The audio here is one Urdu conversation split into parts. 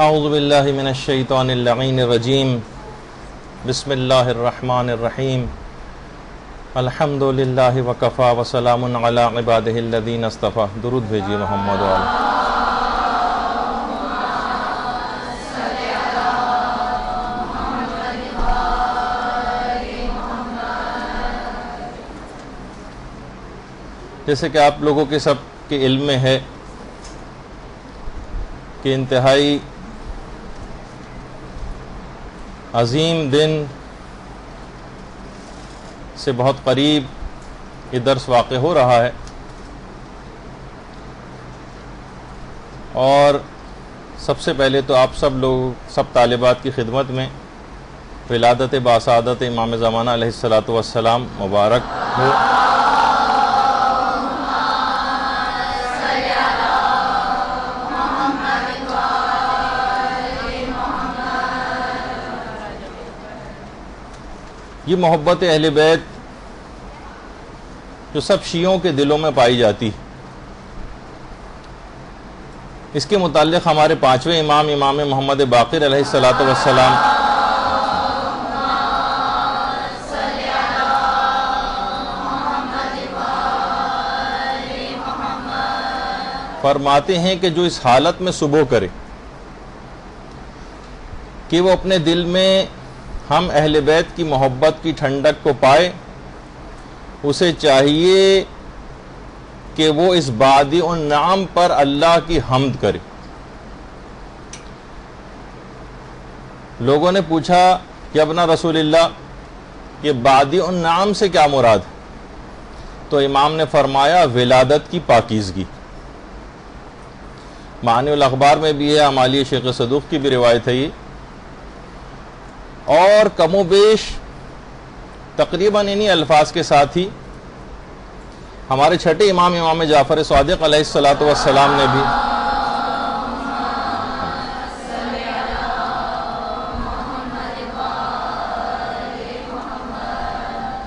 اعوذ باللہ من الشیطان اللعین الرجیم بسم اللہ الرحمن الرحیم الحمد للہ وکفا وسلام علی عبادہ الذین اصطفیٰ. درود بھیجیے محمد وعلی. جیسے کہ آپ لوگوں کے سب کے علم میں ہے کہ انتہائی عظیم دن سے بہت قریب یہ درس واقع ہو رہا ہے، اور سب سے پہلے تو آپ سب طالبات کی خدمت میں ولادت باسعادت امام زمانہ علیہ السلام مبارک ہو. یہ محبت اہل بیت جو سب شیعوں کے دلوں میں پائی جاتی، اس کے متعلق ہمارے پانچویں امام محمد باقر علیہ السلام فرماتے ہیں کہ جو اس حالت میں صبح کرے کہ وہ اپنے دل میں ہم اہل بیت کی محبت کی ٹھنڈک کو پائے، اسے چاہیے کہ وہ اس بادی النعم پر اللہ کی حمد کرے. لوگوں نے پوچھا کہ ابنا رسول اللہ یہ بادی النعم سے کیا مراد ہے؟ تو امام نے فرمایا ولادت کی پاکیزگی. معانی الاخبار میں بھی ہے، امالی شیخ صدوق کی بھی روایت ہے یہ، اور کم و بیش تقریباً انہی الفاظ کے ساتھ ہی ہمارے چھٹے امام جعفر صادق علیہ السلام نے بھی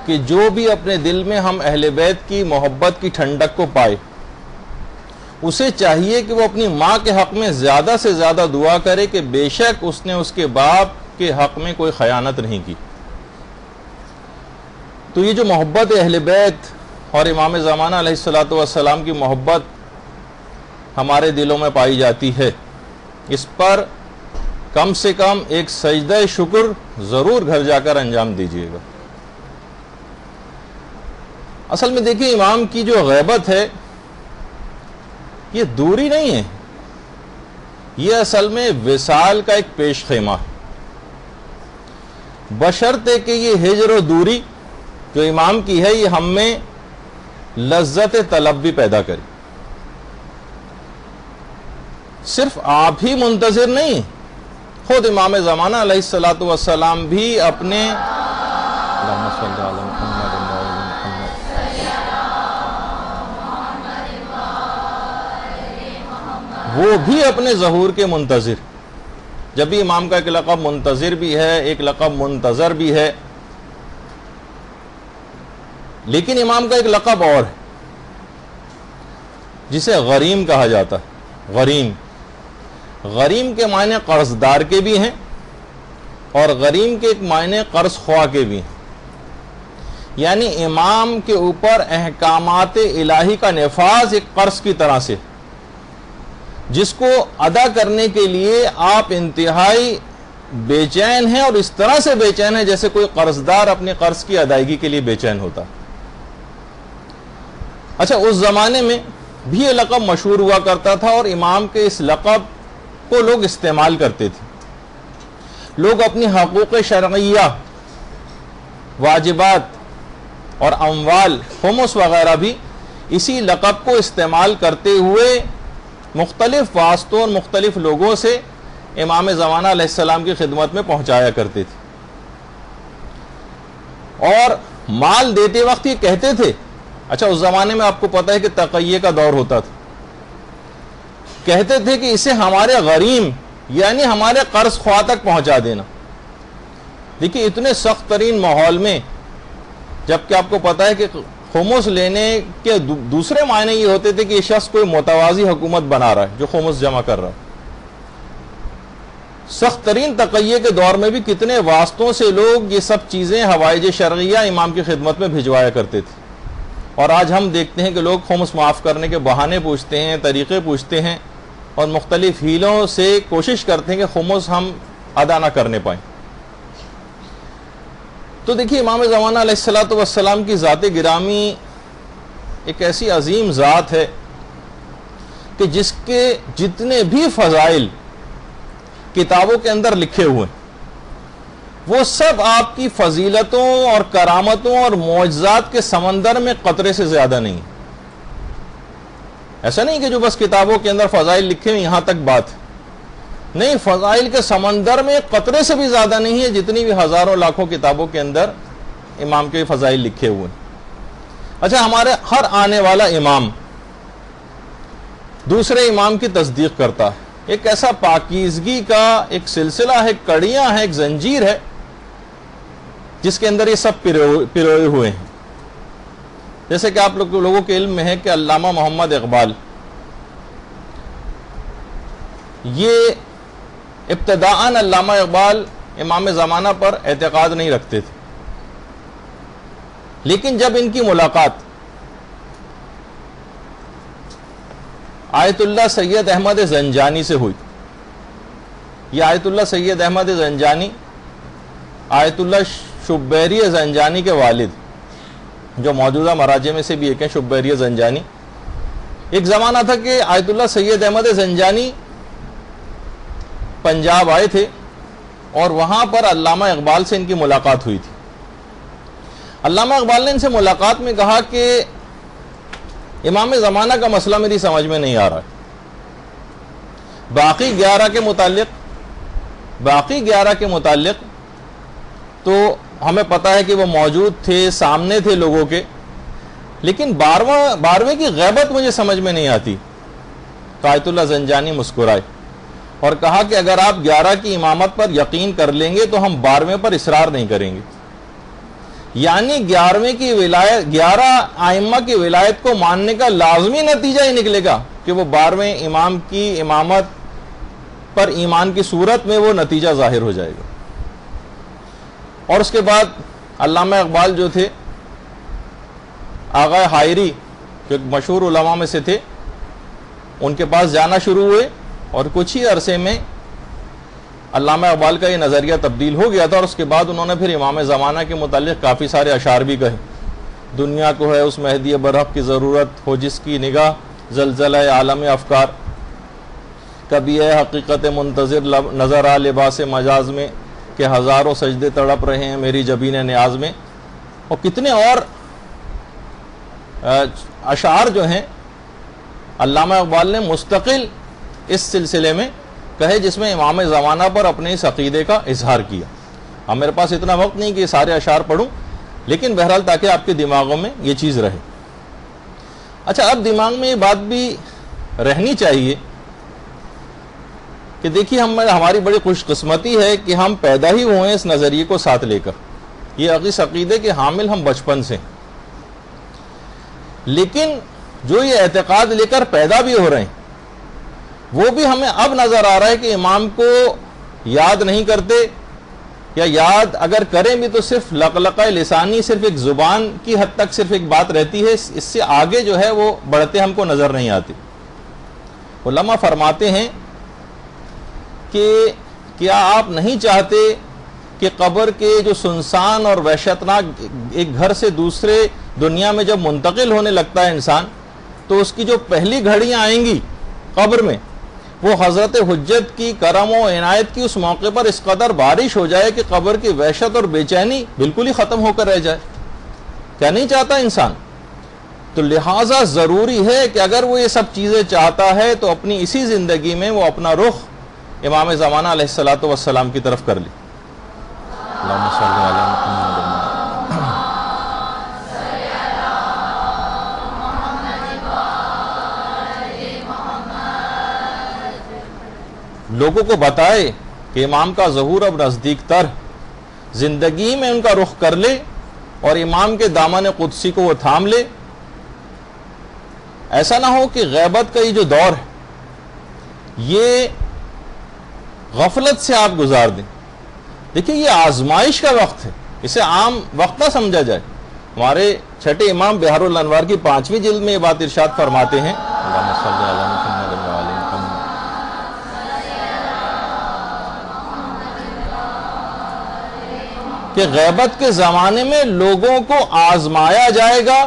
کہ جو بھی اپنے دل میں ہم اہل بیت کی محبت کی ٹھنڈک کو پائے، اسے چاہیے کہ وہ اپنی ماں کے حق میں زیادہ سے زیادہ دعا کرے کہ بے شک اس نے اس کے باپ کے حق میں کوئی خیانت نہیں کی. تو یہ جو محبت اہل بیت اور امام زمانہ علیہ السلام کی محبت ہمارے دلوں میں پائی جاتی ہے، اس پر کم سے کم ایک سجدہ شکر ضرور گھر جا کر انجام دیجیے گا. اصل میں دیکھیں، امام کی جو غیبت ہے یہ دوری نہیں ہے، یہ اصل میں وصال کا ایک پیش خیمہ ہے، بشرطے کہ یہ ہجر و دوری جو امام کی ہے یہ ہم میں لذت طلب بھی پیدا کرے. صرف آپ ہی منتظر نہیں، خود امام زمانہ علیہ السلام بھی اپنے وہ بھی اپنے ظہور کے منتظر. جب بھی امام کا ایک لقب منتظر بھی ہے، ایک لقب منتظر بھی ہے، لیکن امام کا ایک لقب اور ہے جسے غریم کہا جاتا ہے. غریم کے معنی قرض دار کے بھی ہیں، اور غریم کے ایک معنی قرض خواہ کے بھی ہیں. یعنی امام کے اوپر احکامات الہی کا نفاذ ایک قرض کی طرح سے، جس کو ادا کرنے کے لیے آپ انتہائی بے چین ہیں، اور اس طرح سے بے چین ہیں جیسے کوئی قرضدار اپنے قرض کی ادائیگی کے لیے بے چین ہوتا. اچھا، اس زمانے میں بھی یہ لقب مشہور ہوا کرتا تھا، اور امام کے اس لقب کو لوگ استعمال کرتے تھے. لوگ اپنی حقوق شرعیہ، واجبات اور اموال، خمس وغیرہ بھی اسی لقب کو استعمال کرتے ہوئے مختلف واسطوں اور مختلف لوگوں سے امام زمانہ علیہ السلام کی خدمت میں پہنچایا کرتے تھے. اور مال دیتے وقت یہ کہتے تھے، اچھا اس زمانے میں آپ کو پتہ ہے کہ تقیہ کا دور ہوتا تھا، کہتے تھے کہ اسے ہمارے غریم یعنی ہمارے قرض خواہ تک پہنچا دینا. دیکھیے اتنے سخت ترین ماحول میں، جبکہ آپ کو پتہ ہے کہ خمس لینے کے دوسرے معنی یہ ہوتے تھے کہ یہ شخص کوئی متوازی حکومت بنا رہا ہے جو خمس جمع کر رہا ہے. سخت ترین تقیے کے دور میں بھی کتنے واسطوں سے لوگ یہ سب چیزیں حوائج شرعیہ امام کی خدمت میں بھجوایا کرتے تھے، اور آج ہم دیکھتے ہیں کہ لوگ خمس معاف کرنے کے بہانے پوچھتے ہیں، طریقے پوچھتے ہیں، اور مختلف ہیلوں سے کوشش کرتے ہیں کہ خمس ہم ادا نہ کرنے پائیں۔ تو دیکھیے امام زمانہ علیہ الصلوۃ والسلام کی ذات گرامی ایک ایسی عظیم ذات ہے کہ جس کے جتنے بھی فضائل کتابوں کے اندر لکھے ہوئے وہ سب آپ کی فضیلتوں اور کرامتوں اور معجزات کے سمندر میں قطرے سے زیادہ نہیں۔ ایسا نہیں کہ جو بس کتابوں کے اندر فضائل لکھے ہوئے یہاں تک بات، نہیں، فضائل کے سمندر میں قطرے سے بھی زیادہ نہیں ہے جتنی بھی ہزاروں لاکھوں کتابوں کے اندر امام کے فضائل لکھے ہوئے۔ اچھا، ہمارے ہر آنے والا امام دوسرے امام کی تصدیق کرتا ہے، ایک ایسا پاکیزگی کا ایک سلسلہ ہے، کڑیاں ہے، ایک زنجیر ہے جس کے اندر یہ سب پروئے ہوئے ہیں۔ جیسے کہ آپ لوگوں کے علم میں ہے کہ علامہ محمد اقبال یہ ابتداءً علامہ اقبال امام زمانہ پر اعتقاد نہیں رکھتے تھے، لیکن جب ان کی ملاقات آیت اللہ سید احمد زنجانی سے ہوئی، یہ آیت اللہ سید احمد زنجانی آیت اللہ شبیری زنجانی کے والد، جو موجودہ مراجع میں سے بھی ایک ہیں شبیری زنجانی۔ ایک زمانہ تھا کہ آیت اللہ سید احمد زنجانی پنجاب آئے تھے اور وہاں پر علامہ اقبال سے ان کی ملاقات ہوئی تھی۔ علامہ اقبال نے ان سے ملاقات میں کہا کہ امام زمانہ کا مسئلہ میری سمجھ میں نہیں آ رہا ہے، باقی 11 کے متعلق تو ہمیں پتہ ہے کہ وہ موجود تھے، سامنے تھے لوگوں کے، لیکن 12ویں کی غیبت مجھے سمجھ میں نہیں آتی۔ تو آیت اللہ زنجانی مسکرائے اور کہا کہ اگر آپ 11 کی امامت پر یقین کر لیں گے تو ہم 12ویں پر اصرار نہیں کریں گے، یعنی 11 ائمہ کی ولایت کو ماننے کا لازمی نتیجہ ہی نکلے گا کہ وہ 12ویں امام کی امامت پر ایمان کی صورت میں وہ نتیجہ ظاہر ہو جائے گا۔ اور اس کے بعد علامہ اقبال جو تھے، آغا حائری جو ایک مشہور علماء میں سے تھے، ان کے پاس جانا شروع ہوئے اور کچھ ہی عرصے میں علامہ اقبال کا یہ نظریہ تبدیل ہو گیا تھا، اور اس کے بعد انہوں نے پھر امام زمانہ کے متعلق کافی سارے اشعار بھی کہے۔ دنیا کو ہے اس مہدی برحق کی ضرورت، ہو جس کی نگاہ زلزلہ عالم افکار، کبھی ہے حقیقت منتظر نظر آ لباس مجاز میں، کہ ہزاروں سجدے تڑپ رہے ہیں میری جبین نیاز میں۔ اور کتنے اور اشعار جو ہیں علامہ اقبال نے مستقل اس سلسلے میں کہے، جس میں امام زمانہ پر اپنے اس عقیدے کا اظہار کیا۔ اب میرے پاس اتنا وقت نہیں کہ یہ سارے اشعار پڑھوں، لیکن بہرحال تاکہ آپ کے دماغوں میں یہ چیز رہے۔ اچھا، اب دماغ میں یہ بات بھی رہنی چاہیے کہ دیکھیے ہماری بڑی خوش قسمتی ہے کہ ہم پیدا ہی ہوئے ہیں اس نظریے کو ساتھ لے کر، یہ اس عقیدے کے حامل ہم بچپن سے، لیکن جو یہ اعتقاد لے کر پیدا بھی ہو رہے ہیں وہ بھی ہمیں اب نظر آ رہا ہے کہ امام کو یاد نہیں کرتے، یا یاد اگر کریں بھی تو صرف لقلقہ لسانی، صرف ایک زبان کی حد تک صرف ایک بات رہتی ہے، اس سے آگے جو ہے وہ بڑھتے ہم کو نظر نہیں آتے۔ علماء فرماتے ہیں کہ کیا آپ نہیں چاہتے کہ قبر کے جو سنسان اور وحشتناک ایک گھر سے دوسرے دنیا میں جب منتقل ہونے لگتا ہے انسان، تو اس کی جو پہلی گھڑیاں آئیں گی قبر میں، وہ حضرت حجت کی کرم و عنایت کی اس موقع پر اس قدر بارش ہو جائے کہ قبر کی وحشت اور بے چینی بالکل ہی ختم ہو کر رہ جائے۔ کیا نہیں چاہتا انسان؟ تو لہٰذا ضروری ہے کہ اگر وہ یہ سب چیزیں چاہتا ہے تو اپنی اسی زندگی میں وہ اپنا رخ امام زمانہ علیہ الصلوۃ والسلام کی طرف کر لے۔ اللہم صلی علی محمد۔ لوگوں کو بتائے کہ امام کا ظہور اب نزدیک تر، زندگی میں ان کا رخ کر لے اور امام کے دامن قدسی کو وہ تھام لے۔ ایسا نہ ہو کہ غیبت کا یہ جو دور ہے یہ غفلت سے آپ گزار دیں. دیکھیے یہ آزمائش کا وقت ہے، اسے عام وقت نہ سمجھا جائے. ہمارے چھٹے امام بہار الانوار کی 5ویں جلد میں یہ بات ارشاد فرماتے ہیں، اللہم صلی علی محمد و علی محمد، کہ غیبت کے زمانے میں لوگوں کو آزمایا جائے گا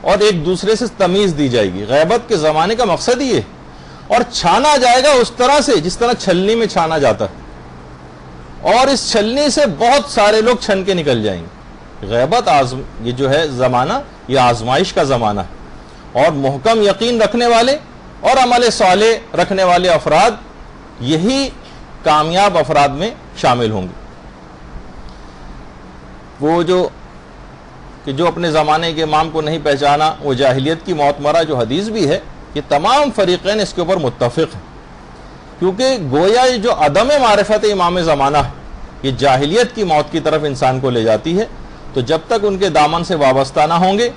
اور ایک دوسرے سے تمیز دی جائے گی. غیبت کے زمانے کا مقصد یہ ہے، اور چھانا جائے گا اس طرح سے جس طرح چھلنی میں چھانا جاتا ہے، اور اس چھلنی سے بہت سارے لوگ چھن کے نکل جائیں گے. غیبت یہ جو ہے زمانہ، یہ آزمائش کا زمانہ ہے، اور محکم یقین رکھنے والے اور عمل صالح رکھنے والے افراد یہی کامیاب افراد میں شامل ہوں گے. وہ جو اپنے زمانے کے امام کو نہیں پہچانا وہ جاہلیت کی موت مرا، جو حدیث بھی ہے، یہ تمام فریقین اس کے اوپر متفق ہیں، کیونکہ گویا یہ جو عدم معرفت امام زمانہ ہے یہ جاہلیت کی موت کی طرف انسان کو لے جاتی ہے. تو جب تک ان کے دامن سے وابستہ نہ ہوں گے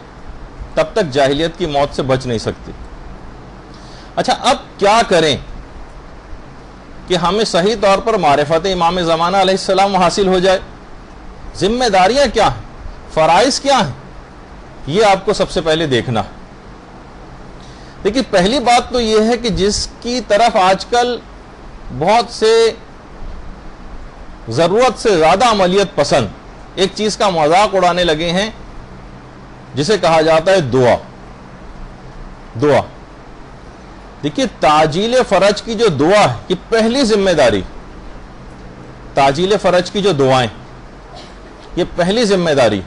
تب تک جاہلیت کی موت سے بچ نہیں سکتی. اچھا، اب کیا کریں کہ ہمیں صحیح طور پر معرفت امام زمانہ علیہ السلام حاصل ہو جائے؟ ذمہ داریاں کیا ہیں، فرائض کیا ہیں، یہ آپ کو سب سے پہلے دیکھنا. دیکھیے پہلی بات تو یہ ہے کہ جس کی طرف آج کل بہت سے ضرورت سے زیادہ عملیت پسند ایک چیز کا مذاق اڑانے لگے ہیں، جسے کہا جاتا ہے دعا. دیکھیے تعجیل فرج کی جو دعا ہے کہ پہلی ذمہ داری، تعجیل فرج کی جو دعائیں یہ پہلی ذمہ داری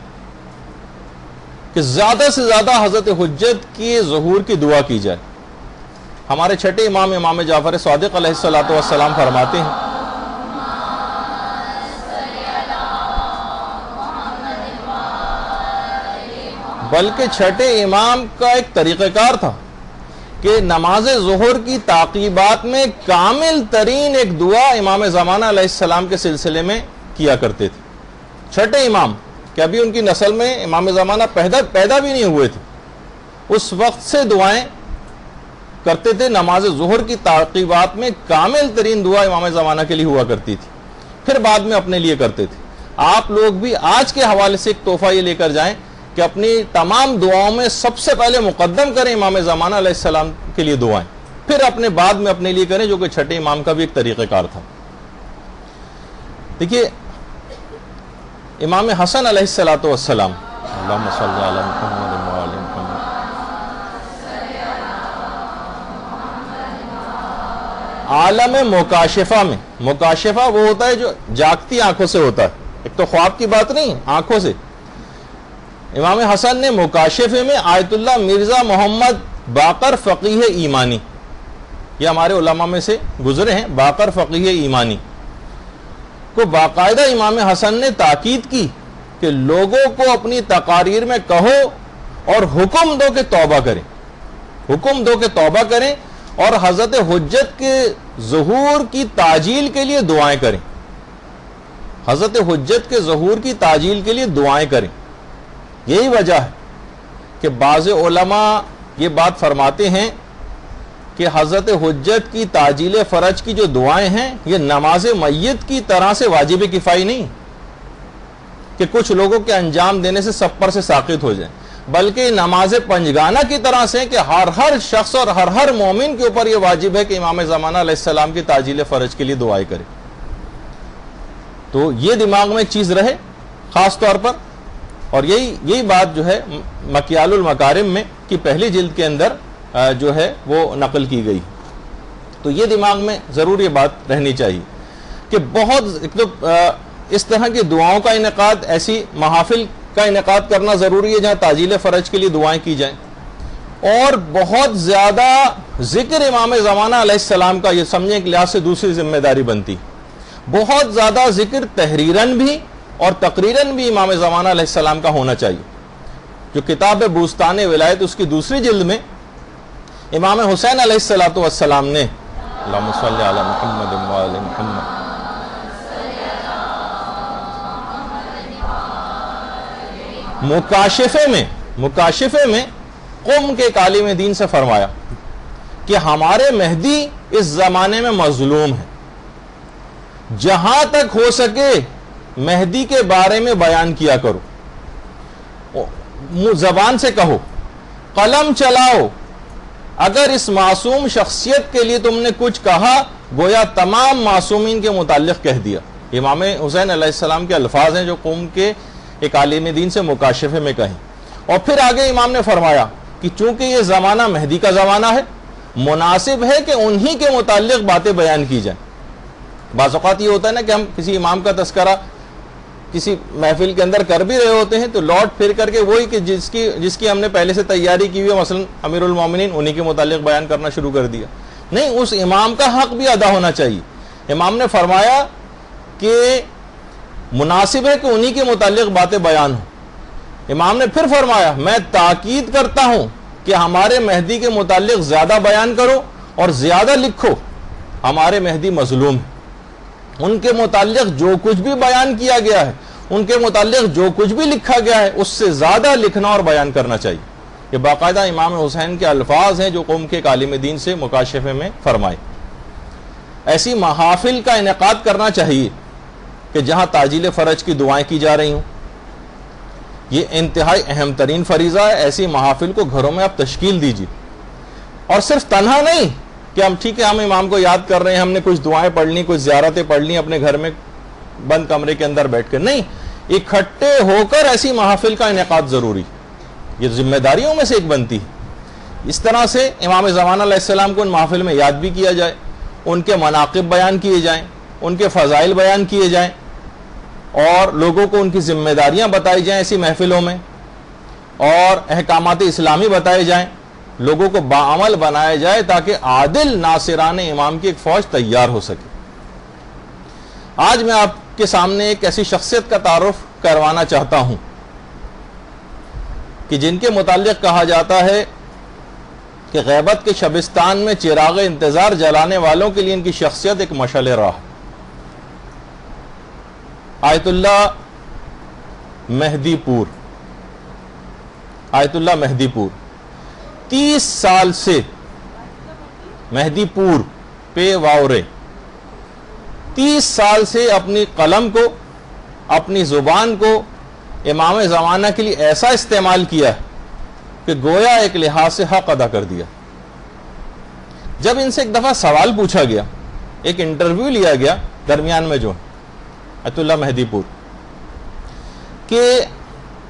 کہ زیادہ سے زیادہ حضرت حجت کی ظہور کی دعا کی جائے. ہمارے چھٹے امام جعفر صادق علیہ السلام فرماتے ہیں، بلکہ چھٹے امام کا ایک طریقہ کار تھا کہ نماز ظہر کی تعقیبات میں کامل ترین ایک دعا امام زمانہ علیہ السلام کے سلسلے میں کیا کرتے تھے. چھٹے امام کہ ابھی ان کی نسل میں امام زمانہ پیدا بھی نہیں ہوئے تھے، اس وقت سے دعائیں کرتے تھے. نماز ظہر کی تعقیبات میں کامل ترین دعا امام زمانہ کے لیے ہوا کرتی تھی، پھر بعد میں اپنے لیے کرتے تھے. آپ لوگ بھی آج کے حوالے سے ایک تحفہ یہ لے کر جائیں کہ اپنی تمام دعاؤں میں سب سے پہلے مقدم کریں امام زمانہ علیہ السلام کے لیے دعائیں، پھر اپنے بعد میں اپنے لیے کریں، جو کہ چھٹے امام کا بھی ایک طریقہ کار تھا. دیکھیے امام حسن علیہ السلام، اللہم صلی علی محمد و علی محمد، عالم مکاشفہ میں، مکاشفہ وہ ہوتا ہے جو جاگتی آنکھوں سے ہوتا ہے، ایک تو خواب کی بات نہیں، آنکھوں سے. امام حسن نے مکاشفے میں آیت اللہ مرزا محمد باقر فقیہ ایمانی، یہ ہمارے علماء میں سے گزرے ہیں، باقر فقیہ ایمانی کو باقاعدہ امام حسن نے تاکید کی کہ لوگوں کو اپنی تقاریر میں کہو اور حکم دو کہ توبہ کریں، حکم دو کہ توبہ کریں، اور حضرت حجت کے ظہور کی تعجیل کے لیے دعائیں کریں، حضرت حجت کے ظہور کی تعجیل کے لیے دعائیں کریں. یہی وجہ ہے کہ بعض علماء یہ بات فرماتے ہیں کہ حضرت حجت کی تعجیل فرج کی جو دعائیں ہیں یہ نماز میت کی طرح سے واجب کفائی نہیں کہ کچھ لوگوں کے انجام دینے سے سب پر سے ساقط ہو جائیں، بلکہ نماز پنجگانہ کی طرح سے کہ ہر شخص اور ہر مومن کے اوپر یہ واجب ہے کہ امام زمانہ علیہ السلام کی تعجیل فرج کے لیے دعائیں کرے. تو یہ دماغ میں ایک چیز رہے خاص طور پر، اور یہی بات جو ہے مکیال المکارم میں کی پہلی جلد کے اندر جو ہے وہ نقل کی گئی. تو یہ دماغ میں ضرور یہ بات رہنی چاہیے کہ بہت اس طرح کی دعاؤں کا انعقاد، ایسی محافل کا انعقاد کرنا ضروری ہے جہاں تعجیل فرج کے لیے دعائیں کی جائیں، اور بہت زیادہ ذکر امام زمانہ علیہ السلام کا یہ سمجھیں کہ لحاظ سے دوسری ذمہ داری بنتی، بہت زیادہ ذکر تحریراً بھی اور تقریراً بھی امام زمانہ علیہ السلام کا ہونا چاہیے. جو کتاب بوستان ولایت اس کی دوسری جلد میں امام حسین علیہ السلام نے، اللہم صلی علی محمد و علی محمد، مکاشفے میں قم کے عالم دین سے فرمایا کہ ہمارے مہدی اس زمانے میں مظلوم ہے، جہاں تک ہو سکے مہدی کے بارے میں بیان کیا کرو، زبان سے کہو، قلم چلاؤ۔ اگر اس معصوم شخصیت کے لیے تم نے کچھ کہا گویا تمام معصومین کے متعلق کہہ دیا۔ امام حسین علیہ السلام کے الفاظ ہیں جو قوم کے ایک عالم دین سے مکاشفے میں کہیں۔ اور پھر آگے امام نے فرمایا کہ چونکہ یہ زمانہ مہدی کا زمانہ ہے، مناسب ہے کہ انہی کے متعلق باتیں بیان کی جائیں۔ بعض اوقات یہ ہوتا ہے نا کہ ہم کسی امام کا تذکرہ کسی محفل کے اندر کر بھی رہے ہوتے ہیں تو لوٹ پھر کر کے وہی کہ جس کی ہم نے پہلے سے تیاری کی ہوئی ہے، مثلا امیر المومنین، انہی کے متعلق بیان کرنا شروع کر دیا۔ نہیں، اس امام کا حق بھی ادا ہونا چاہیے۔ امام نے فرمایا کہ مناسب ہے کہ انہی کے متعلق باتیں بیان ہوں۔ امام نے پھر فرمایا میں تاکید کرتا ہوں کہ ہمارے مہدی کے متعلق زیادہ بیان کرو اور زیادہ لکھو۔ ہمارے مہدی مظلوم ہیں، ان کے متعلق جو کچھ بھی بیان کیا گیا ہے، ان کے متعلق جو کچھ بھی لکھا گیا ہے، اس سے زیادہ لکھنا اور بیان کرنا چاہیے۔ یہ باقاعدہ امام حسین کے الفاظ ہیں جو قوم کے ایک عالم دین سے مکاشفے میں فرمائے۔ ایسی محافل کا انعقاد کرنا چاہیے کہ جہاں تعجیل فرج کی دعائیں کی جا رہی ہوں۔ یہ انتہائی اہم ترین فریضہ ہے۔ ایسی محافل کو گھروں میں آپ تشکیل دیجیے، اور صرف تنہا نہیں کہ ہم ٹھیک ہے ہم امام کو یاد کر رہے ہیں، ہم نے کچھ دعائیں پڑھ لی، کچھ زیارتیں پڑھ لی اپنے گھر میں بند کمرے کے اندر بیٹھ کر، نہیں، اکٹھے ہو کر ایسی محافل کا انعقاد ضروری، یہ ذمہ داریوں میں سے ایک بنتی ہے۔ اس طرح سے امام زمانہ علیہ السلام کو ان محافل میں یاد بھی کیا جائے، ان کے مناقب بیان کیے جائیں، ان کے فضائل بیان کیے جائیں، اور لوگوں کو ان کی ذمہ داریاں بتائی جائیں ایسی محفلوں میں، اور احکامات اسلامی بتائے جائیں، لوگوں کو باعمل بنایا جائے تاکہ عادل ناصران امام کی ایک فوج تیار ہو سکے۔ آج میں آپ کے سامنے ایک ایسی شخصیت کا تعارف کروانا چاہتا ہوں کہ جن کے متعلق کہا جاتا ہے کہ غیبت کے شبستان میں چراغ انتظار جلانے والوں کے لیے ان کی شخصیت ایک مشعل راہ۔ آیت اللہ مہدی پور، آیت اللہ مہدی پور 30 سال سے، مہدی پور پے واورے، 30 سال سے اپنی قلم کو، اپنی زبان کو امام زمانہ کے لیے ایسا استعمال کیا ہے کہ گویا ایک لحاظ سے حق ادا کر دیا۔ جب ان سے ایک دفعہ سوال پوچھا گیا، ایک انٹرویو لیا گیا درمیان میں جو آیت اللہ مہدی پور، کہ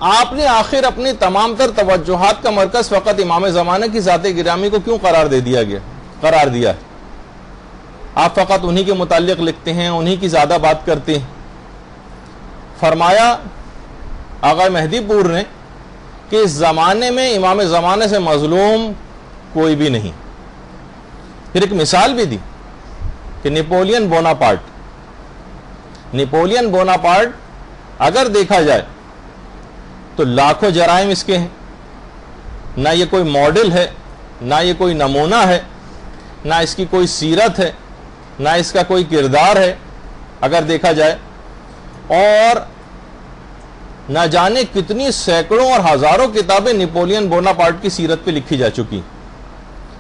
آپ نے آخر اپنی تمام تر توجہات کا مرکز فقط امام زمانہ کی ذات گرامی کو کیوں قرار دیا ہے؟ آپ فقط انہی کے متعلق لکھتے ہیں، انہی کی زیادہ بات کرتے ہیں۔ فرمایا آقا مہدی پور نے کہ اس زمانے میں امام زمانے سے مظلوم کوئی بھی نہیں۔ پھر ایک مثال بھی دی کہ نیپولین بوناپارٹ اگر دیکھا جائے تو لاکھوں جرائم اس کے ہیں، نہ یہ کوئی ماڈل ہے، نہ یہ کوئی نمونہ ہے، نہ اس کی کوئی سیرت ہے، نہ اس کا کوئی کردار ہے اگر دیکھا جائے، اور نہ جانے کتنی سینکڑوں اور ہزاروں کتابیں نیپولین بوناپارٹ کی سیرت پہ لکھی جا چکی،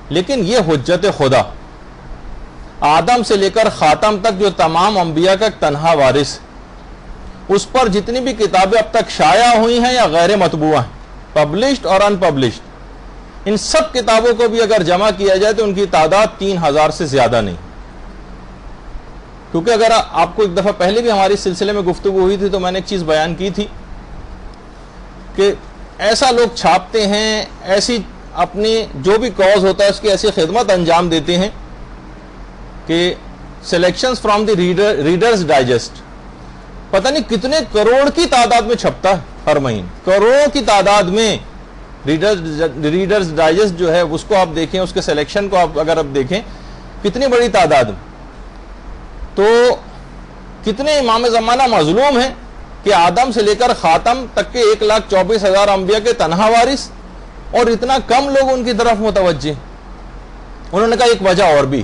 لیکن یہ حجت خدا، آدم سے لے کر خاتم تک جو تمام انبیاء کا ایک تنہا وارث، اس پر جتنی بھی کتابیں اب تک شائع ہوئی ہیں یا غیر مطبوعہ ہیں، پبلشڈ اور ان پبلشڈ، ان سب کتابوں کو بھی اگر جمع کیا جائے تو ان کی تعداد 3000 سے زیادہ نہیں۔ کیونکہ اگر آپ کو ایک دفعہ پہلے بھی ہماری سلسلے میں گفتگو ہوئی تھی تو میں نے ایک چیز بیان کی تھی کہ ایسا لوگ چھاپتے ہیں، ایسی اپنی جو بھی کاز ہوتا ہے اس کی ایسی خدمت انجام دیتے ہیں کہ selections from the Reader's Digest پتہ نہیں کتنے کروڑ کی تعداد میں چھپتا ہے ہر مہینے، کروڑوں کی تعداد میں ریڈرز ڈائجسٹ جو ہے اس کو آپ دیکھیں، اس کے سلیکشن کو آپ اگر آپ دیکھیں کتنی بڑی تعداد میں، تو کتنے امام زمانہ مظلوم ہیں کہ آدم سے لے کر خاتم تک کے 1,24,000 انبیاء کے تنہا وارث، اور اتنا کم لوگ ان کی طرف متوجہ۔ انہوں نے کہا ایک وجہ اور بھی،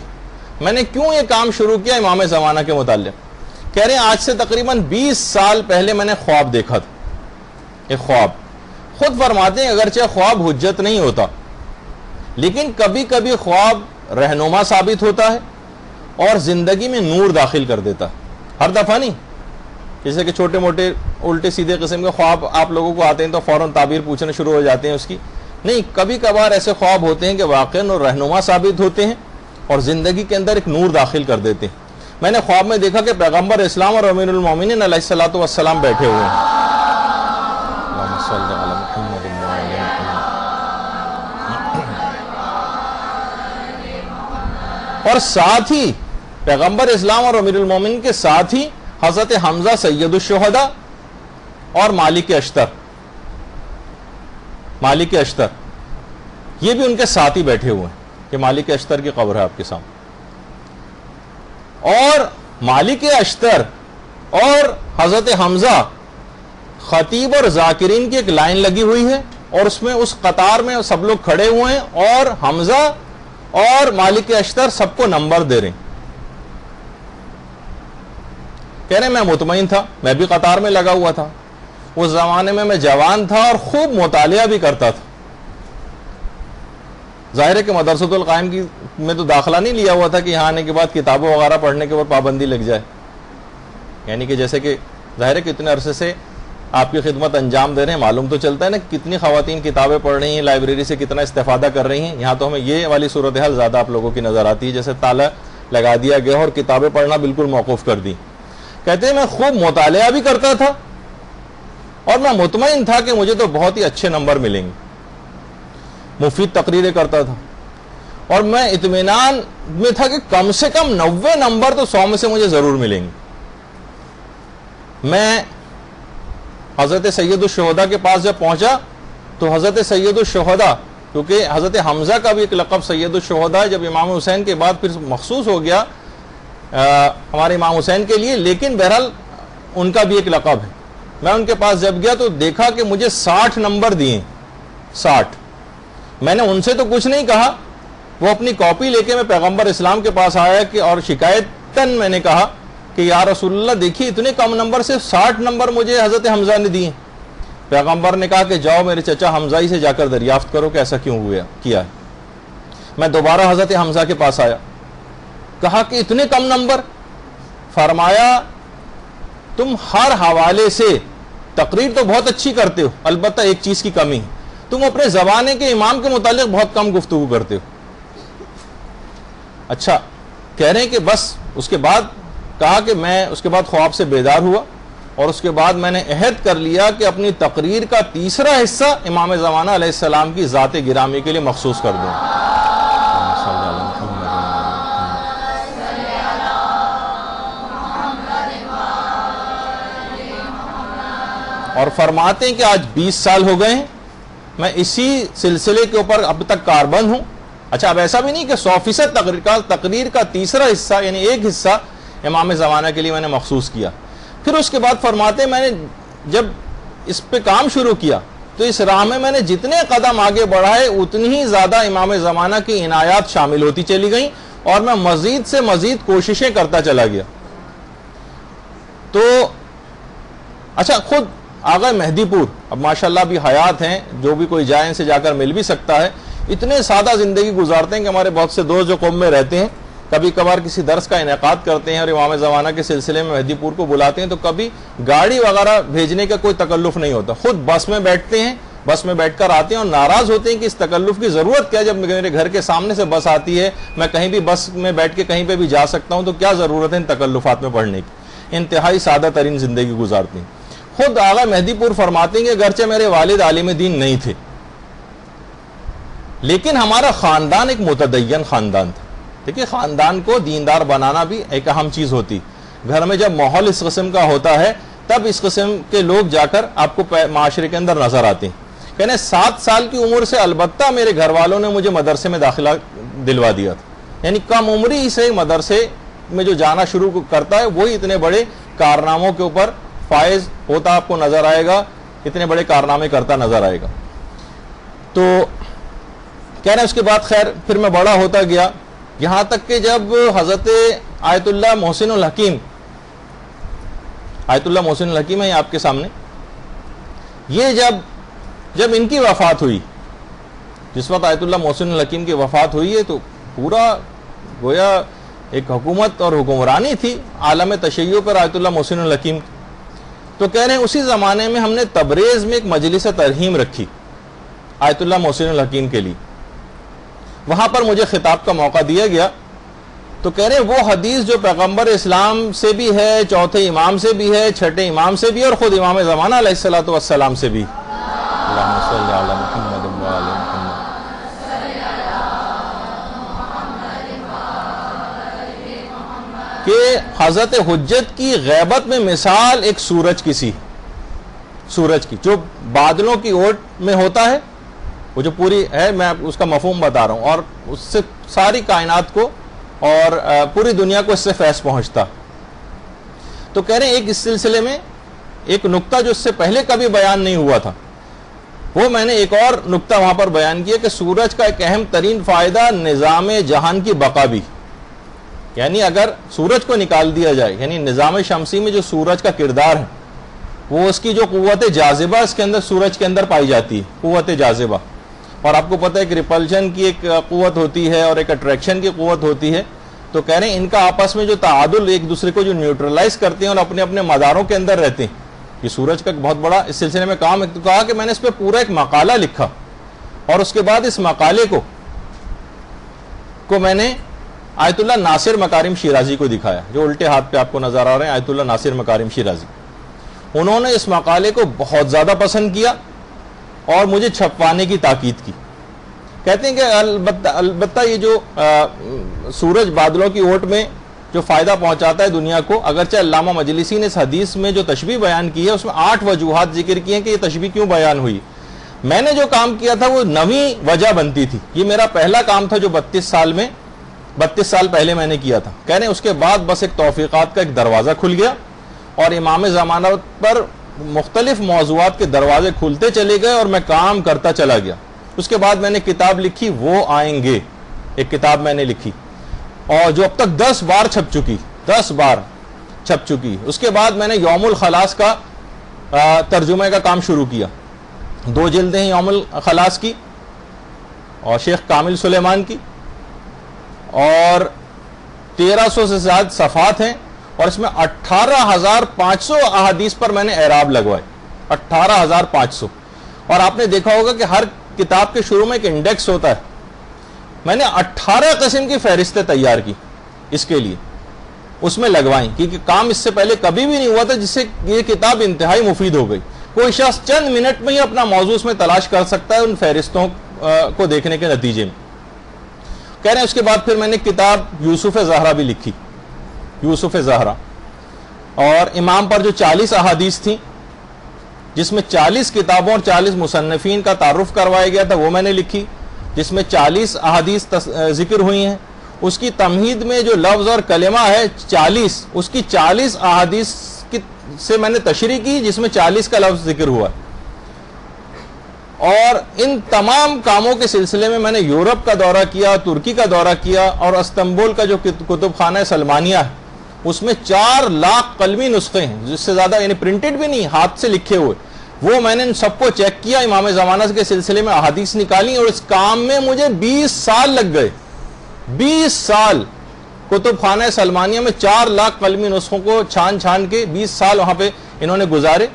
میں نے کیوں یہ کام شروع کیا امام زمانہ کے متعلق، کہہ رہے ہیں آج سے تقریباً 20 سال پہلے میں نے خواب دیکھا تھا، ایک خواب، خود فرماتے ہیں اگرچہ خواب حجت نہیں ہوتا لیکن کبھی کبھی خواب رہنما ثابت ہوتا ہے اور زندگی میں نور داخل کر دیتا ہے۔ ہر دفعہ نہیں، جیسے کہ چھوٹے موٹے الٹے سیدھے قسم کے خواب آپ لوگوں کو آتے ہیں تو فوراً تعبیر پوچھنا شروع ہو جاتے ہیں اس کی. نہیں، کبھی کبھار ایسے خواب ہوتے ہیں کہ واقعاً اور رہنما ثابت ہوتے ہیں اور زندگی کے اندر ایک نور داخل کر دیتے ہیں. میں نے خواب میں دیکھا کہ پیغمبر اسلام اور امیر المومنین علیہ الصلوۃ والسلام بیٹھے ہوئے ہیں. اللہم صل علی محمد وعلی محمد. اور ساتھ ہی پیغمبر اسلام اور امیر المومنین کے ساتھ ہی حضرت حمزہ سید الشہداء اور مالک اشتر یہ بھی ان کے ساتھ ہی بیٹھے ہوئے ہیں کہ مالک اشتر کی قبر ہے آپ کے سامنے. اور مالک اشتر اور حضرت حمزہ خطیب اور ذاکرین کی ایک لائن لگی ہوئی ہے اور اس میں اس قطار میں سب لوگ کھڑے ہوئے ہیں اور حمزہ اور مالک اشتر سب کو نمبر دے رہے ہیں. کہہ رہے میں مطمئن تھا، میں بھی قطار میں لگا ہوا تھا. اس زمانے میں جوان تھا اور خوب مطالعہ بھی کرتا تھا. ظاہر ہے کہ مدرسۃ القائم کی میں تو داخلہ نہیں لیا ہوا تھا کہ یہاں آنے کے بعد کتابوں وغیرہ پڑھنے کے اوپر پابندی لگ جائے. یعنی کہ جیسے کہ ظاہر ہے کہ اتنے عرصے سے آپ کی خدمت انجام دے رہے ہیں، معلوم تو چلتا ہے نا کتنی خواتین کتابیں پڑھ رہی ہیں، لائبریری سے کتنا استفادہ کر رہی ہیں. یہاں تو ہمیں یہ والی صورتحال زیادہ آپ لوگوں کی نظر آتی ہے، جیسے تالا لگا دیا گیا اور کتابیں پڑھنا بالکل موقوف کر دی. کہتے ہیں میں خوب مطالعہ بھی کرتا تھا اور میں مطمئن تھا کہ مجھے تو بہت ہی اچھے نمبر ملیں گے. مفید تقریریں کرتا تھا اور میں اطمینان میں تھا کہ کم سے کم 90 نمبر تو 100 میں سے مجھے ضرور ملیں گے. میں حضرت سید الشہداء کے پاس جب پہنچا تو حضرت سید الشہداء، کیونکہ حضرت حمزہ کا بھی ایک لقب سید الشہداء جب امام حسین کے بعد پھر مخصوص ہو گیا ہمارے امام حسین کے لیے، لیکن بہرحال ان کا بھی ایک لقب ہے. میں ان کے پاس جب گیا تو دیکھا کہ مجھے 60 نمبر دیے. 60. میں نے ان سے تو کچھ نہیں کہا، وہ اپنی کاپی لے کے میں پیغمبر اسلام کے پاس آیا کہ اور شکایتاً میں نے کہا کہ یا رسول اللہ دیکھیے اتنے کم نمبر سے 60 نمبر مجھے حضرت حمزہ نے دیے. پیغمبر نے کہا کہ جاؤ میرے چچا حمزہ ہی سے جا کر دریافت کرو کہ ایسا کیوں کیا ہے. میں دوبارہ حضرت حمزہ کے پاس آیا، کہا کہ اتنے کم نمبر. فرمایا تم ہر حوالے سے تقریر تو بہت اچھی کرتے ہو، البتہ ایک چیز کی کمی ہے، تم اپنے زمانے کے امام کے متعلق بہت کم گفتگو کرتے ہو. اچھا، کہہ رہے ہیں کہ بس اس کے بعد کہا کہ میں اس کے بعد خواب سے بیدار ہوا اور اس کے بعد میں نے عہد کر لیا کہ اپنی تقریر کا تیسرا حصہ امام زمانہ علیہ السلام کی ذات گرامی کے لیے مخصوص کر دوں. اور فرماتے ہیں کہ آج 20 سال ہو گئے ہیں میں اسی سلسلے کے اوپر اب تک کاربند ہوں. اچھا، اب ایسا بھی نہیں کہ 100% تقریر کا تیسرا حصہ یعنی ایک حصہ امام زمانہ کے لیے میں نے مخصوص کیا. پھر اس کے بعد فرماتے ہیں میں نے جب اس پہ کام شروع کیا تو اس راہ میں نے جتنے قدم آگے بڑھائے اتنی ہی زیادہ امام زمانہ کی عنایات شامل ہوتی چلی گئیں اور میں مزید سے مزید کوششیں کرتا چلا گیا. تو اچھا، خود آغا مہدی پور اب ماشاءاللہ بھی حیات ہیں، جو بھی کوئی جائے ان سے جا کر مل بھی سکتا ہے. اتنے سادہ زندگی گزارتے ہیں کہ ہمارے بہت سے دوست جو قوم میں رہتے ہیں کبھی کبھار کسی درس کا انعقاد کرتے ہیں اور امام زمانہ کے سلسلے میں مہدی پور کو بلاتے ہیں تو کبھی گاڑی وغیرہ بھیجنے کا کوئی تکلف نہیں ہوتا، خود بس میں بیٹھتے ہیں، بس میں بیٹھ کر آتے ہیں اور ناراض ہوتے ہیں کہ اس تکلف کی ضرورت کیا، جب میرے گھر کے سامنے سے بس آتی ہے میں کہیں بھی بس میں بیٹھ کے کہیں پہ بھی جا سکتا ہوں، تو کیا ضرورت ہے ان تکلفات میں پڑھنے کی. انتہائی سادہ ترین زندگی گزارتے ہیں. خود آغا مہدی پور فرماتے ہیں کہ اگرچہ میرے والد عالم دین نہیں تھے لیکن ہمارا خاندان ایک متدین خاندان تھا. دیکھیے، خاندان کو دیندار بنانا بھی ایک اہم چیز ہوتی. گھر میں جب ماحول اس قسم کا ہوتا ہے تب اس قسم کے لوگ جا کر آپ کو معاشرے کے اندر نظر آتے ہیں. کہنے 7 سال کی عمر سے البتہ میرے گھر والوں نے مجھے مدرسے میں داخلہ دلوا دیا تھا. یعنی کم عمری سے مدرسے میں جو جانا شروع کرتا ہے وہی اتنے بڑے کارناموں کے اوپر فائز ہوتا آپ کو نظر آئے گا، اتنے بڑے کارنامے کرتا نظر آئے گا. تو کہہ رہے ہیں اس کے بعد خیر پھر میں بڑا ہوتا گیا، یہاں تک کہ جب حضرت آیت اللہ محسن الحکیم ہیں آپ کے سامنے، یہ جب ان کی وفات ہوئی، جس وقت آیت اللہ محسن الحکیم کی وفات ہوئی ہے تو پورا گویا ایک حکومت اور حکمرانی تھی عالم تشیع پر آیت اللہ محسن الحکیم. تو کہہ رہے ہیں اسی زمانے میں ہم نے تبریز میں ایک مجلس ترحیم رکھی آیت اللہ محسن الحکیم کے لیے. وہاں پر مجھے خطاب کا موقع دیا گیا. تو کہہ رہے ہیں وہ حدیث جو پیغمبر اسلام سے بھی ہے, چوتھے امام سے بھی ہے, چھٹے امام سے بھی, اور خود امام زمانہ علیہ الصلوۃ والسلام سے بھی. اللہم صلی علی محمد و علی محمد. کہ حضرت حجت کی غیبت میں مثال ایک سورج کی جو بادلوں کی اوٹ میں ہوتا ہے, وہ جو پوری ہے, میں اس کا مفہوم بتا رہا ہوں, اور اس سے ساری کائنات کو اور پوری دنیا کو اس سے فیض پہنچتا. تو کہہ رہے ہیں ایک اس سلسلے میں ایک نقطہ جو اس سے پہلے کبھی بیان نہیں ہوا تھا, وہ میں نے ایک اور نقطہ وہاں پر بیان کیا کہ سورج کا ایک اہم ترین فائدہ نظام جہان کی بقا بھی. یعنی اگر سورج کو نکال دیا جائے, یعنی نظام شمسی میں جو سورج کا کردار ہے, وہ اس کی جو قوت جاذبہ اس کے اندر سورج کے اندر پائی جاتی ہے, قوت جاذبہ. اور آپ کو پتہ ہے کہ ریپلشن کی ایک قوت ہوتی ہے اور ایک اٹریکشن کی قوت ہوتی ہے. تو کہہ رہے ہیں ان کا آپس میں جو تعادل, ایک دوسرے کو جو نیوٹرلائز کرتے ہیں اور اپنے اپنے مداروں کے اندر رہتے ہیں. یہ سورج کا ایک بہت بڑا اس سلسلے میں کام ہے. تو کہا کہ میں نے اس پہ پورا ایک مقالہ لکھا, اور اس کے بعد اس مقالے کو میں نے آیت اللہ ناصر مکارم شیرازی کو دکھایا, جو الٹے ہاتھ پہ آپ کو نظر آ رہے ہیں, آیت اللہ ناصر مکارم شیرازی. انہوں نے اس مقالے کو بہت زیادہ پسند کیا اور مجھے چھپوانے کی تاکید کی. کہتے ہیں کہ البتہ یہ جو سورج بادلوں کی اوٹ میں جو فائدہ پہنچاتا ہے دنیا کو, اگرچہ علامہ مجلسی نے اس حدیث میں جو تشبیہ بیان کی ہے اس میں 8 وجوہات ذکر کی ہیں کہ یہ تشبیہ کیوں بیان ہوئی. میں نے جو کام کیا تھا وہ 9ویں وجہ بنتی تھی. یہ میرا پہلا کام تھا جو 32 سال پہلے میں نے کیا تھا. کہہ رہے ہیں اس کے بعد بس ایک توفیقات کا ایک دروازہ کھل گیا, اور امام زمانہ پر مختلف موضوعات کے دروازے کھلتے چلے گئے, اور میں کام کرتا چلا گیا. اس کے بعد میں نے کتاب لکھی, وہ آئیں گے, ایک کتاب میں نے لکھی, اور جو اب تک 10 بار چھپ چکی. اس کے بعد میں نے یوم الخلاص کا ترجمے کا کام شروع کیا. 2 جلدیں ہیں یوم الخلاص کی اور شیخ کامل سلیمان کی, اور 1300 سے زیادہ صفحات ہیں, اور اس میں 18,500 احادیث پر میں نے اعراب لگوائے. 18,500. اور آپ نے دیکھا ہوگا کہ ہر کتاب کے شروع میں ایک انڈیکس ہوتا ہے. میں نے 18 قسم کی فہرستیں تیار کی اس کے لیے, اس میں لگوائیں, کیونکہ کام اس سے پہلے کبھی بھی نہیں ہوا تھا, جس سے یہ کتاب انتہائی مفید ہو گئی. کوئی شخص چند منٹ میں ہی اپنا موضوع اس میں تلاش کر سکتا ہے ان فہرستوں کو دیکھنے کے نتیجے میں. کہہ رہے ہیں اس کے بعد پھر میں نے کتاب یوسف زہرا بھی لکھی, یوسف زہرا, اور امام پر جو 40 احادیث تھیں, جس میں 40 کتابوں اور 40 مصنفین کا تعارف کروایا گیا تھا, وہ میں نے لکھی. جس میں 40 احادیث ذکر ہوئی ہیں, اس کی تمہید میں جو لفظ اور کلمہ ہے 40, اس کی 40 احادیث سے میں نے تشریح کی, جس میں 40 کا لفظ ذکر ہوا. اور ان تمام کاموں کے سلسلے میں نے یورپ کا دورہ کیا, ترکی کا دورہ کیا, اور استنبول کا جو کتب خانہ سلمانیہ ہے اس میں 4 لاکھ قلمی نسخے ہیں, جس سے زیادہ, یعنی پرنٹڈ بھی نہیں, ہاتھ سے لکھے ہوئے. وہ میں نے ان سب کو چیک کیا, امام زمانہ کے سلسلے میں احادیث نکالی, اور اس کام میں مجھے 20 سال لگ گئے. 20 سال کتب خانہ سلمانیہ میں 4 لاکھ قلمی نسخوں کو چھان کے 20 سال وہاں پہ انہوں نے گزارے.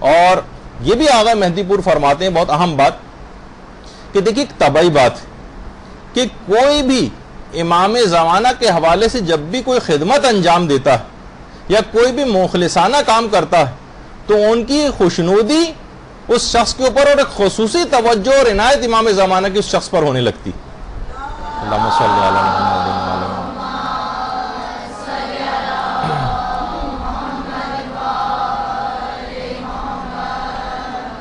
اور یہ بھی آغا مہدی پور فرماتے ہیں بہت اہم بات, کہ دیکھیے ایک طبعی بات ہے کہ کوئی بھی امام زمانہ کے حوالے سے جب بھی کوئی خدمت انجام دیتا ہے یا کوئی بھی مخلصانہ کام کرتا ہے, تو ان کی خوشنودی اس شخص کے اوپر اور ایک خصوصی توجہ اور عنایت امام زمانہ کی اس شخص پر ہونے لگتی. اللہم صلی علی محمد.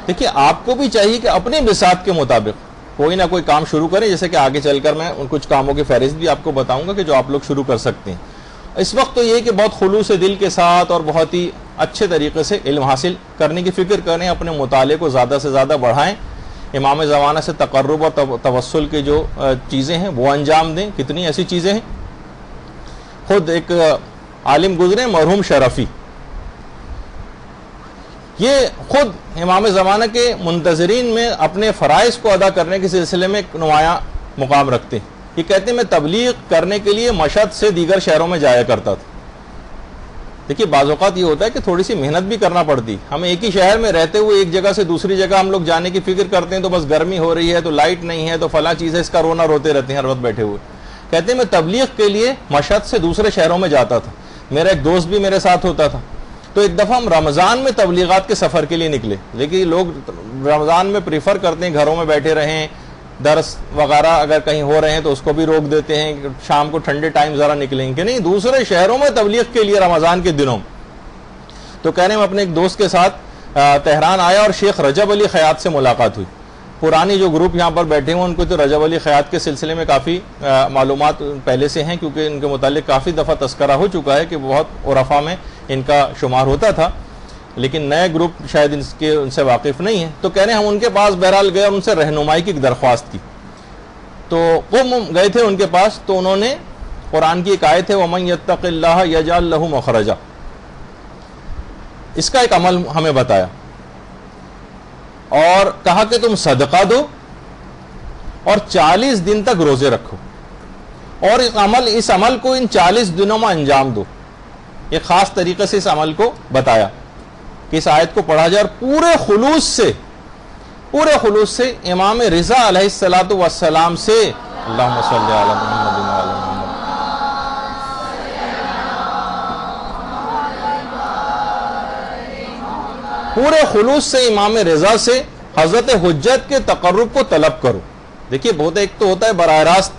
دیکھیے آپ کو بھی چاہیے کہ اپنے بساط کے مطابق کوئی نہ کوئی کام شروع کریں, جیسے کہ آگے چل کر میں ان کچھ کاموں کی فہرست بھی آپ کو بتاؤں گا کہ جو آپ لوگ شروع کر سکتے ہیں. اس وقت تو یہ کہ بہت خلوص دل کے ساتھ اور بہت ہی اچھے طریقے سے علم حاصل کرنے کی فکر کریں, اپنے مطالعے کو زیادہ سے زیادہ بڑھائیں, امام زمانہ سے تقرب اور توسل کی جو چیزیں ہیں وہ انجام دیں. کتنی ایسی چیزیں ہیں, خود ایک عالم گزرے مرحوم شرفی, یہ خود امام زمانہ کے منتظرین میں اپنے فرائض کو ادا کرنے کے سلسلے میں ایک نمایاں مقام رکھتے ہیں. یہ کہتے ہیں میں تبلیغ کرنے کے لیے مشہد سے دیگر شہروں میں جایا کرتا تھا. دیکھیے بعض اوقات یہ ہوتا ہے کہ تھوڑی سی محنت بھی کرنا پڑتی. ہم ایک ہی شہر میں رہتے ہوئے ایک جگہ سے دوسری جگہ ہم لوگ جانے کی فکر کرتے ہیں تو بس گرمی ہو رہی ہے تو لائٹ نہیں ہے تو فلاں چیز ہے, اس کا رونا روتے رہتے ہیں ہر وقت بیٹھے ہوئے. کہتے ہیں میں تبلیغ کے لیے مشہد سے دوسرے شہروں میں جاتا تھا. میرا ایک دوست بھی میرے ساتھ ہوتا تھا. تو ایک دفعہ ہم رمضان میں تبلیغات کے سفر کے لیے نکلے, لیکن لوگ رمضان میں پریفر کرتے ہیں گھروں میں بیٹھے رہیں, درس وغیرہ اگر کہیں ہو رہے ہیں تو اس کو بھی روک دیتے ہیں, شام کو ٹھنڈے ٹائم ذرا نکلیں کہ نہیں دوسرے شہروں میں تبلیغ کے لیے رمضان کے دنوں. تو کہہ رہے ہیں میں اپنے ایک دوست کے ساتھ تہران آیا اور شیخ رجب علی خیاط سے ملاقات ہوئی. پرانی جو گروپ یہاں پر بیٹھے ہوئے ان کو تو رجب علی خیاط کے سلسلے میں کافی معلومات پہلے سے ہیں, کیونکہ ان کے متعلق کافی دفعہ تذکرہ ہو چکا ہے کہ بہت عرفا میں ان کا شمار ہوتا تھا, لیکن نئے گروپ شاید ان سے واقف نہیں ہیں. تو کہہ رہے ہیں ہم ان کے پاس بہرحال گئے اور ان سے رہنمائی کی ایک درخواست کی. تو وہ گئے تھے ان کے پاس, تو انہوں نے قرآن کی ایک آیت ہے وَمَن يَتَّقِ اللَّهَ يَجْعَل لَهُ مَخْرَجًا, اس کا ایک عمل ہمیں بتایا اور کہا کہ تم صدقہ دو اور 40 دن تک روزے رکھو اور اس عمل کو ان 40 دنوں میں انجام دو. ایک خاص طریقے سے اس عمل کو بتایا کہ اس آیت کو پڑھا جائے اور پورے خلوص سے امام رضا علیہ الصلوۃ والسلام سے اللہم صلی علی محمد و علی محمد, پورے خلوص سے امام رضا سے حضرت حجت کے تقرب کو طلب کرو. دیکھیے بہت ایک تو ہوتا ہے براہ راست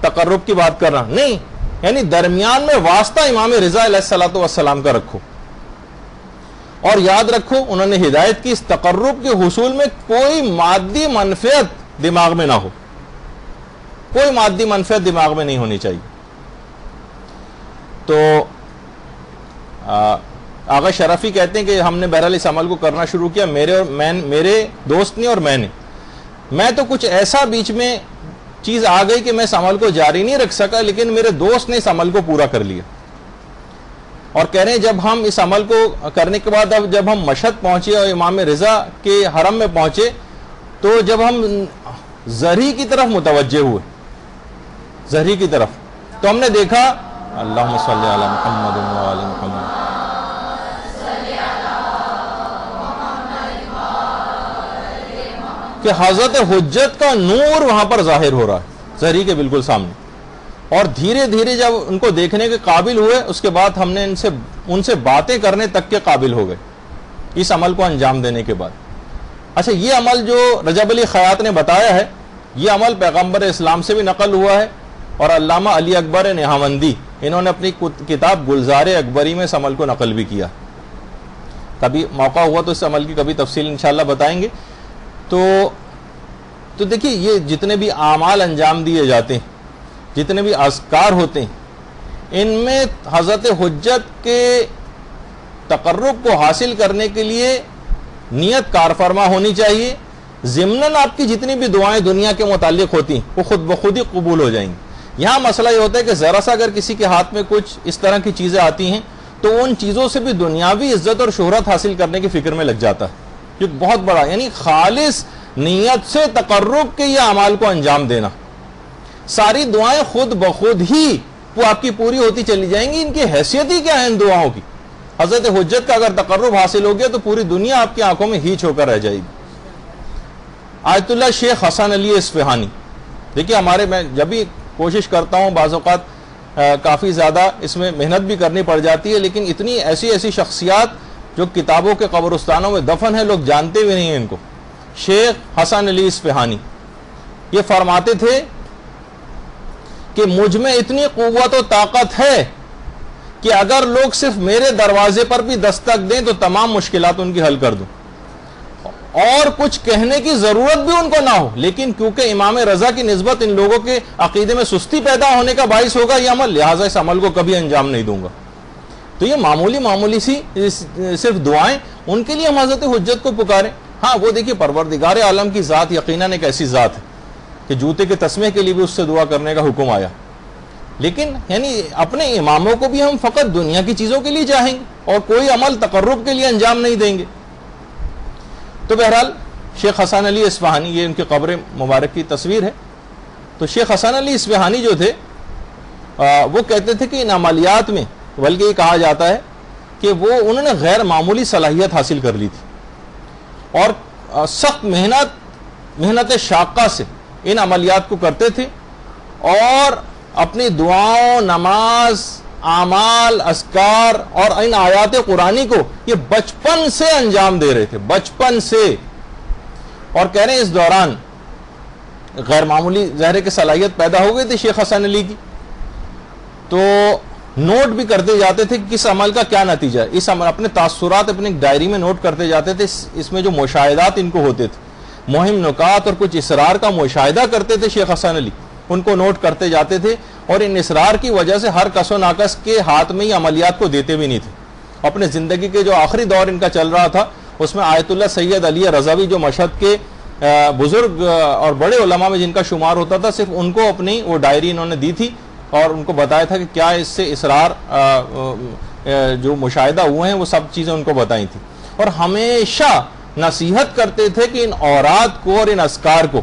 تقرب کی بات کرنا, نہیں, یعنی درمیان میں واسطہ امام رضا علیہ الصلوۃ والسلام کا رکھو. اور یاد رکھو انہوں نے ہدایت کی اس تقرب کے حصول میں کوئی مادی منفعت دماغ میں نہ ہو, کوئی مادی منفعت دماغ میں نہیں ہونی چاہیے. تو آغا شرفی کہتے ہیں کہ ہم نے بہرحال اس عمل کو کرنا شروع کیا, میرے دوست نے اور میں تو کچھ ایسا بیچ میں چیز آ گئی کہ میں اس عمل کو جاری نہیں رکھ سکا, لیکن میرے دوست نے اس عمل کو پورا کر لیا. اور کہہ رہے ہیں جب ہم اس عمل کو کرنے کے بعد اب جب ہم مشہد پہنچے اور امام رضا کے حرم میں پہنچے تو جب ہم زہری کی طرف متوجہ ہوئے, زہری کی طرف, تو ہم نے دیکھا اللہم صلی علی محمد و علی محمد, کہ حضرت حجت کا نور وہاں پر ظاہر ہو رہا ہے زہری کے بالکل سامنے. اور دھیرے دھیرے جب ان کو دیکھنے کے قابل ہوئے اس کے بعد ہم نے ان سے باتیں کرنے تک کے قابل ہو گئے اس عمل کو انجام دینے کے بعد. اچھا, یہ عمل جو رجب علی خیاط نے بتایا ہے یہ عمل پیغمبر اسلام سے بھی نقل ہوا ہے, اور علامہ علی اکبر نہاوندی انہوں نے اپنی کتاب گلزار اکبری میں اس عمل کو نقل بھی کیا. کبھی موقع ہوا تو اس عمل کی کبھی تفصیل انشاءاللہ بتائیں گے. تو دیکھیے یہ جتنے بھی اعمال انجام دیے جاتے ہیں, جتنے بھی اذکار ہوتے ہیں, ان میں حضرت حجت کے تقرب کو حاصل کرنے کے لیے نیت کار فرما ہونی چاہیے. ضمناً آپ کی جتنی بھی دعائیں دنیا کے متعلق ہوتی ہیں وہ خود بخود ہی قبول ہو جائیں گی. یہاں مسئلہ یہ ہوتا ہے کہ ذرا سا اگر کسی کے ہاتھ میں کچھ اس طرح کی چیزیں آتی ہیں تو ان چیزوں سے بھی دنیاوی عزت اور شہرت حاصل کرنے کی فکر میں لگ جاتا ہے, جو بہت بڑا, یعنی خالص نیت سے تقرب کے یہ اعمال کو انجام دینا. ساری دعائیں خود بخود ہی وہ آپ کی پوری ہوتی چلی جائیں گی. ان کی حیثیت ہی کیا ہے ان دعاؤں کی؟ حضرت حجت کا اگر تقرب حاصل ہو گیا تو پوری دنیا آپ کی آنکھوں میں ہیچ ہو کر رہ جائے گی. آیت اللہ شیخ حسن علی اصفہانی, دیکھیے میں جب بھی کوشش کرتا ہوں, بعض اوقات کافی زیادہ اس میں محنت بھی کرنی پڑ جاتی ہے, لیکن اتنی ایسی شخصیات جو کتابوں کے قبرستانوں میں دفن ہے لوگ جانتے بھی نہیں ہیں ان کو. شیخ حسن علی اصفہانی یہ فرماتے تھے کہ مجھ میں اتنی قوت و طاقت ہے کہ اگر لوگ صرف میرے دروازے پر بھی دستک دیں تو تمام مشکلات ان کی حل کر دوں, اور کچھ کہنے کی ضرورت بھی ان کو نہ ہو, لیکن کیونکہ امام رضا کی نسبت ان لوگوں کے عقیدے میں سستی پیدا ہونے کا باعث ہوگا یہ عمل, لہٰذا اس عمل کو کبھی انجام نہیں دوں گا. تو یہ معمولی سی صرف دعائیں, ان کے لیے ہم حضرت حجت کو پکاریں. ہاں وہ دیکھیے پروردگار عالم کی ذات یقیناً ایک ایسی ذات ہے کہ جوتے کے تسمے کے لیے بھی اس سے دعا کرنے کا حکم آیا, لیکن یعنی اپنے اماموں کو بھی ہم فقط دنیا کی چیزوں کے لیے چاہیں گے اور کوئی عمل تقرب کے لیے انجام نہیں دیں گے. تو بہرحال شیخ حسن علی اصفہانی, یہ ان کی قبر مبارک کی تصویر ہے, تو شیخ حسن علی اصفہانی جو تھے وہ کہتے تھے کہ ان عملیات میں بلکہ یہ کہا جاتا ہے کہ وہ انہوں نے غیر معمولی صلاحیت حاصل کر لی تھی اور سخت محنت شاقہ سے ان عملیات کو کرتے تھے اور اپنی دعاؤں، نماز، اعمال، اذکار اور ان آیات قرآنی کو یہ بچپن سے انجام دے رہے تھے، بچپن سے. اور کہہ رہے ہیں اس دوران غیر معمولی ظاہر کی صلاحیت پیدا ہو گئی تھی شیخ حسن علی کی، تو نوٹ بھی کرتے جاتے تھے کہ کس عمل کا کیا نتیجہ ہے. اس عمل اپنے تاثرات اپنی ڈائری میں نوٹ کرتے جاتے تھے. اس میں جو مشاہدات ان کو ہوتے تھے، مہم نکات اور کچھ اسرار کا مشاہدہ کرتے تھے شیخ حسن علی، ان کو نوٹ کرتے جاتے تھے اور ان اسرار کی وجہ سے ہر کس و ناقص کے ہاتھ میں ہی عملیات کو دیتے بھی نہیں تھے. اپنے زندگی کے جو آخری دور ان کا چل رہا تھا اس میں آیت اللہ سید علی رضوی جو مشہد کے بزرگ اور بڑے علماء میں جن کا شمار ہوتا تھا، صرف ان کو اپنی وہ ڈائری انہوں نے دی تھی اور ان کو بتایا تھا کہ کیا اس سے اسرار جو مشاہدہ ہوئے ہیں وہ سب چیزیں ان کو بتائی تھی. اور ہمیشہ نصیحت کرتے تھے کہ ان اوراد کو اور ان اذکار کو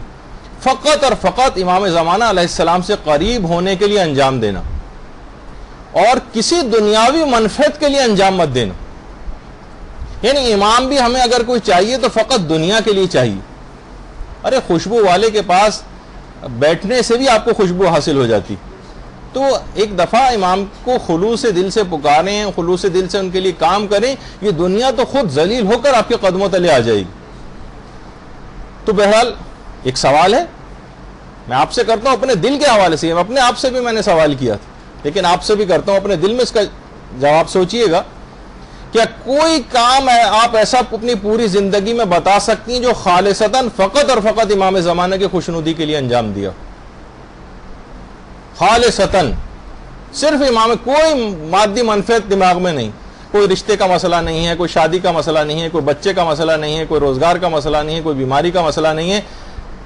فقط اور فقط امام زمانہ علیہ السلام سے قریب ہونے کے لیے انجام دینا اور کسی دنیاوی منفعت کے لیے انجام مت دینا. یعنی امام بھی ہمیں اگر کوئی چاہیے تو فقط دنیا کے لیے چاہیے. ارے خوشبو والے کے پاس بیٹھنے سے بھی آپ کو خوشبو حاصل ہو جاتی. تو ایک دفعہ امام کو خلوص دل سے پکاریں، خلوص دل سے ان کے لیے کام کریں، یہ دنیا تو خود ذلیل ہو کر آپ کے قدموں تلے آ جائے گی. تو بہرحال ایک سوال ہے میں آپ سے کرتا ہوں اپنے دل کے حوالے سے، اپنے آپ سے بھی میں نے سوال کیا تھا لیکن آپ سے بھی کرتا ہوں اپنے دل میں اس کا جواب سوچئے گا. کیا کوئی کام ہے آپ ایسا اپنی پوری زندگی میں بتا سکتی ہیں جو خالصتاً فقط اور فقط امام زمانہ کی خوشنودی کے لیے انجام دیا؟ خالصتاً صرف امام، کوئی مادی منفعت دماغ میں نہیں، کوئی رشتے کا مسئلہ نہیں ہے، کوئی شادی کا مسئلہ نہیں ہے، کوئی بچے کا مسئلہ نہیں ہے، کوئی روزگار کا مسئلہ نہیں ہے، کوئی بیماری کا مسئلہ نہیں ہے،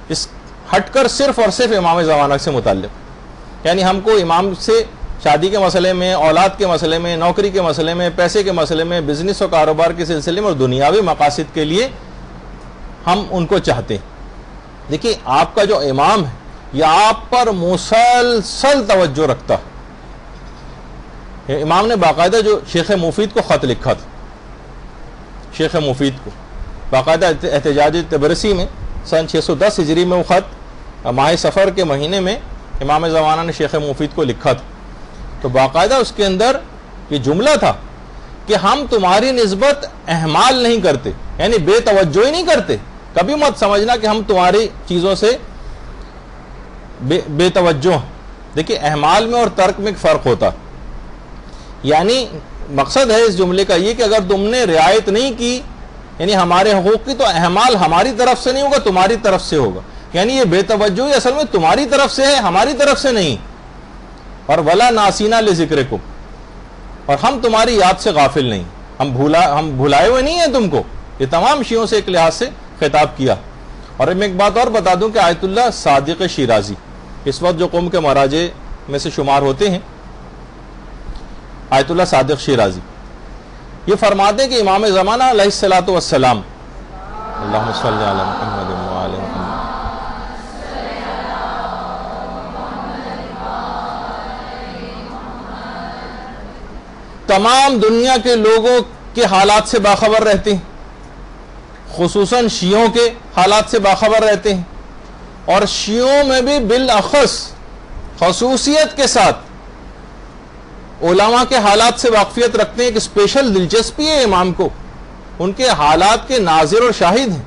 اس ہٹ کر صرف اور صرف امام زمانہ سے متعلق. یعنی ہم کو امام سے شادی کے مسئلے میں، اولاد کے مسئلے میں، نوکری کے مسئلے میں، پیسے کے مسئلے میں، بزنس و کاروبار کے سلسلے میں اور دنیاوی مقاصد کے لیے ہم ان کو چاہتے ہیں. دیکھیے آپ کا جو امام ہے یہ آپ پر مسلسل توجہ رکھتا ہے. امام نے باقاعدہ جو شیخ مفید کو خط لکھا تھا، شیخ مفید کو باقاعدہ احتجاج تبرسی میں سن 610 ہجری میں وہ خط ماہ سفر کے مہینے میں امام زمانہ نے شیخ مفید کو لکھا تھا. تو باقاعدہ اس کے اندر یہ جملہ تھا کہ ہم تمہاری نسبت اہمال نہیں کرتے، یعنی بے توجہی نہیں کرتے. کبھی مت سمجھنا کہ ہم تمہاری چیزوں سے بے توجہ. دیکھیے اہمال میں اور ترک میں ایک فرق ہوتا، یعنی مقصد ہے اس جملے کا یہ کہ اگر تم نے رعایت نہیں کی یعنی ہمارے حقوق کی، تو اہمال ہماری طرف سے نہیں ہوگا، تمہاری طرف سے ہوگا. یعنی یہ بے توجہی اصل میں تمہاری طرف سے ہے، ہماری طرف سے نہیں. اور ولا ناسینا لذکرکم، اور ہم تمہاری یاد سے غافل نہیں، ہم بھلائے ہوئے نہیں ہیں تم کو. یہ تمام شیعوں سے ایک لحاظ سے خطاب کیا. اور میں ایک بات اور بتا دوں کہ آیت اللہ صادق شیرازی اس وقت جو قوم کے مراجع میں سے شمار ہوتے ہیں، آیت اللہ صادق شیرازی یہ فرماتے ہیں کہ امام زمانہ علیہ الصلوۃ والسلام، اللہم صلی علی محمد وعلی محمد، تمام دنیا کے لوگوں کے حالات سے باخبر رہتے ہیں، خصوصاً شیعوں کے حالات سے باخبر رہتے ہیں، اور شیعوں میں بھی بالاخص خصوصیت کے ساتھ علماء کے حالات سے واقفیت رکھتے ہیں. ایک اسپیشل دلچسپی ہے امام کو، ان کے حالات کے ناظر اور شاہد ہیں.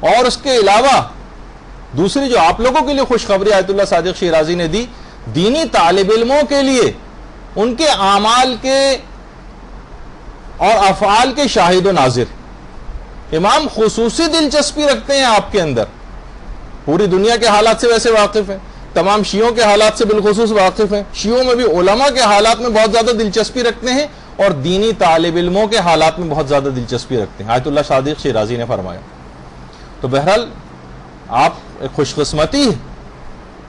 اور اس کے علاوہ دوسری جو آپ لوگوں کے لیے خوشخبری آیت اللہ صادق شیرازی نے دی، دینی طالب علموں کے لیے ان کے اعمال کے اور افعال کے شاہد و ناظر. امام خصوصی دلچسپی رکھتے ہیں آپ کے اندر، پوری دنیا کے حالات سے ویسے واقف ہیں، تمام شیعوں کے حالات سے بالخصوص واقف ہیں، شیعوں میں بھی علماء کے حالات میں بہت زیادہ دلچسپی رکھتے ہیں اور دینی طالب علموں کے حالات میں بہت زیادہ دلچسپی رکھتے ہیں، آیت اللہ صادق شیرازی نے فرمایا. تو بہرحال آپ ایک خوش قسمتی ہے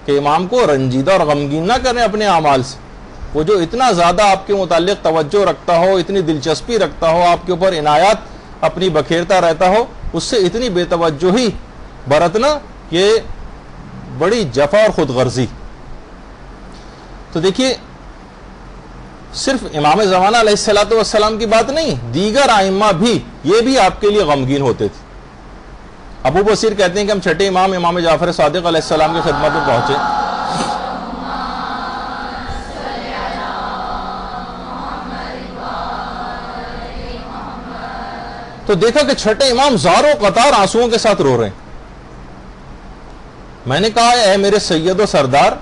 کہ امام کو رنجیدہ اور غمگین نہ کریں اپنے اعمال سے. وہ جو اتنا زیادہ آپ کے متعلق توجہ رکھتا ہو، اتنی دلچسپی رکھتا ہو، آپ کے اوپر عنایات اپنی بکھیرتا رہتا ہو، اس سے اتنی بے توجہی برتنا کہ بڑی جفا اور خود غرضی. تو دیکھیے صرف امام زمانہ علیہ الصلوۃ والسلام کی بات نہیں، دیگر ائمہ بھی یہ بھی آپ کے لیے غمگین ہوتے تھے. ابو بصیر کہتے ہیں کہ ہم چھٹے امام جعفر صادق علیہ السلام کی خدمت میں پہنچے. تو دیکھا کہ چھٹے امام زاروں قطار آنسوؤں کے ساتھ رو رہے ہیں. میں نے کہا اے میرے سید و سردار،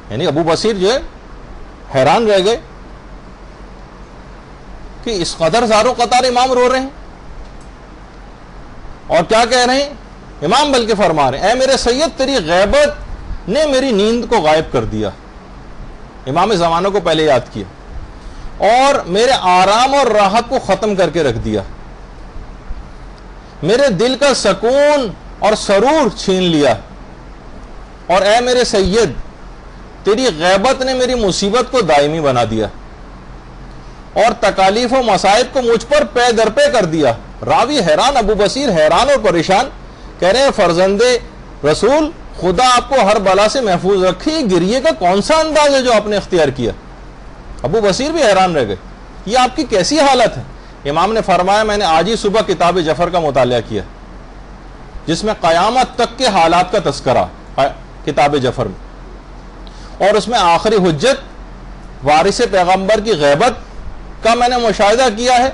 یعنی ابو بصیر جو ہے حیران رہ گئے کہ اس قدر زاروں قطار امام رو رہے ہیں. اور کیا کہہ رہے ہیں امام؟ بلکہ فرما رہے ہیں اے میرے سید، تیری غیبت نے میری نیند کو غائب کر دیا. امام زمانہ کو پہلے یاد کیا اور میرے آرام اور راحت کو ختم کر کے رکھ دیا. میرے دل کا سکون اور سرور چھین لیا. اور اے میرے سید، تیری غیبت نے میری مصیبت کو دائمی بنا دیا اور تکالیف و مصائب کو مجھ پر پے در پے کر دیا. راوی حیران، ابو بصیر حیران اور پریشان، کہہ رہے ہیں فرزند رسول، خدا آپ کو ہر بلا سے محفوظ رکھے. یہ گریے کا کون سا انداز ہے جو آپ نے اختیار کیا؟ ابو بصیر بھی حیران رہ گئے، یہ آپ کی کیسی حالت ہے؟ امام نے فرمایا میں نے آج ہی صبح کتاب جعفر کا مطالعہ کیا جس میں قیامت تک کے حالات کا تذکرہ کتاب جعفر میں، اور اس میں آخری حجت وارث پیغمبر کی غیبت کا میں نے مشاہدہ کیا ہے.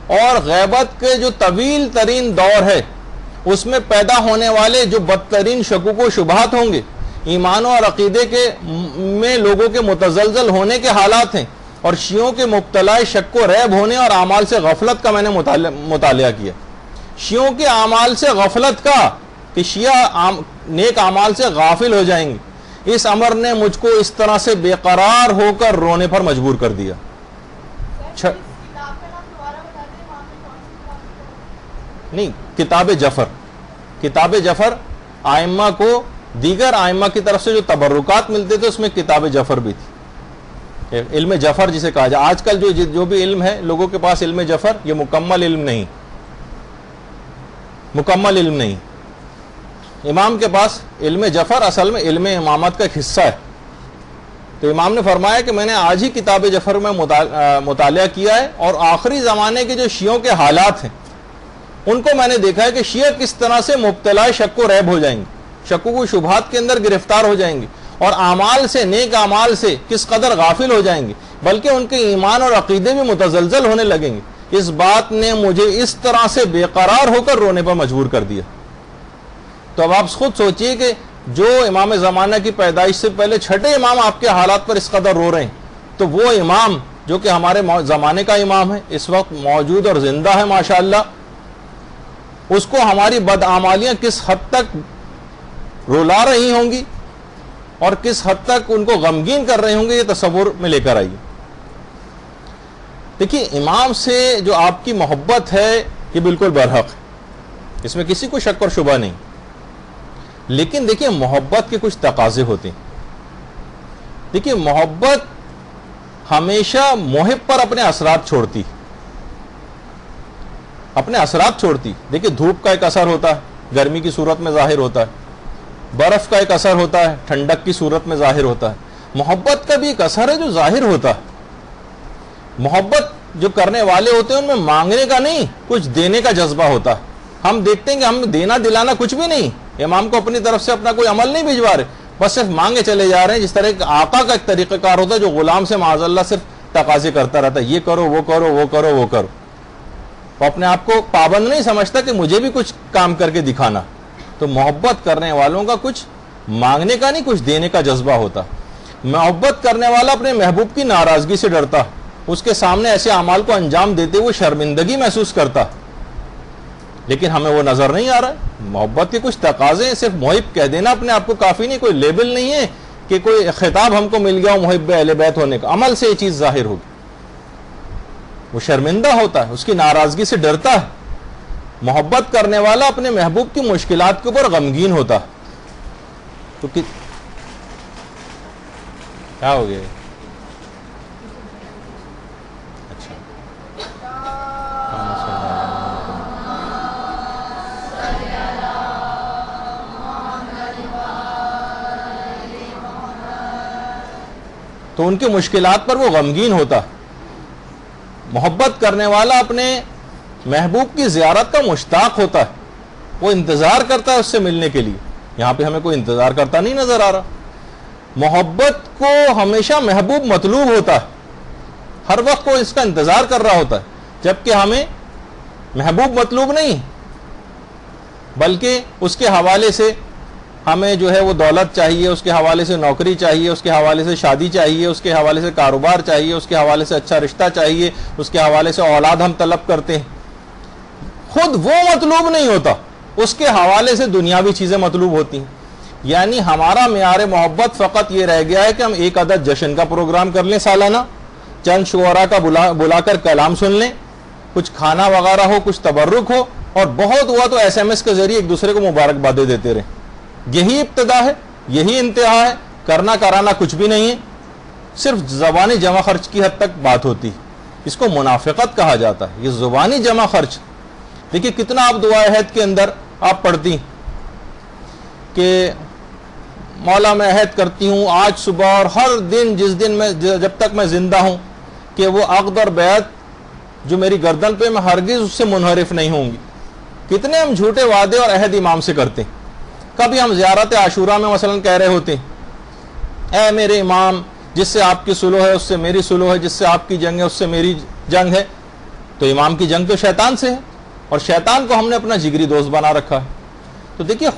اور غیبت کے جو طویل ترین دور ہے اس میں پیدا ہونے والے جو بدترین شکوک و شبہات ہوں گے، ایمان اور عقیدے کے میں لوگوں کے متزلزل ہونے کے حالات ہیں، اور شیعوں کے مبتلا شک و ریب ہونے اور اعمال سے غفلت کا میں نے مطالعہ کیا. شیعوں کے اعمال سے غفلت کا، کہ شیعہ نیک اعمال سے غافل ہو جائیں گے، اس امر نے مجھ کو اس طرح سے بے قرار ہو کر رونے پر مجبور کر دیا. نہیں، کتاب جعفر. کتاب جعفر آئمہ کو دیگر آئمہ کی طرف سے جو تبرکات ملتے تھے اس میں کتاب جعفر بھی تھی. علم جعفر جسے کہا جائے. آج کل جو بھی علم ہے لوگوں کے پاس علم جعفر، یہ مکمل علم نہیں، مکمل علم نہیں. امام کے پاس علم جعفر اصل میں علم امامت کا ایک حصہ ہے. تو امام نے فرمایا کہ میں نے آج ہی کتاب جعفر میں مطالعہ کیا ہے، اور آخری زمانے کے جو شیعوں کے حالات ہیں ان کو میں نے دیکھا ہے کہ شیعہ کس طرح سے مبتلا شک و ریب ہو جائیں گے، شکوک و شبہات کے اندر گرفتار ہو جائیں گے، اور اعمال سے، نیک اعمال سے کس قدر غافل ہو جائیں گے، بلکہ ان کے ایمان اور عقیدے بھی متزلزل ہونے لگیں گے. اس بات نے مجھے اس طرح سے بے قرار ہو کر رونے پر مجبور کر دیا. تو اب آپ خود سوچئے کہ جو امام زمانہ کی پیدائش سے پہلے چھٹے امام آپ کے حالات پر اس قدر رو رہے ہیں، تو وہ امام جو کہ ہمارے زمانے کا امام ہے، اس وقت موجود اور زندہ ہے ماشاءاللہ، اس کو ہماری بدعمالیاں کس حد تک رلا رہی ہوں گی اور کس حد تک ان کو غمگین کر رہے ہوں گے، یہ تصور میں لے کر آئیے. دیکھیے امام سے جو آپ کی محبت ہے یہ بالکل برحق ہے، اس میں کسی کو شک اور شبہ نہیں. لیکن دیکھیے محبت کے کچھ تقاضے ہوتے ہیں. دیکھیے محبت ہمیشہ محب پر اپنے اثرات چھوڑتی، اپنے اثرات چھوڑتی. دیکھیے دھوپ کا ایک اثر ہوتا ہے، گرمی کی صورت میں ظاہر ہوتا ہے. برف کا ایک اثر ہوتا ہے، ٹھنڈک کی صورت میں ظاہر ہوتا ہے. محبت کا بھی ایک اثر ہے جو ظاہر ہوتا ہے. محبت جو کرنے والے ہوتے ہیں ان میں مانگنے کا نہیں، کچھ دینے کا جذبہ ہوتا ہے. ہم دیکھتے ہیں کہ ہم دینا دلانا کچھ بھی نہیں. امام کو اپنی طرف سے اپنا کوئی عمل نہیں بھجوا رہے، بس صرف مانگے چلے جا رہے ہیں. جس طرح ایک آقا کا ایک طریقہ کار ہوتا ہے جو غلام سے معاذ اللہ صرف تقاضے کرتا رہتا ہے، یہ کرو وہ کرو وہ کرو وہ کرو. وہ اپنے آپ کو پابند نہیں سمجھتا کہ مجھے بھی کچھ کام کر کے دکھانا. تو محبت کرنے والوں کا کچھ مانگنے کا نہیں، کچھ دینے کا جذبہ ہوتا. محبت کرنے والا اپنے محبوب کی ناراضگی سے ڈرتا، اس کے سامنے ایسے اعمال کو انجام دیتے ہوئے شرمندگی محسوس کرتا. لیکن ہمیں وہ نظر نہیں آ رہا ہے. محبت کے کچھ تقاضے ہیں، صرف محب کہہ دینا اپنے آپ کو کافی نہیں، کوئی لیبل نہیں ہے کہ کوئی خطاب ہم کو مل گیا محب اہل بیت ہونے کا. عمل سے یہ چیز ظاہر ہوگی. وہ شرمندہ ہوتا ہے، اس کی ناراضگی سے ڈرتا ہے. محبت کرنے والا اپنے محبوب کی مشکلات کے اوپر غمگین ہوتا. تو کیا ہو گیا؟ اچھا تو ان کی مشکلات پر وہ غمگین ہوتا ہے. محبت کرنے والا اپنے محبوب کی زیارت کا مشتاق ہوتا ہے, وہ انتظار کرتا ہے اس سے ملنے کے لیے. یہاں پہ ہمیں کوئی انتظار کرتا نہیں نظر آ رہا. محبت کو ہمیشہ محبوب مطلوب ہوتا ہے, ہر وقت وہ اس کا انتظار کر رہا ہوتا ہے, جبکہ ہمیں محبوب مطلوب نہیں, بلکہ اس کے حوالے سے ہمیں جو ہے وہ دولت چاہیے, اس کے حوالے سے نوکری چاہیے, اس کے حوالے سے شادی چاہیے, اس کے حوالے سے کاروبار چاہیے, اس کے حوالے سے اچھا رشتہ چاہیے, اس کے حوالے سے اولاد ہم طلب کرتے ہیں. خود وہ مطلوب نہیں ہوتا, اس کے حوالے سے دنیاوی چیزیں مطلوب ہوتی ہیں. یعنی ہمارا معیار محبت فقط یہ رہ گیا ہے کہ ہم ایک عدد جشن کا پروگرام کر لیں سالانہ, چند شعراء کا بلا کر کلام سن لیں, کچھ کھانا وغیرہ ہو, کچھ تبرک ہو, اور بہت ہوا تو ایس ایم ایس کے ذریعے ایک دوسرے کو مبارکبادیں دیتے رہیں. یہی ابتدا ہے, یہی انتہا ہے. کرنا کرانا کچھ بھی نہیں ہے, صرف زبانی جمع خرچ کی حد تک بات ہوتی ہے. اس کو منافقت کہا جاتا ہے, یہ زبانی جمع خرچ. دیکھیے کتنا آپ دعائے عہد کے اندر آپ پڑھتی کہ مولا میں عہد کرتی ہوں آج صبح اور ہر دن, جس دن میں جب تک میں زندہ ہوں, کہ وہ عقد اور بیعت جو میری گردن پہ, میں ہرگز اس سے منحرف نہیں ہوں گی. کتنے ہم جھوٹے وعدے اور عہد امام سے کرتے ہیں. کبھی ہم زیارت عاشورہ میں مثلا کہہ رہے ہوتے ہیں اے میرے امام, جس سے آپ کی سلو ہے اس سے میری سلو ہے, جس سے آپ کی جنگ ہے اس سے میری جنگ ہے. تو امام کی جنگ تو شیطان سے ہے, اور شیطان کو ہم نے اپنا جگری دوست بنا رکھا ہے. تو دیکھیے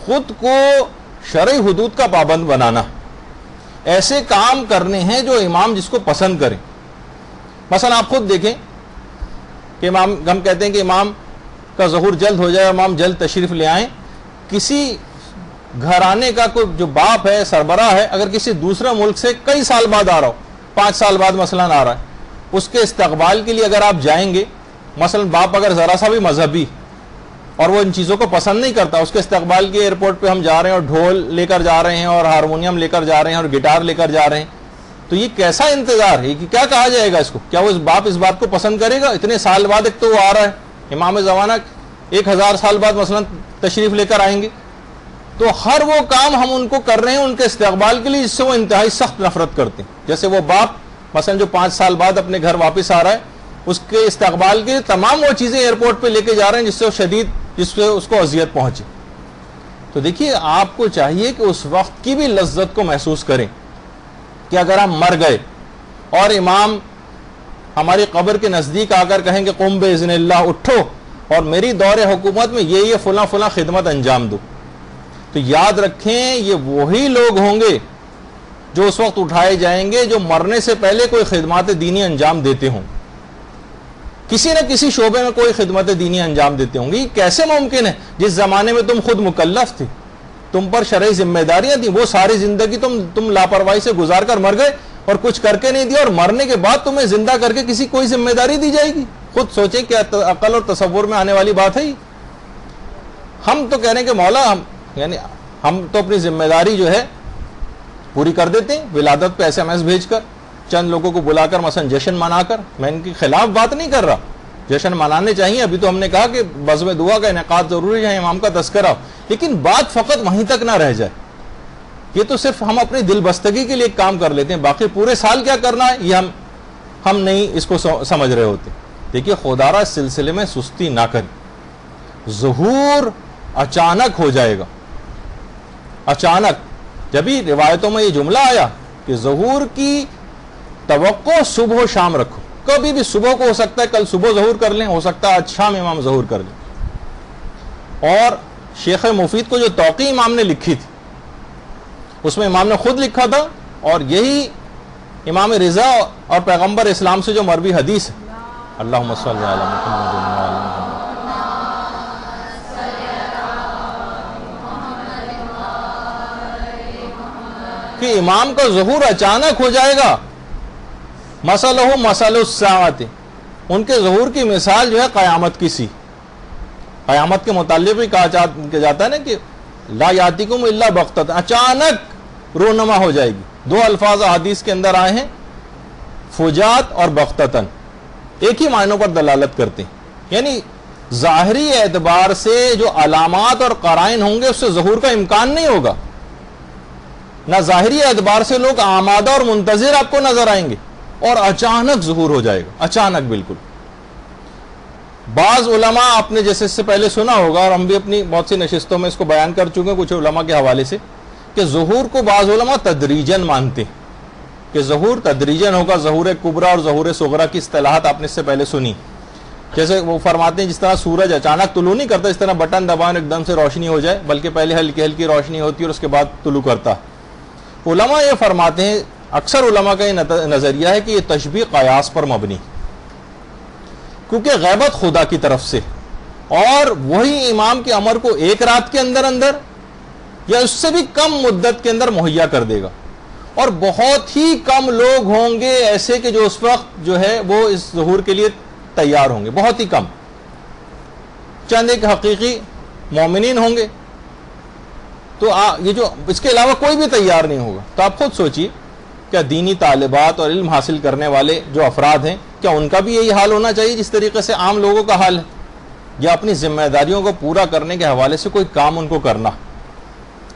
خود کو شرعی حدود کا پابند بنانا, ایسے کام کرنے ہیں جو امام جس کو پسند کریں. مثلا آپ خود دیکھیں کہ امام, ہم کہتے ہیں کہ امام کا ظہور جلد ہو جائے, امام جلد تشریف لے آئیں. کسی گھرانے کا کوئی جو باپ ہے, سربراہ ہے, اگر کسی دوسرے ملک سے کئی سال بعد آ رہا ہو, 5 سال بعد مثلا آ رہا ہے, اس کے استقبال کے لیے اگر آپ جائیں گے, مثلا باپ اگر ذرا سا بھی مذہبی اور وہ ان چیزوں کو پسند نہیں کرتا, اس کے استقبال کے ایئرپورٹ پہ ہم جا رہے ہیں اور ڈھول لے کر جا رہے ہیں اور ہارمونیم لے کر جا رہے ہیں اور گٹار لے کر جا رہے ہیں, تو یہ کیسا انتظار ہے, کہ کیا کہا جائے گا اس کو؟ کیا وہ باپ اس بات کو پسند کرے گا؟ اتنے سال بعد ایک تو وہ آ رہا ہے, امام زمانہ 1000 سال بعد مثلا تشریف لے کر آئیں گے, تو ہر وہ کام ہم ان کو کر رہے ہیں ان کے استقبال کے لیے جس سے وہ انتہائی سخت نفرت کرتے ہیں. جیسے وہ باپ مثلا جو 5 سال بعد اپنے گھر واپس آ رہا ہے, اس کے استقبال کے لیے تمام وہ چیزیں ایئرپورٹ پہ لے کے جا رہے ہیں جس سے وہ شدید, جس سے اس کو اذیت پہنچے. تو دیکھیے آپ کو چاہیے کہ اس وقت کی بھی لذت کو محسوس کریں کہ اگر ہم مر گئے اور امام ہماری قبر کے نزدیک آ کر کہیں کہ قم باذن اللہ, اٹھو اور میری دور حکومت میں یہ فلاں فلاں خدمت انجام دو, تو یاد رکھیں یہ وہی لوگ ہوں گے جو اس وقت اٹھائے جائیں گے جو مرنے سے پہلے کوئی خدمات دینی انجام دیتے ہوں, کسی نہ کسی شعبے میں کوئی خدمت دینی انجام دیتے ہوں گے. یہ کیسے ممکن ہے جس زمانے میں تم خود مکلف تھے, تم پر شرعی ذمہ داریاں تھیں, وہ ساری زندگی تم لاپرواہی سے گزار کر مر گئے اور کچھ کر کے نہیں دیا, اور مرنے کے بعد تمہیں زندہ کر کے کسی کوئی ذمہ داری دی جائے گی؟ خود سوچیں کہ عقل اور تصور میں آنے والی بات ہے یہ. ہم تو کہہ رہے ہیں کہ مولا ہم تو اپنی ذمہ داری جو ہے پوری کر دیتے ہیں, ولادت پہ ایس ایم ایس بھیج کر, چند لوگوں کو بلا کر مثلا جشن منا کر. میں ان کے خلاف بات نہیں کر رہا, جشن منانے چاہیے. ابھی تو ہم نے کہا کہ بزم دعا کا انعقاد ضروری ہے, امام کا تذکرہ, لیکن بات فقط وہیں تک نہ رہ جائے. یہ تو صرف ہم اپنی دل بستگی کے لیے کام کر لیتے ہیں, باقی پورے سال کیا کرنا ہے یہ ہم نہیں اس کو سمجھ رہے ہوتے. دیکھیے خودارہ اس سلسلے میں سستی نہ کریں. ظہور اچانک ہو جائے گا, اچانک. جبھی روایتوں میں یہ جملہ آیا کہ ظہور کی توقع صبح و شام رکھو, کبھی بھی صبح کو ہو سکتا ہے کل صبح ظہور کر لیں, ہو سکتا ہے آج شام امام ظہور کر لیں. اور شیخ مفید کو جو توقع امام نے لکھی تھی اس میں امام نے خود لکھا تھا, اور یہی امام رضا اور پیغمبر اسلام سے جو مروی حدیث ہے, اللہم صلی علی محمد و علی محمد, کہ امام کا ظہور اچانک ہو جائے گا. مسئلہ مسئلہ الساعت, ان کے ظہور کی مثال جو ہے قیامت کی سی. قیامت کے متعلق بھی کہا جاتا ہے نا کہ لا یاتیکم الا بغتۃ, اچانک رونما ہو جائے گی. 2 الفاظ حدیث کے اندر آئے ہیں, فجات اور بغتتاً, ایک ہی معنوں پر دلالت کرتے ہیں. یعنی ظاہری اعتبار سے جو علامات اور قرائن ہوں گے اس سے ظہور کا امکان نہیں ہوگا, نہ ظاہری اعتبار سے لوگ آمادہ اور منتظر آپ کو نظر آئیں گے، اور اچانک ظہور ہو جائے گا، اچانک بالکل۔ بعض علماء آپ نے جیسے اس سے پہلے سنا ہوگا، اور ہم بھی اپنی بہت سی نشستوں میں اس کو بیان کر چکے ہیں کچھ علماء کے حوالے سے، کہ ظہور کو بعض علماء تدریجن مانتے ہیں کہ ظہور تدریجن ہوگا، ظہور کبریٰ اور ظہور صغریٰ کی اصطلاحات آپ نے اس سے پہلے سنی۔ جیسے وہ فرماتے ہیں جس طرح سورج اچانک طلوع نہیں کرتا، اس طرح بٹن دبائیں ایک دم سے روشنی ہو جائے، بلکہ پہلے ہلکی ہلکی روشنی ہوتی ہے اور اس کے بعد طلوع کرتا۔ علماء یہ فرماتے ہیں، اکثر علماء کا یہ نظریہ ہے کہ یہ تشبیہ قیاس پر مبنی، کیونکہ غیبت خدا کی طرف سے، اور وہی امام کے امر کو ایک رات کے اندر اندر یا اس سے بھی کم مدت کے اندر مہیا کر دے گا، اور بہت ہی کم لوگ ہوں گے ایسے کہ جو اس وقت جو ہے وہ اس ظہور کے لیے تیار ہوں گے، بہت ہی کم، چند ایک حقیقی مومنین ہوں گے، تو یہ جو اس کے علاوہ کوئی بھی تیار نہیں ہوگا۔ تو آپ خود سوچئے، کیا دینی طالبات اور علم حاصل کرنے والے جو افراد ہیں، کیا ان کا بھی یہی حال ہونا چاہیے جس طریقے سے عام لوگوں کا حال ہے، یا اپنی ذمہ داریوں کو پورا کرنے کے حوالے سے کوئی کام ان کو کرنا؟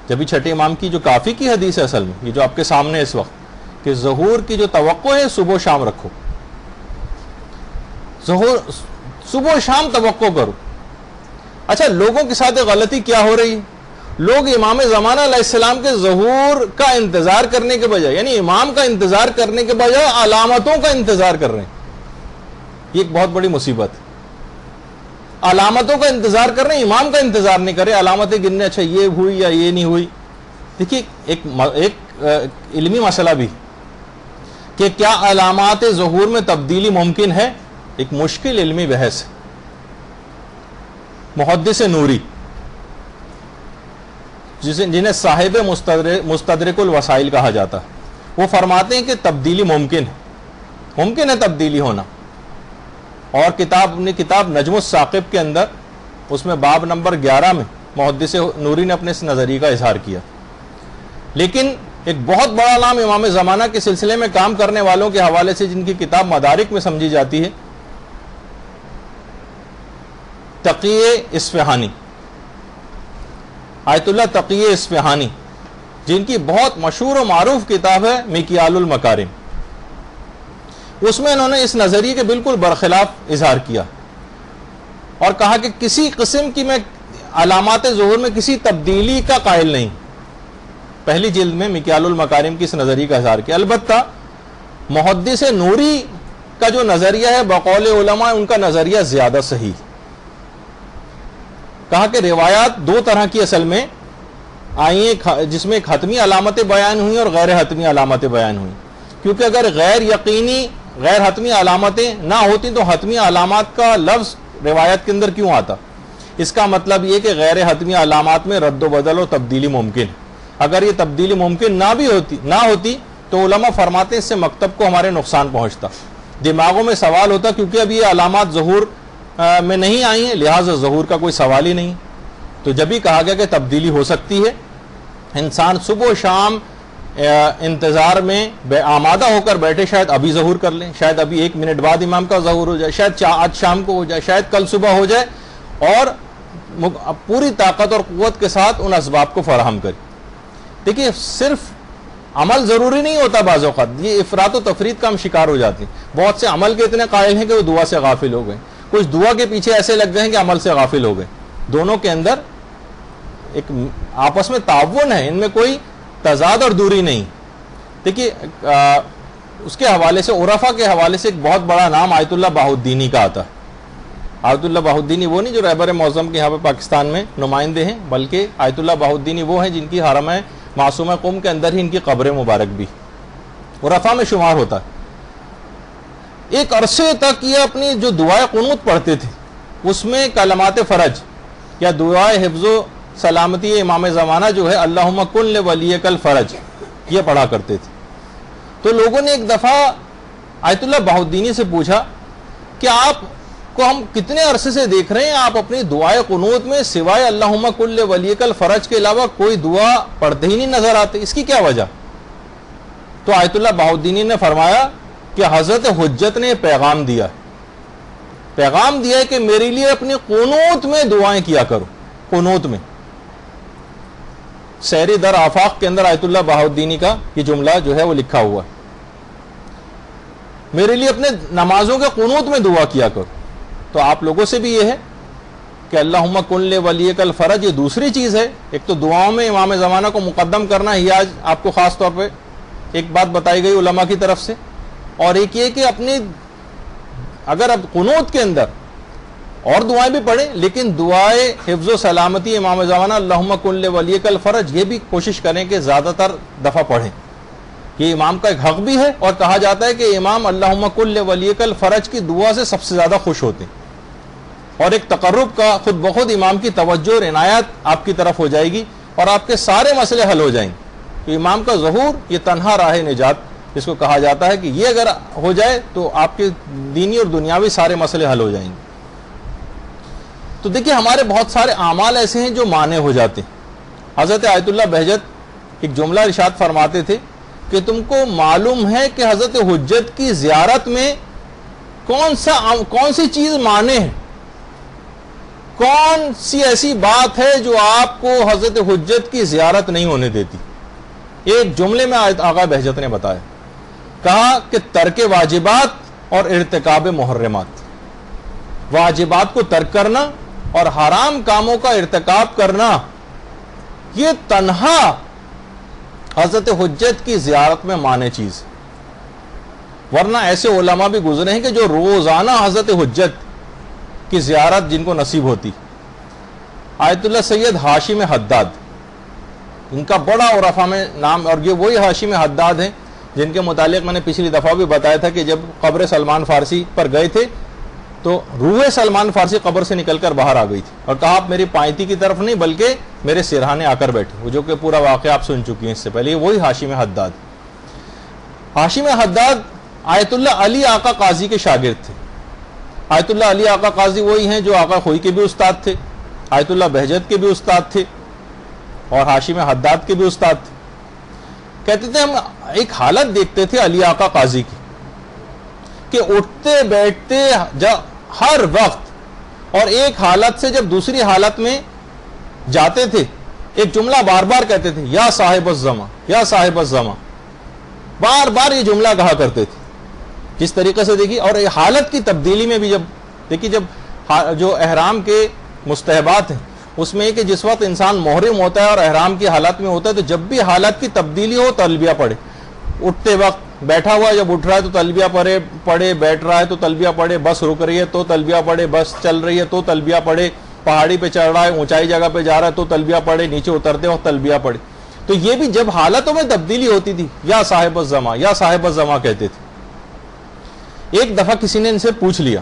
جبھی چھٹے امام کی جو کافی کی حدیث ہے اصل میں، یہ جو آپ کے سامنے ہے اس وقت، کہ ظہور کی جو توقع ہے صبح و شام رکھو، ظہور صبح و شام توقع کرو۔ اچھا، لوگوں کے ساتھ غلطی کیا ہو رہی ہے؟ لوگ امام زمانہ علیہ السلام کے ظہور کا انتظار کرنے کے بجائے، یعنی امام کا انتظار کرنے کے بجائے علامتوں کا انتظار کر رہے ہیں۔ یہ ایک بہت بڑی مصیبت ہے۔ علامتوں کا انتظار کر رہے ہیں، امام کا انتظار نہیں کر رہے، علامتیں گننے، اچھا یہ ہوئی یا یہ نہیں ہوئی۔ دیکھیے ایک علمی مسئلہ بھی کہ کیا علامات ظہور میں تبدیلی ممکن ہے، ایک مشکل علمی بحث ہے۔ محدث نوری جنہیں صاحب مستدرک الوسائل کہا جاتا ہے، وہ فرماتے ہیں کہ تبدیلی ممکن ہے تبدیلی ہونا، اور کتاب نجم الثاقب کے اندر اس میں باب نمبر 11 میں محدث نوری نے اپنے اس نظریے کا اظہار کیا۔ لیکن ایک بہت بڑا نام امام زمانہ کے سلسلے میں کام کرنے والوں کے حوالے سے جن کی کتاب مدارک میں سمجھی جاتی ہے، تقی اصفہانی، آیت اللہ تقی اصفہانی، جن کی بہت مشہور و معروف کتاب ہے مکیال المکارم، اس میں انہوں نے اس نظریے کے بالکل برخلاف اظہار کیا اور کہا کہ کسی قسم کی میں علامات ظہور میں کسی تبدیلی کا قائل نہیں۔ پہلی جلد میں مکیال المکارم کی اس نظریے کا اظہار کیا۔ البتہ محدث نوری کا جو نظریہ ہے بقول علماء ان کا نظریہ زیادہ صحیح، کہا کہ روایات دو طرح کی اصل میں آئی ہیں، جس میں ایک حتمی علامتیں بیان ہوئی اور غیر حتمی علامتیں بیان ہوئی، کیونکہ اگر غیر یقینی غیر حتمی علامتیں نہ ہوتی تو حتمی علامات کا لفظ روایت کے اندر کیوں آتا؟ اس کا مطلب یہ کہ غیر حتمی علامات میں رد و بدل و تبدیلی ممکن ہے۔ اگر یہ تبدیلی ممکن نہ ہوتی تو علماء فرماتے ہیں اس سے مکتب کو ہمارے نقصان پہنچتا، دماغوں میں سوال ہوتا، کیونکہ اب یہ علامات ظہور میں نہیں آئی ہیں، لہٰذا ظہور کا کوئی سوال ہی نہیں۔ تو جب ہی کہا گیا کہ تبدیلی ہو سکتی ہے، انسان صبح و شام انتظار میں آمادہ ہو کر بیٹھے، شاید ابھی ظہور کر لیں، شاید ابھی 1 منٹ بعد امام کا ظہور ہو جائے، شاید آج شام کو ہو جائے، شاید کل صبح ہو جائے، اور پوری طاقت اور قوت کے ساتھ ان اسباب کو فراہم کرے۔ دیکھیے صرف عمل ضروری نہیں ہوتا، بعض اوقات یہ افراط و تفرید کا ہم شکار ہو جاتے ہیں۔ بہت سے عمل کے اتنے قائل ہیں کہ وہ دعا سے غافل ہو گئے، کچھ دعا کے پیچھے ایسے لگ گئے ہیں کہ عمل سے غافل ہو گئے۔ دونوں کے اندر ایک آپس میں تعاون ہے، ان میں کوئی تضاد اور دوری نہیں۔ دیکھیے اس کے حوالے سے، عرفا کے حوالے سے ایک بہت بڑا نام آیت اللہ بہاؤالدینی کا آتا ہے۔ آیت اللہ بہاؤالدینی وہ نہیں جو رہبر معظم کے یہاں پہ پاکستان میں نمائندے ہیں، بلکہ آیت اللہ بہاؤالدینی وہ ہیں جن کی حرم معصومہ قم کے اندر ہی ان کی قبر مبارک بھی عرفا میں شمار ہوتا ہے۔ ایک عرصے تک یہ اپنی جو دعائے قنوت پڑھتے تھے، اس میں کلمات فرج یا دعائے حفظ و سلامتی امام زمانہ جو ہے اللہم کن لولیک الفرج، یہ پڑھا کرتے تھے۔ تو لوگوں نے ایک دفعہ آیت اللہ بہاؤالدینی سے پوچھا کہ آپ کو ہم کتنے عرصے سے دیکھ رہے ہیں، آپ اپنی دعائے قنوت میں سوائے اللہم کن لولیک الفرج کے علاوہ کوئی دعا پڑھتے ہی نہیں نظر آتے، اس کی کیا وجہ؟ تو آیت اللہ بہاؤالدینی نے فرمایا کہ حضرت حجت نے پیغام دیا ہے کہ میرے لیے اپنی قنوت میں دعائیں کیا کرو، قنوت میں۔ سیری در آفاق کے اندر آیت اللہ بہاؤالدینی کا یہ جملہ جو ہے وہ لکھا ہوا ہے، میرے لیے اپنے نمازوں کے قنوت میں دعا کیا کرو۔ تو آپ لوگوں سے بھی یہ ہے کہ اللہم کن لولیک الفرج، یہ دوسری چیز ہے۔ ایک تو دعاؤں میں امام زمانہ کو مقدم کرنا ہی آج آپ کو خاص طور پہ ایک بات بتائی گئی علماء کی طرف سے، اور ایک یہ کہ اپنی اگر اب قنوت کے اندر اور دعائیں بھی پڑھیں، لیکن دعائے حفظ و سلامتی امام زمانہ اللہم کن لولیک الفرج یہ بھی کوشش کریں کہ زیادہ تر دفعہ پڑھیں۔ یہ امام کا ایک حق بھی ہے، اور کہا جاتا ہے کہ امام اللہم کن لولیک الفرج کی دعا سے سب سے زیادہ خوش ہوتے ہیں، اور ایک تقرب کا خود بخود امام کی توجہ اور عنایت آپ کی طرف ہو جائے گی، اور آپ کے سارے مسئلے حل ہو جائیں گے۔ تو امام کا ظہور یہ تنہا راہ نجات جس کو کہا جاتا ہے کہ یہ اگر ہو جائے تو آپ کے دینی اور دنیاوی سارے مسئلے حل ہو جائیں گے۔ تو دیکھیے ہمارے بہت سارے اعمال ایسے ہیں جو مانع ہو جاتے ہیں۔ حضرت آیت اللہ بہجت ایک جملہ ارشاد فرماتے تھے کہ تم کو معلوم ہے کہ حضرت حجت کی زیارت میں کون سی چیز مانع ہے، کون سی ایسی بات ہے جو آپ کو حضرت حجت کی زیارت نہیں ہونے دیتی؟ ایک جملے میں آقا بہجت نے بتایا، کہا کہ ترک واجبات اور ارتکاب محرمات، واجبات کو ترک کرنا اور حرام کاموں کا ارتکاب کرنا یہ تنہا حضرت حجت کی زیارت میں مانع چیز ہے۔ ورنہ ایسے علماء بھی گزرے ہیں کہ جو روزانہ حضرت حجت کی زیارت جن کو نصیب ہوتی۔ آیت اللہ سید ہاشم حداد، ان کا بڑا عرفا میں نام، اور یہ وہی ہاشم حداد ہیں جن کے متعلق میں نے پچھلی دفعہ بھی بتایا تھا کہ جب قبر سلمان فارسی پر گئے تھے تو روح سلمان فارسی قبر سے نکل کر باہر آ گئی تھی، اور کہا آپ میری پائنتی کی طرف نہیں بلکہ میرے سرہانے آ کر بیٹھے، وہ جو کہ پورا واقعہ آپ سن چکی ہیں اس سے پہلے۔ یہ وہی ہاشم حداد۔ ہاشم حداد آیت اللہ علی آقا قاضی کے شاگرد تھے۔ آیت اللہ علی آقا قاضی وہی ہیں جو آقا خوئی کے بھی استاد تھے، آیت اللہ بہجت کے بھی استاد تھے، اور ہاشم حداد کے بھی استاد تھے۔ کہتے تھے ہم ایک حالت دیکھتے تھے علی آقا قاضی کی کہ اٹھتے بیٹھتے ہر وقت، اور ایک حالت سے جب دوسری حالت میں جاتے تھے ایک جملہ بار بار کہتے تھے، یا صاحب الزماں، یا صاحب الزماں، بار بار یہ جملہ کہا کرتے تھے۔ جس طریقے سے دیکھیے، اور حالت کی تبدیلی میں بھی جب دیکھیے، جب جو احرام کے مستحبات ہیں اس میں کہ جس وقت انسان محرم ہوتا ہے اور احرام کی حالت میں ہوتا ہے تو جب بھی حالت کی تبدیلی ہو تلبیہ پڑھے، اٹھتے وقت، بیٹھا ہوا جب اٹھ رہا ہے تو تلبیہ پڑھے، بیٹھ رہا ہے تو تلبیہ پڑھے، بس رک رہی ہے تو تلبیہ پڑھے، بس چل رہی ہے تو تلبیہ پڑھے، پہاڑی پہ چڑھ رہا ہے، اونچائی جگہ پہ جا رہا ہے تو تلبیہ پڑھے، نیچے اترتے وقت تلبیہ پڑھے۔ تو یہ بھی جب حالتوں میں تبدیلی ہوتی تھی یا صاحب الزماں، یا صاحب الزماں کہتے تھے۔ ایک دفعہ کسی نے ان سے پوچھ لیا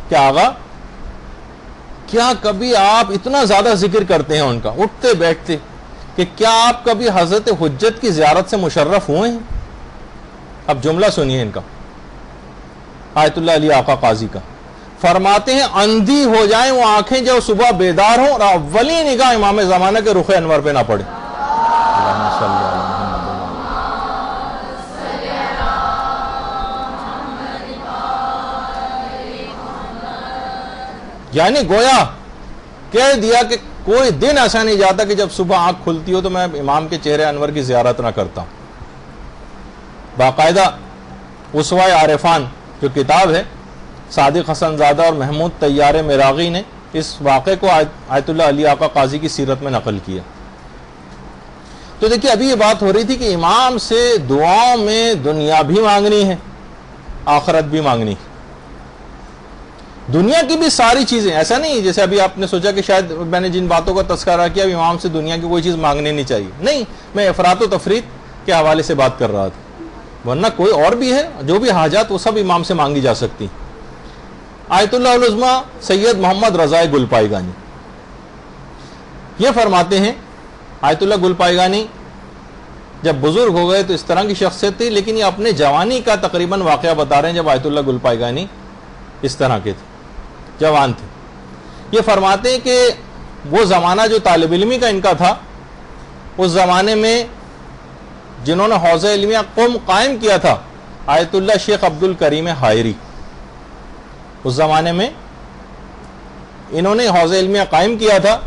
کہ آغا کیا کبھی آپ اتنا زیادہ ذکر کرتے ہیں ان کا اٹھتے بیٹھتے کہ کیا آپ کبھی حضرت حجت کی زیارت سے مشرف ہوئے ہیں؟ اب جملہ سنیے ان کا، آیت اللہ علی آقا قاضی کا، فرماتے ہیں اندھی ہو جائیں وہ آنکھیں جو صبح بیدار ہوں اور اولی نگاہ امام زمانہ کے رخ انور پہ نہ پڑے۔ اللہم صلی اللہ علیہ وسلم۔ یعنی گویا کہہ دیا کہ کوئی دن ایسا نہیں جاتا کہ جب صبح آنکھ کھلتی ہو تو میں امام کے چہرے انور کی زیارت نہ کرتا ہوں۔ باقاعدہ اسوہ عارفان جو کتاب ہے، صادق حسن زادہ اور محمود طیار مراغی نے اس واقعے کو آیت اللہ علی آقا قاضی کی سیرت میں نقل کیا۔ تو دیکھیے ابھی یہ بات ہو رہی تھی کہ امام سے دعاؤں میں دنیا بھی مانگنی ہے، آخرت بھی مانگنی ہے، دنیا کی بھی ساری چیزیں۔ ایسا نہیں جیسے ابھی آپ نے سوچا کہ شاید میں نے جن باتوں کا تذکرہ کیا امام سے دنیا کی کوئی چیز مانگنی نہیں چاہیے، نہیں، میں افراط و تفریط کے حوالے سے بات کر رہا تھا، ورنہ کوئی اور بھی ہے جو بھی حاجات وہ سب امام سے مانگی جا سکتی۔ آیت اللہ العظمیٰ سید محمد رضا گلپائیگانی یہ فرماتے ہیں، آیت اللہ گلپائیگانی جب بزرگ ہو گئے تو اس طرح کی شخصیت تھی، لیکن یہ اپنے جوانی کا تقریباً واقعہ بتا رہے ہیں جب آیت اللہ گلپائیگانی اس طرح کے تھے، جوان تھے۔ یہ فرماتے ہیں کہ وہ زمانہ جو طالب علمی کا ان کا تھا، اس زمانے میں جنہوں نے حوزہ علمیہ قوم قائم کیا تھا آیت اللہ شیخ عبد الکریم حائری، اس زمانے میں انہوں نے حوزہ علمیہ قائم کیا تھا،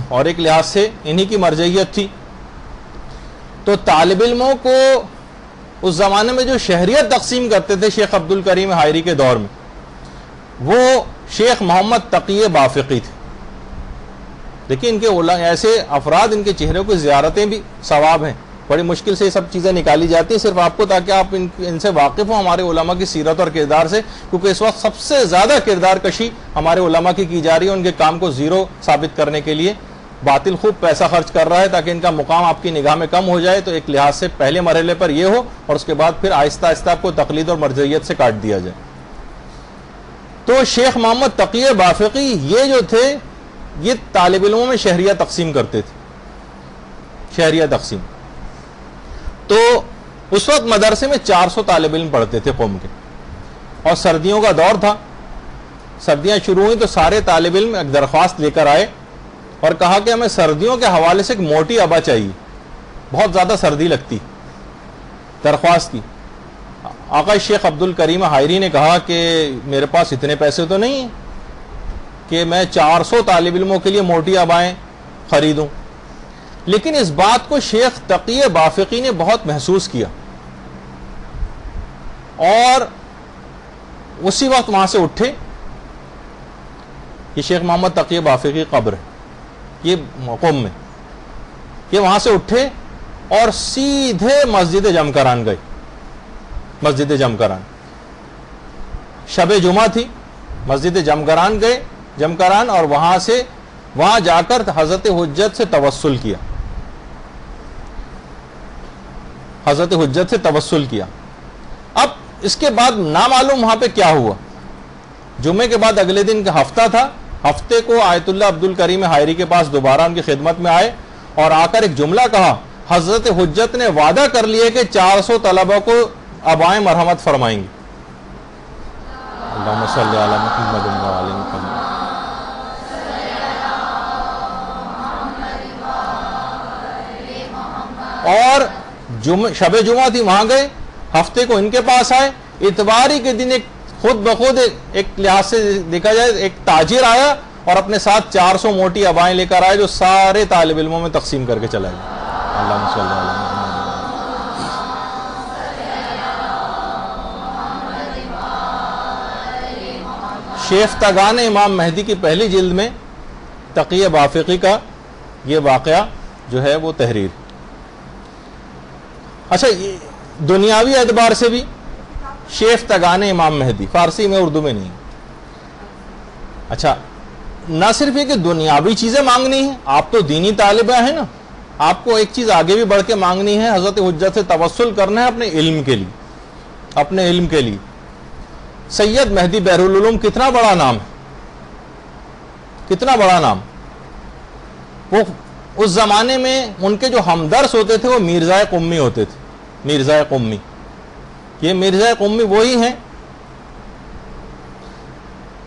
اور ایک لحاظ سے انہی کی مرجعیت تھی. تو طالب علموں کو اس زمانے میں جو شہریت تقسیم کرتے تھے شیخ عبد الکریم حائری کے دور میں، وہ شیخ محمد تقی بافقی تھے. دیکھیں ان کے ایسے افراد، ان کے چہروں کی زیارتیں بھی ثواب ہیں. بڑی مشکل سے یہ سب چیزیں نکالی جاتی ہیں صرف آپ کو، تاکہ آپ ان سے واقف ہوں ہمارے علماء کی سیرت اور کردار سے، کیونکہ اس وقت سب سے زیادہ کردار کشی ہمارے علماء کی جا رہی ہے ان کے کام کو زیرو ثابت کرنے کے لیے. باطل خوب پیسہ خرچ کر رہا ہے تاکہ ان کا مقام آپ کی نگاہ میں کم ہو جائے. تو ایک لحاظ سے پہلے مرحلے پر یہ ہو، اور اس کے بعد پھر آہستہ آہستہ آپ کو تقلید اور مرجعیت سے کاٹ دیا جائے. تو شیخ محمد تقی بافقی یہ جو تھے، یہ طالب علموں میں شہریہ تقسیم کرتے تھے. شہریہ تقسیم. تو اس وقت مدرسے میں 400 طالب علم پڑھتے تھے قوم کے، اور سردیوں کا دور تھا. سردیاں شروع ہوئیں تو سارے طالب علم ایک درخواست لے کر آئے اور کہا کہ ہمیں سردیوں کے حوالے سے ایک موٹی ابا چاہیے، بہت زیادہ سردی لگتی. درخواست کی. آقا شیخ عبد الکریم حائری نے کہا کہ میرے پاس اتنے پیسے تو نہیں ہیں کہ میں 400 طالب علموں کے لیے موٹی ابائیں خریدوں. لیکن اس بات کو شیخ تقی بافقی نے بہت محسوس کیا، اور اسی وقت وہاں سے اٹھے. یہ شیخ محمد تقی بافقی قبر ہے یہ قم میں. یہ وہاں سے اٹھے اور سیدھے مسجد جمکران گئے. مسجد جمکران شب جمعہ تھی، مسجد جمکران گئے. جمکران، اور وہاں جا کر حضرت حجت سے توسل کیا. حضرت حجت سے توسل کیا. اب اس کے بعد نامعلوم وہاں پہ کیا ہوا. جمعے کے بعد اگلے دن کا ہفتہ تھا. ہفتے کو آیت اللہ عبد الکریم حائری کے پاس دوبارہ ان کی خدمت میں آئے اور آ کر ایک جملہ کہا. حضرت حجت نے وعدہ کر لیا کہ 400 طلبہ کو ابائیں مرحمت فرمائیں گی. اللہم صلی علی محمد و علی محمد. اور شب جمعہ تھی، وہاں گئے. ہفتے کو ان کے پاس آئے. اتواری کے دن ایک خود بخود ایک لحاظ سے دیکھا جائے ایک تاجر آیا اور اپنے ساتھ 400 موٹی ابائیں لے کر آئے جو سارے طالب علموں میں تقسیم کر کے چلا گیا. اللہم صلی علی محمد. شیفتگان امام مہدی کی پہلی جلد میں تقی بافقی کا یہ واقعہ جو ہے وہ تحریر. اچھا، دنیاوی اعتبار سے بھی شیفتگان امام مہدی، فارسی میں اردو میں نہیں. اچھا، نہ صرف یہ کہ دنیاوی چیزیں مانگنی ہیں، آپ تو دینی طالبہ ہیں نا، آپ کو ایک چیز آگے بھی بڑھ کے مانگنی ہے. حضرت حجت سے توسل کرنا ہے اپنے علم کے لیے. اپنے علم کے لیے. سید مہدی بحرالعلوم کتنا بڑا نام ہے، کتنا بڑا نام. وہ اس زمانے میں ان کے جو ہمدرس ہوتے تھے وہ میرزا قمی ہوتے تھے. میرزا قمی. یہ مرزا قمی وہی ہیں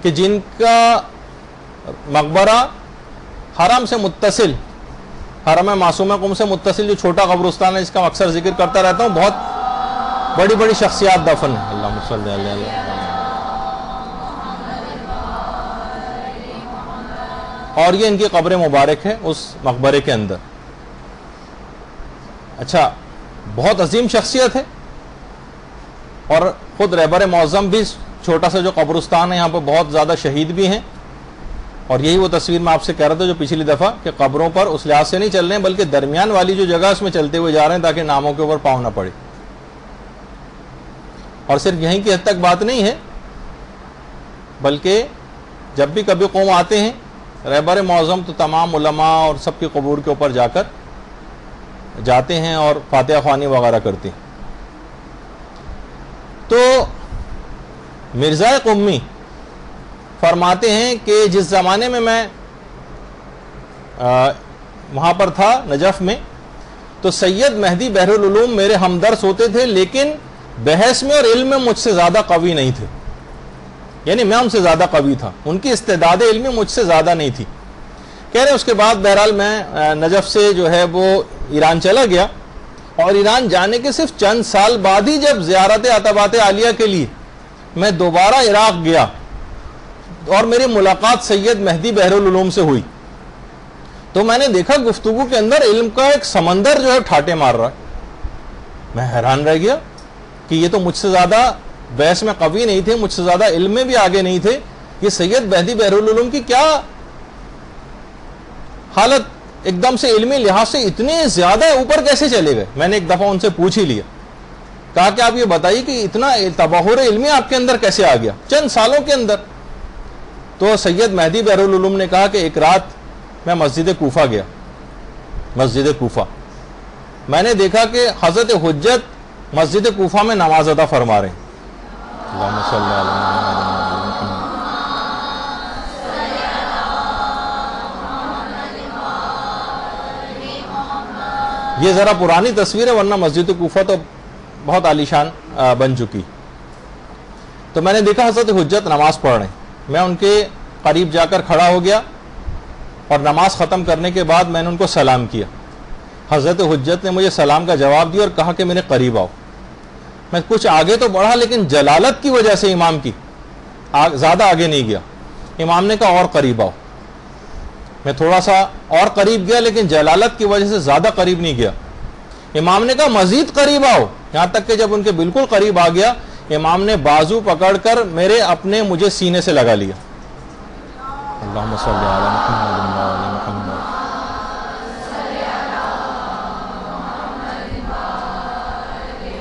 کہ جن کا مقبرہ حرم سے متصل، حرم معصومہ قم سے متصل جو چھوٹا قبرستان ہے جس کا اکثر ذکر کرتا رہتا ہوں، بہت بڑی بڑی شخصیات دفن ہیں. اللہم صلی علی وسلم. اور یہ ان کی قبر مبارک ہے اس مقبرے کے اندر. اچھا، بہت عظیم شخصیت ہے. اور خود رہبر معظم بھی چھوٹا سا جو قبرستان ہے یہاں پہ بہت زیادہ شہید بھی ہیں. اور یہی وہ تصویر میں آپ سے کہہ رہا تھا جو پچھلی دفعہ کہ قبروں پر اس لحاظ سے نہیں چل رہے ہیں بلکہ درمیان والی جو جگہ اس میں چلتے ہوئے جا رہے ہیں تاکہ ناموں کے اوپر پاؤں نہ پڑے. اور صرف یہیں کی حد تک بات نہیں ہے بلکہ جب بھی کبھی قوم آتے ہیں رہبر معظم تو تمام علماء اور سب کی قبور کے اوپر جا کر جاتے ہیں اور فاتحہ خوانی وغیرہ کرتے ہیں. تو مرزا قمی فرماتے ہیں کہ جس زمانے میں وہاں پر تھا نجف میں تو سید مہدی بحرالعلوم میرے ہمدرس ہوتے تھے لیکن بحث میں اور علم میں مجھ سے زیادہ قوی نہیں تھے. یعنی میں ان سے زیادہ قوی تھا، ان کی استعداد علمی مجھ سے زیادہ نہیں تھی. کہہ رہے اس کے بعد بہرحال میں نجف سے جو ہے وہ ایران چلا گیا اور ایران جانے کے صرف چند سال بعد ہی جب زیارت عتبات عالیہ کے لیے میں دوبارہ عراق گیا اور میری ملاقات سید مہدی بحرالعلوم سے ہوئی تو میں نے دیکھا گفتگو کے اندر علم کا ایک سمندر جو ہے ٹھاٹے مار رہا ہے. میں حیران رہ گیا کہ یہ تو مجھ سے زیادہ بحث میں قوی نہیں تھے, مجھ سے زیادہ علم میں بھی آگے نہیں تھے. یہ سید مہدی بحرالعلوم کی کیا حالت, ایک دم سے علمی لحاظ سے اتنے زیادہ اوپر کیسے چلے گئے. میں نے ایک دفعہ ان سے پوچھ ہی لیا, کہا کہ آپ یہ بتائیے کہ اتنا تبحر علمی آپ کے اندر کیسے آ گیا چند سالوں کے اندر. تو سید مہدی بحرالعلوم نے کہا کہ ایک رات میں مسجد کوفہ گیا. مسجد کوفہ میں نے دیکھا کہ حضرت حجت مسجد کوفہ میں نماز ادا فرما رہے ہیں. اللہم صلی علی محمد. یہ ذرا پرانی تصویر ہے, ورنہ مسجد کوفہ تو بہت عالیشان بن چکی. تو میں نے دیکھا حضرت حجت نماز پڑھ رہے ہیں. میں ان کے قریب جا کر کھڑا ہو گیا اور نماز ختم کرنے کے بعد میں نے ان کو سلام کیا. حضرت حجت نے مجھے سلام کا جواب دیا اور کہا کہ میرے قریب آؤ. میں کچھ آگے تو بڑھا, لیکن جلالت کی وجہ سے امام کی زیادہ آگے نہیں گیا. امام نے کہا اور قریب آؤ. میں تھوڑا سا اور قریب گیا, لیکن جلالت کی وجہ سے زیادہ قریب نہیں گیا. امام نے کہا مزید قریب آؤ, یہاں تک کہ جب ان کے بالکل قریب آ گیا, امام نے بازو پکڑ کر مجھے سینے سے لگا لیا. اللہم صلی علی محمد و علی محمد.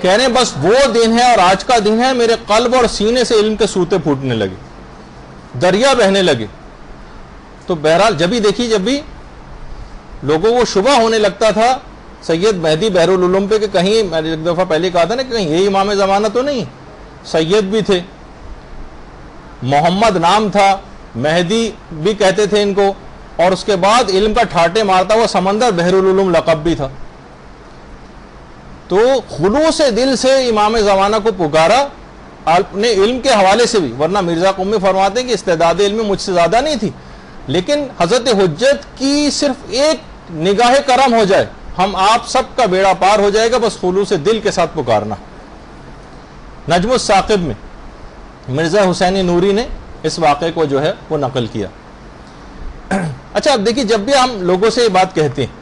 کہہ رہے ہیں بس وہ دن ہے اور آج کا دن ہے, میرے قلب اور سینے سے علم کے سوتے پھوٹنے لگے, دریا بہنے لگے. تو بہرحال جب بھی لوگوں کو شبہ ہونے لگتا تھا سید مہدی بحرالعلوم پہ کہ کہیں, میں نے ایک دفعہ پہلے کہا تھا نا کہ کہیں یہ امام زمانہ تو نہیں, سید بھی تھے, محمد نام تھا, مہدی بھی کہتے تھے ان کو, اور اس کے بعد علم کا ٹھاٹے مارتا ہوا سمندر بحرالعلوم لقب بھی تھا. تو خلوص دل سے امام زمانہ کو پکارا اپنے علم کے حوالے سے بھی, ورنہ مرزا قمی فرماتے ہیں کہ استعداد علمی مجھ سے زیادہ نہیں تھی, لیکن حضرت حجت کی صرف ایک نگاہ کرم ہو جائے, ہم آپ سب کا بیڑا پار ہو جائے گا, بس خلوص دل کے ساتھ پکارنا. نجم الثاقب میں مرزا حسین نوری نے اس واقعے کو جو ہے وہ نقل کیا. اچھا اب دیکھیے, جب بھی ہم لوگوں سے یہ بات کہتے ہیں,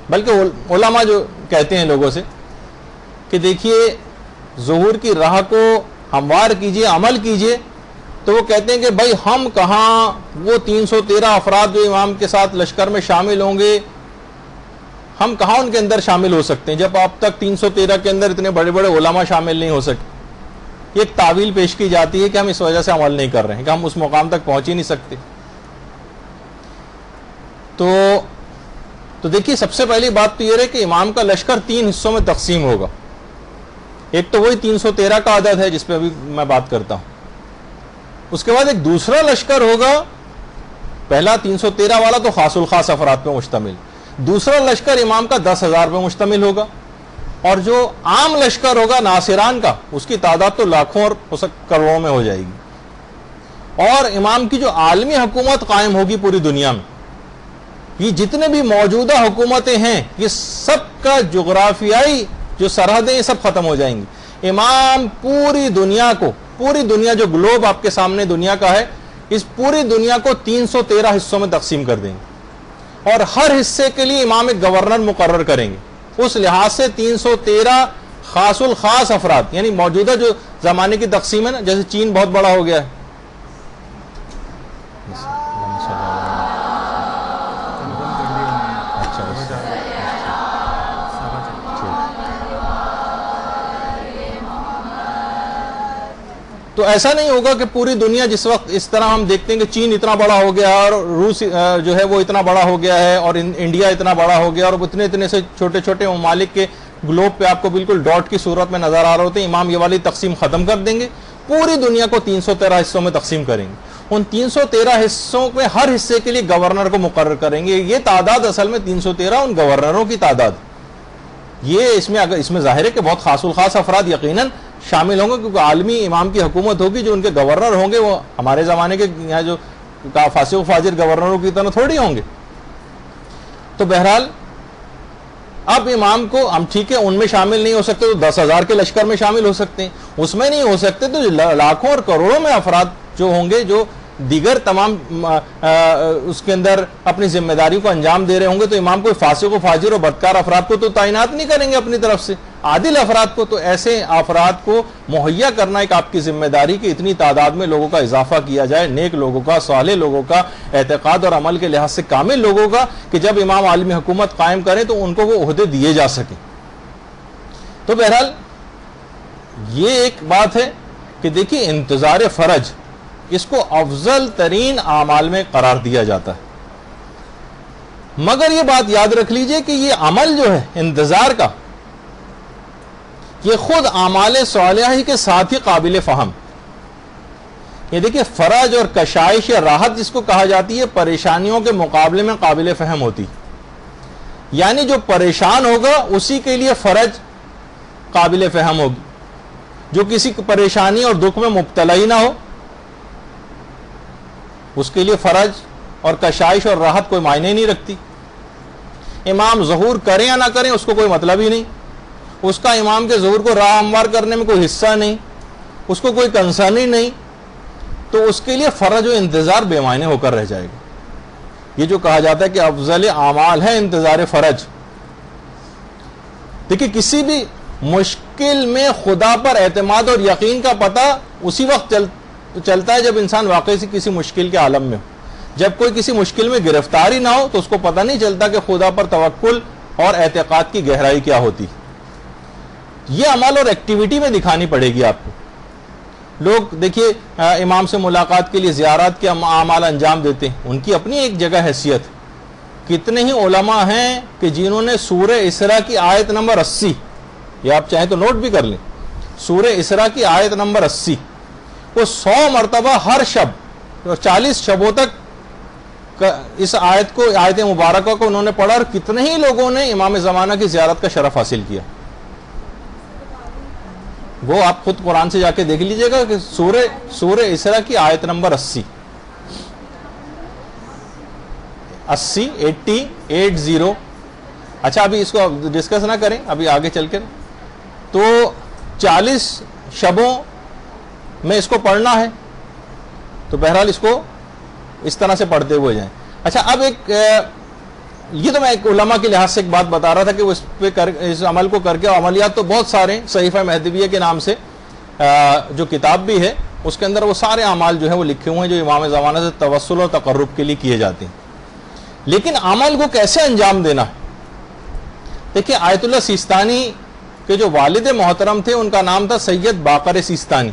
بلکہ علماء جو کہتے ہیں لوگوں سے کہ دیکھیے ظہور کی راہ کو ہموار کیجئے, عمل کیجئے, تو وہ کہتے ہیں کہ بھائی ہم کہاں وہ 313 افراد جو امام کے ساتھ لشکر میں شامل ہوں گے, ہم کہاں ان کے اندر شامل ہو سکتے ہیں جب اب تک 313 کے اندر اتنے بڑے بڑے علماء شامل نہیں ہو سکتے. یہ ایک تعویل پیش کی جاتی ہے کہ ہم اس وجہ سے عمل نہیں کر رہے ہیں کہ ہم اس مقام تک پہنچ ہی نہیں سکتے. تو دیکھیے سب سے پہلی بات تو یہ ہے کہ امام کا لشکر 3 حصوں میں تقسیم ہوگا. ایک تو وہی 313 کا عدد ہے جس پہ ابھی میں بات کرتا ہوں. اس کے بعد ایک دوسرا لشکر ہوگا, پہلا 313 والا تو خاص الخاص افراد پہ مشتمل, دوسرا لشکر امام کا 10,000 پہ مشتمل ہوگا, اور جو عام لشکر ہوگا ناصران کا, اس کی تعداد تو لاکھوں اور کروڑوں میں ہو جائے گی. اور امام کی جو عالمی حکومت قائم ہوگی پوری دنیا میں, یہ جتنے بھی موجودہ حکومتیں ہیں یہ سب کا جغرافیائی جو سرحدیں یہ سب ختم ہو جائیں گی. امام پوری دنیا کو, پوری دنیا جو گلوب آپ کے سامنے دنیا کا ہے, اس پوری دنیا کو 313 حصوں میں تقسیم کر دیں گے, اور ہر حصے کے لیے امام ایک گورنر مقرر کریں گے. اس لحاظ سے 313 خاص الخاص افراد, یعنی موجودہ جو زمانے کی تقسیم ہے نا, جیسے چین بہت بڑا ہو گیا ہے, تو ایسا نہیں ہوگا کہ پوری دنیا جس وقت اس طرح ہم دیکھتے ہیں کہ چین اتنا بڑا ہو گیا اور روس جو ہے وہ اتنا بڑا ہو گیا ہے اور انڈیا اتنا بڑا ہو گیا, اور اتنے سے چھوٹے چھوٹے ممالک کے گلوب پہ آپ کو بالکل ڈاٹ کی صورت میں نظر آ رہے ہوتے ہیں. امام یہ والی تقسیم ختم کر دیں گے, پوری دنیا کو 313 حصوں میں تقسیم کریں گے. ان 313 حصوں میں ہر حصے کے لیے گورنر کو مقرر کریں گے. یہ تعداد اصل میں 313 ان گورنروں کی تعداد. یہ اس میں ظاہر ہے کہ بہت خاص الخاص افراد یقیناً شامل ہوں گے, کیونکہ عالمی امام کی حکومت ہوگی, جو ان کے گورنر ہوں گے وہ ہمارے زمانے کے یہاں جو فاسق و فاجر گورنروں کی طرح تھوڑی ہوں گے. تو بہرحال اب امام کو ہم ٹھیک ہے ان میں شامل نہیں ہو سکتے تو 10,000 کے لشکر میں شامل ہو سکتے ہیں, اس میں نہیں ہو سکتے تو لاکھوں اور کروڑوں میں افراد جو ہوں گے جو دیگر تمام اس کے اندر اپنی ذمہ داریوں کو انجام دے رہے ہوں گے تو امام کوئی فاسق و فاجر و بدکار افراد کو تو تعینات نہیں کریں گے اپنی طرف سے، عادل افراد کو. تو ایسے افراد کو مہیا کرنا ایک آپ کی ذمہ داری کہ اتنی تعداد میں لوگوں کا اضافہ کیا جائے، نیک لوگوں کا، صالح لوگوں کا، اعتقاد اور عمل کے لحاظ سے کامل لوگوں کا، کہ جب امام عالمی حکومت قائم کریں تو ان کو وہ عہدے دیے جا سکیں. تو بہرحال یہ ایک بات ہے کہ دیکھیے انتظار فرج اس کو افضل ترین اعمال میں قرار دیا جاتا ہے، مگر یہ بات یاد رکھ لیجئے کہ یہ عمل جو ہے انتظار کا، یہ خود اعمال صالحہ ہی کے ساتھ ہی قابل فہم. یہ دیکھیے فرج اور کشائش یا راحت جس کو کہا جاتی ہے پریشانیوں کے مقابلے میں قابل فہم ہوتی، یعنی جو پریشان ہوگا اسی کے لیے فرج قابل فہم ہوگی، جو کسی پریشانی اور دکھ میں مبتلا ہی نہ ہو اس کے لیے فرج اور کشائش اور راحت کوئی معنی نہیں رکھتی. امام ظہور کریں یا نہ کریں اس کو کوئی مطلب ہی نہیں، اس کا امام کے ظہور کو راہ ہموار کرنے میں کوئی حصہ نہیں، اس کو کوئی کنسرن ہی نہیں، تو اس کے لیے فرج و انتظار بے معنی ہو کر رہ جائے گا. یہ جو کہا جاتا ہے کہ افضل اعمال ہے انتظار فرج. دیکھیے کسی بھی مشکل میں خدا پر اعتماد اور یقین کا پتہ اسی وقت چلتا ہے جب انسان واقعی سے کسی مشکل کے عالم میں ہو. جب کوئی کسی مشکل میں گرفتاری نہ ہو تو اس کو پتہ نہیں چلتا کہ خدا پر توکل اور اعتقاد کی گہرائی کیا ہوتی. یہ عمل اور ایکٹیویٹی میں دکھانی پڑے گی آپ کو. لوگ دیکھیے امام سے ملاقات کے لیے زیارات کے اعمال انجام دیتے ہیں، ان کی اپنی ایک جگہ حیثیت. کتنے ہی علماء ہیں کہ جنہوں نے سورہ اسراء کی آیت نمبر 80، یہ آپ چاہیں تو نوٹ بھی کر لیں، سورہ اسراء کی آیت نمبر 80 وہ 100 مرتبہ ہر شب اور 40 شبوں تک اس آیت کو، آیت مبارکہ کو انہوں نے پڑھا، اور کتنے ہی لوگوں نے امام زمانہ کی زیارت کا شرف حاصل کیا. وہ آپ خود قرآن سے جا کے دیکھ لیجئے گا کہ سورہ اسراء کی آیت نمبر 80 80. اچھا ابھی اس کو ڈسکس نہ کریں، ابھی آگے چل کر تو 40 شبوں میں اس کو پڑھنا ہے، تو بہرحال اس کو اس طرح سے پڑھتے ہوئے جائیں. اچھا اب ایک یہ تو میں ایک علماء کے لحاظ سے ایک بات بتا رہا تھا کہ وہ اس عمل کو کر کے، عملیات تو بہت سارے، صحیفہ مہدویہ کے نام سے جو کتاب بھی ہے اس کے اندر وہ سارے اعمال جو ہیں وہ لکھے ہوئے ہیں جو امام زمانہ سے توسل اور تقرب کے لیے کیے جاتے ہیں. لیکن عمل کو کیسے انجام دینا ہے؟ دیکھیے آیت اللہ سیستانی کے جو والد محترم تھے ان کا نام تھا سید باقر سیستانی.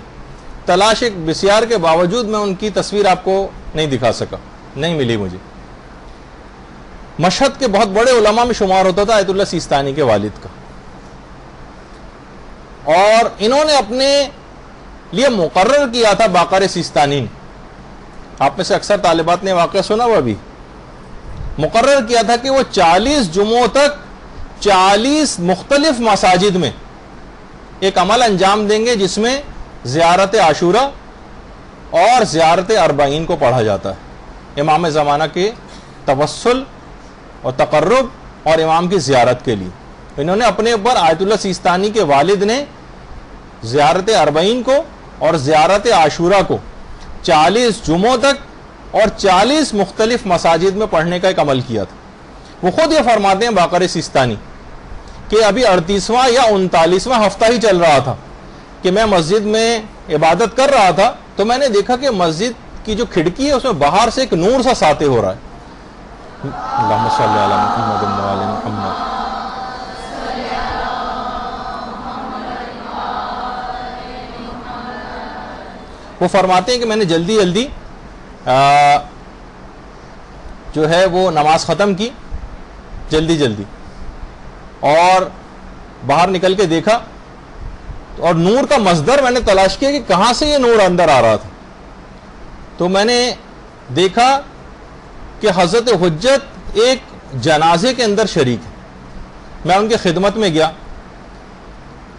تلاش بسیار کے باوجود میں ان کی تصویر آپ کو نہیں دکھا سکا، نہیں ملی مجھے. مشہد کے بہت بڑے علماء میں شمار ہوتا تھا آیت اللہ سیستانی کے والد کا، اور انہوں نے اپنے لیے مقرر کیا تھا باقر سیستانی. آپ میں سے اکثر طالبات نے واقعہ سنا ہوا بھی، مقرر کیا تھا کہ وہ 40 جمعوں تک 40 مختلف مساجد میں ایک عمل انجام دیں گے جس میں زیارت عاشورہ اور زیارت اربعین کو پڑھا جاتا ہے امام زمانہ کے توسل اور تقرب اور امام کی زیارت کے لیے. انہوں نے اپنے اوپر آیت اللہ سیستانی کے والد نے زیارت اربعین کو اور زیارت عاشورہ کو 40 جمعوں تک اور 40 مختلف مساجد میں پڑھنے کا ایک عمل کیا تھا. وہ خود یہ فرماتے ہیں باقر سیستانی کہ ابھی 38واں یا 39واں ہفتہ ہی چل رہا تھا کہ میں مسجد میں عبادت کر رہا تھا تو میں نے دیکھا کہ مسجد کی جو کھڑکی ہے اس میں باہر سے ایک نور سا ساطع ہو رہا ہے. اللہم صلی علی محمد و علی محمد. وہ فرماتے ہیں کہ میں نے جلدی جو ہے وہ نماز ختم کی جلدی اور باہر نکل کے دیکھا اور نور کا مصدر میں نے تلاش کیا کہ کہاں سے یہ نور اندر آ رہا تھا. تو میں نے دیکھا کہ حضرت حجت ایک جنازے کے اندر شریک ہے. میں ان کی خدمت میں گیا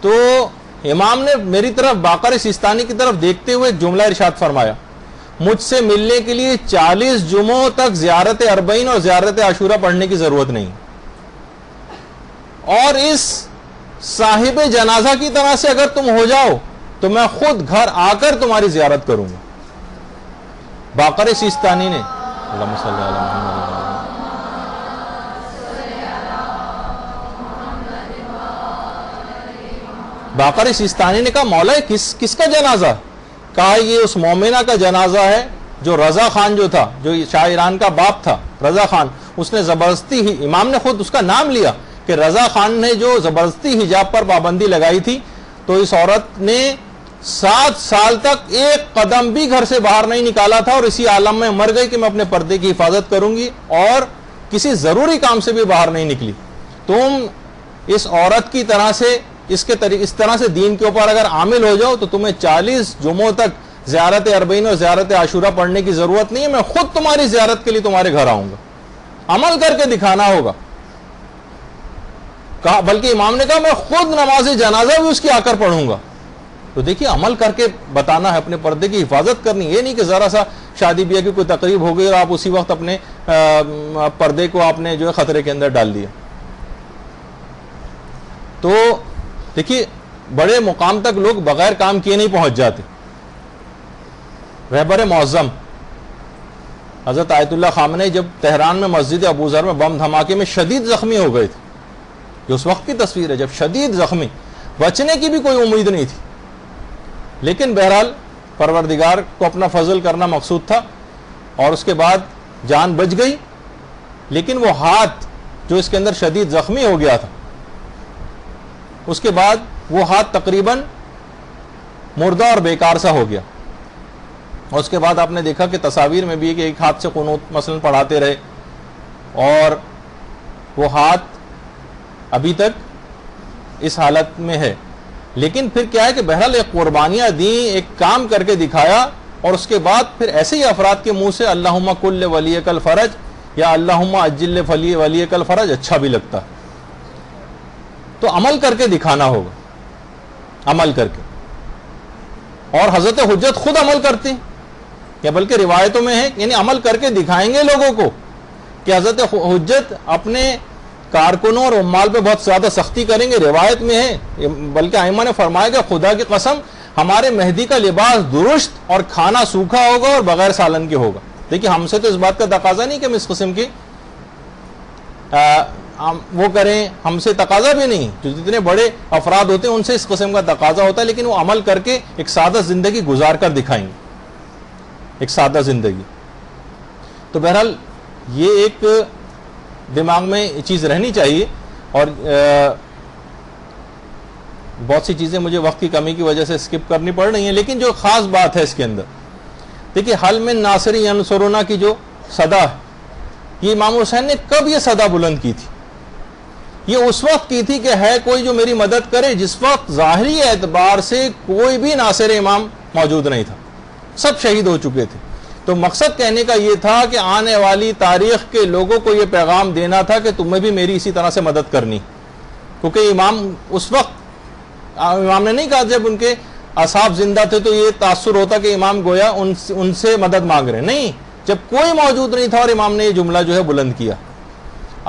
تو امام نے میری طرف باقر سیستانی کی طرف دیکھتے ہوئے ایک جملہ ارشاد فرمایا، مجھ سے ملنے کے لیے 40 جمعوں تک زیارت اربعین اور زیارت عاشورہ پڑھنے کی ضرورت نہیں، اور اس صاحب جنازہ کی طرح سے اگر تم ہو جاؤ تو میں خود گھر آ کر تمہاری زیارت کروں گا. باقر سیستانی نے اللہم صلی علی محمد باقر سیستانی نے کہا مولا کس کا جنازہ؟ کہا یہ اس مومنہ کا جنازہ ہے جو رضا خان جو تھا، جو شاہ ایران کا باپ تھا رضا خان، اس نے زبردستی ہی، امام نے خود اس کا نام لیا کہ رضا خان نے جو زبردستی حجاب پر پابندی لگائی تھی، تو اس عورت نے 7 سال تک ایک قدم بھی گھر سے باہر نہیں نکالا تھا، اور اسی عالم میں مر گئی کہ میں اپنے پردے کی حفاظت کروں گی، اور کسی ضروری کام سے بھی باہر نہیں نکلی۔ تم اس عورت کی طرح سے اس طرح سے دین کے اوپر اگر عامل ہو جاؤ تو تمہیں 40 جمعوں تک زیارت اربعین اور زیارت عاشورہ پڑھنے کی ضرورت نہیں ہے، میں خود تمہاری زیارت کے لیے تمہارے گھر آؤں گا۔ عمل کر کے دکھانا ہوگا، کہا، بلکہ امام نے کہا میں خود نماز جنازہ بھی اس کی آ کر پڑھوں گا۔ تو دیکھیے عمل کر کے بتانا ہے، اپنے پردے کی حفاظت کرنی، یہ نہیں کہ ذرا سا شادی بیاہ کی کوئی تقریب ہو گئی اور آپ اسی وقت اپنے پردے کو آپ نے جو ہے خطرے کے اندر ڈال دیا۔ تو دیکھیے بڑے مقام تک لوگ بغیر کام کیے نہیں پہنچ جاتے۔ رہبر معظم حضرت آیت اللہ خامنئی جب تہران میں مسجد ابو ذر میں بم دھماکے میں شدید زخمی ہو گئے تھے، یہ اس وقت کی تصویر ہے جب شدید زخمی، بچنے کی بھی کوئی امید نہیں تھی، لیکن بہرحال پروردگار کو اپنا فضل کرنا مقصود تھا، اور اس کے بعد جان بچ گئی، لیکن وہ ہاتھ جو اس کے اندر شدید زخمی ہو گیا تھا، اس کے بعد وہ ہاتھ تقریباً مردہ اور بیکار سا ہو گیا، اور اس کے بعد آپ نے دیکھا کہ تصاویر میں بھی کہ ایک ہاتھ سے قنوت مثلا پڑھاتے رہے، اور وہ ہاتھ ابھی تک اس حالت میں ہے۔ لیکن پھر کیا ہے کہ بہرحال ایک قربانیاں دیں، ایک کام کر کے دکھایا، اور اس کے بعد پھر ایسے ہی افراد کے منہ سے اللہم کل ولیک الفرج یا اللہم اجل ولیک الفرج اچھا بھی لگتا۔ تو عمل کر کے دکھانا ہوگا، عمل کر کے۔ اور حضرت حجت خود عمل کرتے ہیں، یا بلکہ روایتوں میں ہے، یعنی عمل کر کے دکھائیں گے لوگوں کو کہ حضرت حجت اپنے کارکنوں اور عمال پہ بہت زیادہ سختی کریں گے۔ روایت میں ہے، بلکہ ائمہ نے فرمایا کہ خدا کی قسم ہمارے مہدی کا لباس درست اور کھانا سوکھا ہوگا اور بغیر سالن کے ہوگا۔ دیکھیے ہم سے تو اس بات کا تقاضا نہیں کہ ہم اس قسم کی وہ کریں، ہم سے تقاضا بھی نہیں، جو جتنے بڑے افراد ہوتے ہیں ان سے اس قسم کا تقاضا ہوتا ہے، لیکن وہ عمل کر کے ایک سادہ زندگی گزار کر دکھائیں گے، ایک سادہ زندگی۔ تو بہرحال یہ ایک دماغ میں چیز رہنی چاہیے، اور بہت سی چیزیں مجھے وقت کی کمی کی وجہ سے اسکپ کرنی پڑ رہی ہیں، لیکن جو خاص بات ہے اس کے اندر، دیکھیے حل من ناصر ینصرنا کی جو صدا ہے، یہ امام حسین نے کب یہ صدا بلند کی تھی؟ یہ اس وقت کی تھی کہ ہے کوئی جو میری مدد کرے، جس وقت ظاہری اعتبار سے کوئی بھی ناصر امام موجود نہیں تھا، سب شہید ہو چکے تھے۔ تو مقصد کہنے کا یہ تھا کہ آنے والی تاریخ کے لوگوں کو یہ پیغام دینا تھا کہ تمہیں بھی میری اسی طرح سے مدد کرنی، کیونکہ امام اس وقت، امام نے نہیں کہا جب ان کے اصحاب زندہ تھے تو یہ تاثر ہوتا کہ امام گویا ان سے مدد مانگ رہے، نہیں، جب کوئی موجود نہیں تھا اور امام نے یہ جملہ جو ہے بلند کیا۔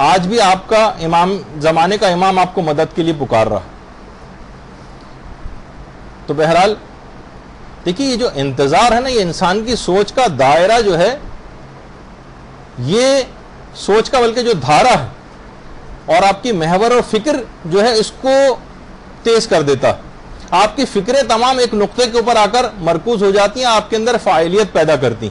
آج بھی آپ کا امام، زمانے کا امام آپ کو مدد کے لیے پکار رہا۔ تو بہرحال دیکھیے یہ جو انتظار ہے نا، یہ انسان کی سوچ کا دائرہ جو ہے، یہ سوچ کا بلکہ جو دھارا ہے، اور آپ کی محور اور فکر جو ہے اس کو تیز کر دیتا۔ آپ کی فکریں تمام ایک نقطے کے اوپر آ کر مرکوز ہو جاتی ہیں، آپ کے اندر فاعلیت پیدا کرتی۔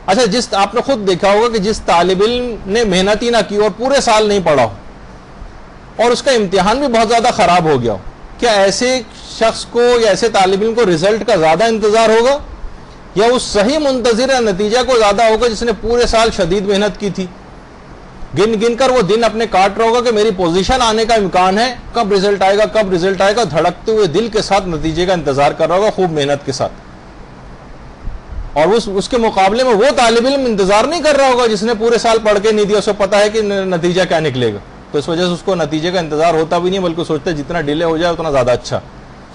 اچھا، آپ نے خود دیکھا ہوگا کہ جس طالب علم نے محنت ہی نہ کی اور پورے سال نہیں پڑھا ہو اور اس کا امتحان بھی بہت زیادہ خراب ہو گیا ہو، کیا ایسے شخص کو یا ایسے طالب علم کو رزلٹ کا زیادہ انتظار ہوگا، یا اس صحیح منتظر نتیجہ کو زیادہ ہوگا جس نے پورے سال شدید محنت کی تھی؟ گن گن کر وہ دن اپنے کاٹ رہا ہوگا کہ میری پوزیشن آنے کا امکان ہے، کب رزلٹ آئے گا، کب رزلٹ آئے گا، دھڑکتے ہوئے دل کے ساتھ نتیجے کا انتظار کر رہا ہوگا، خوب محنت کے ساتھ۔ اور اس کے مقابلے میں وہ طالب علم انتظار نہیں کر رہا ہوگا جس نے پورے سال پڑھ کے نہیں دیا، اسے پتا ہے کہ نتیجہ کیا نکلے گا، تو اس وجہ سے اس کو نتیجے کا انتظار ہوتا بھی نہیں، بلکہ سوچتا ہے جتنا ڈیلے ہو جائے اتنا زیادہ اچھا۔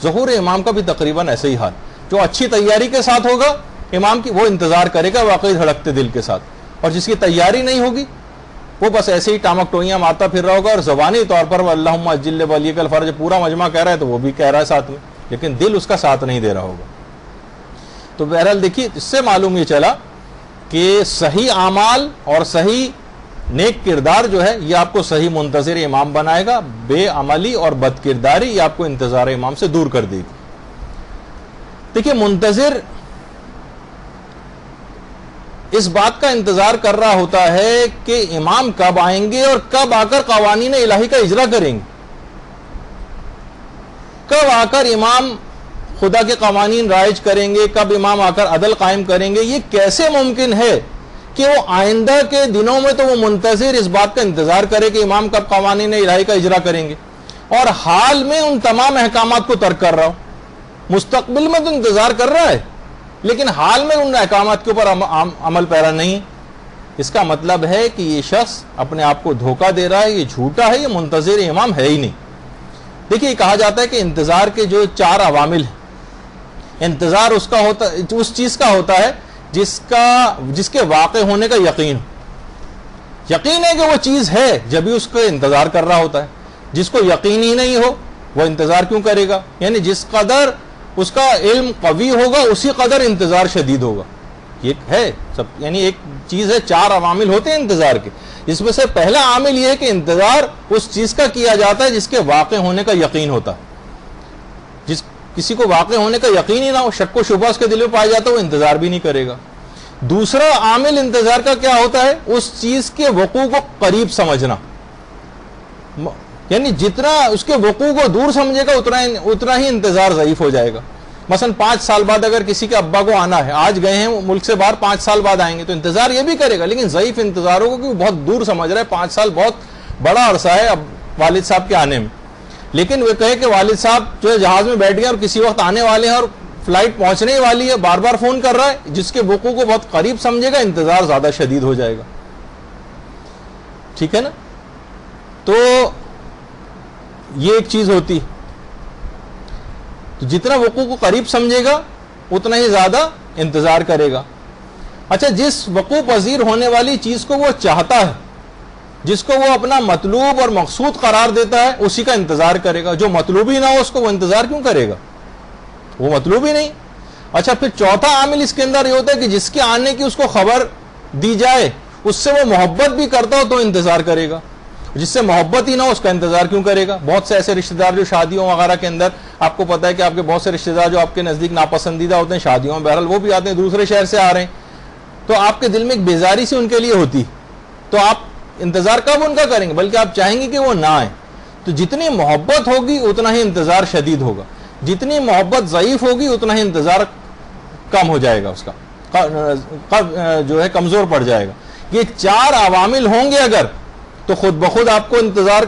ظہور امام کا بھی تقریباً ایسے ہی حال، جو اچھی تیاری کے ساتھ ہوگا امام کی، وہ انتظار کرے گا واقعی دھڑکتے دل کے ساتھ، اور جس کی تیاری نہیں ہوگی وہ بس ایسے ہی ٹامک ٹوئیاں مارتا پھر رہا ہوگا، اور زبانی طور پر اللہم اجل ولیک الفرج پورا مجمع کہہ رہا ہے تو وہ بھی کہہ رہا ہے ساتھ میں، لیکن دل اس کا ساتھ نہیں دے رہا ہوگا۔ تو بہرحال دیکھیے اس سے معلوم یہ چلا کہ صحیح اعمال اور صحیح نیک کردار جو ہے یہ آپ کو صحیح منتظر امام بنائے گا، بے عملی اور بد کرداری یہ آپ کو انتظار امام سے دور کر دے گی۔ دیکھیے منتظر اس بات کا انتظار کر رہا ہوتا ہے کہ امام کب آئیں گے اور کب آ کر قوانین الہی کا اجرا کریں گے، کب آ کر امام خدا کے قوانین رائج کریں گے، کب امام آ کر عدل قائم کریں گے۔ یہ کیسے ممکن ہے کہ وہ آئندہ کے دنوں میں تو وہ منتظر اس بات کا انتظار کرے کہ امام کب قوانین الہی کا اجرا کریں گے، اور حال میں ان تمام احکامات کو ترک کر رہا ہو۔ مستقبل میں تو انتظار کر رہا ہے لیکن حال میں ان احکامات کے اوپر عمل پیرا نہیں۔ اس کا مطلب ہے کہ یہ شخص اپنے آپ کو دھوکہ دے رہا ہے، یہ جھوٹا ہے، یہ منتظر امام ہے ہی نہیں۔ دیکھیے کہا جاتا ہے کہ انتظار کے جو 4 عوامل ہیں، انتظار اس چیز کا ہوتا ہے جس کے واقع ہونے کا یقین ہو۔ یقین ہے کہ وہ چیز ہے جبھی اس کا انتظار کر رہا ہوتا ہے۔ جس کو یقین ہی نہیں ہو وہ انتظار کیوں کرے گا؟ یعنی جس قدر اس کا علم قوی ہوگا اسی قدر انتظار شدید ہوگا۔ یہ ہے یعنی ایک چیز ہے، 4 عوامل ہوتے ہیں انتظار کے، جس میں سے پہلا عامل یہ ہے کہ انتظار اس چیز کا کیا جاتا ہے جس کے واقع ہونے کا یقین ہوتا ہے۔ کسی کو واقع ہونے کا یقین ہی نہ ہو، شک و شبہ اس کے دل میں پایا جاتا ہے، وہ انتظار بھی نہیں کرے گا۔ دوسرا عامل انتظار کا کیا ہوتا ہے؟ اس چیز کے وقوع کو قریب سمجھنا، یعنی جتنا اس کے وقوع کو دور سمجھے گا اتنا ہی انتظار ضعیف ہو جائے گا۔ مثلا 5 سال بعد اگر کسی کے ابا کو آنا ہے، آج گئے ہیں ملک سے باہر، 5 سال بعد آئیں گے، تو انتظار یہ بھی کرے گا لیکن ضعیف انتظار ہوگا کیونکہ بہت دور سمجھ رہا ہے، 5 سال بہت بڑا عرصہ ہے اب والد صاحب کے آنے میں۔ لیکن وہ کہے کہ والد صاحب جو ہے جہاز میں بیٹھ گئے اور کسی وقت آنے والے ہیں اور فلائٹ پہنچنے ہی والی ہے، بار بار فون کر رہا ہے، جس کے وقوع کو بہت قریب سمجھے گا انتظار زیادہ شدید ہو جائے گا۔ ٹھیک ہے نا؟ تو یہ ایک چیز ہوتی، تو جتنا وقوع کو قریب سمجھے گا اتنا ہی زیادہ انتظار کرے گا۔ اچھا، جس وقوع پذیر ہونے والی چیز کو وہ چاہتا ہے، جس کو وہ اپنا مطلوب اور مقصود قرار دیتا ہے، اسی کا انتظار کرے گا۔ جو مطلوب ہی نہ ہو اس کو وہ انتظار کیوں کرے گا؟ وہ مطلوب ہی نہیں۔ اچھا، پھر چوتھا عامل اس کے اندر یہ ہوتا ہے کہ جس کے آنے کی اس کو خبر دی جائے اس سے وہ محبت بھی کرتا ہو تو انتظار کرے گا، جس سے محبت ہی نہ ہو اس کا انتظار کیوں کرے گا؟ بہت سے ایسے رشتہ دار جو شادیوں وغیرہ کے اندر، آپ کو پتا ہے کہ آپ کے بہت سے رشتہ دار جو آپ کے نزدیک ناپسندیدہ ہوتے ہیں شادیوں میں، بہرحال وہ بھی آتے ہیں، دوسرے شہر سے آ رہے ہیں، تو آپ کے دل میں ایک بیزاری سی ان کے لیے ہوتی، تو آپ انتظار کب ان کا کریں گے؟ بلکہ آپ چاہیں گے کہ وہ نہ آئیں۔ تو جتنی محبت ہوگی اتنا ہی انتظار شدید ہوگا، جتنی محبت ضعیف ہوگی اتنا ہی انتظار کم ہو جائے گا، اس کا جو ہے کمزور پڑ جائے گا۔ یہ 4 عوامل ہوں گے اگر، تو خود بخود آپ کو انتظار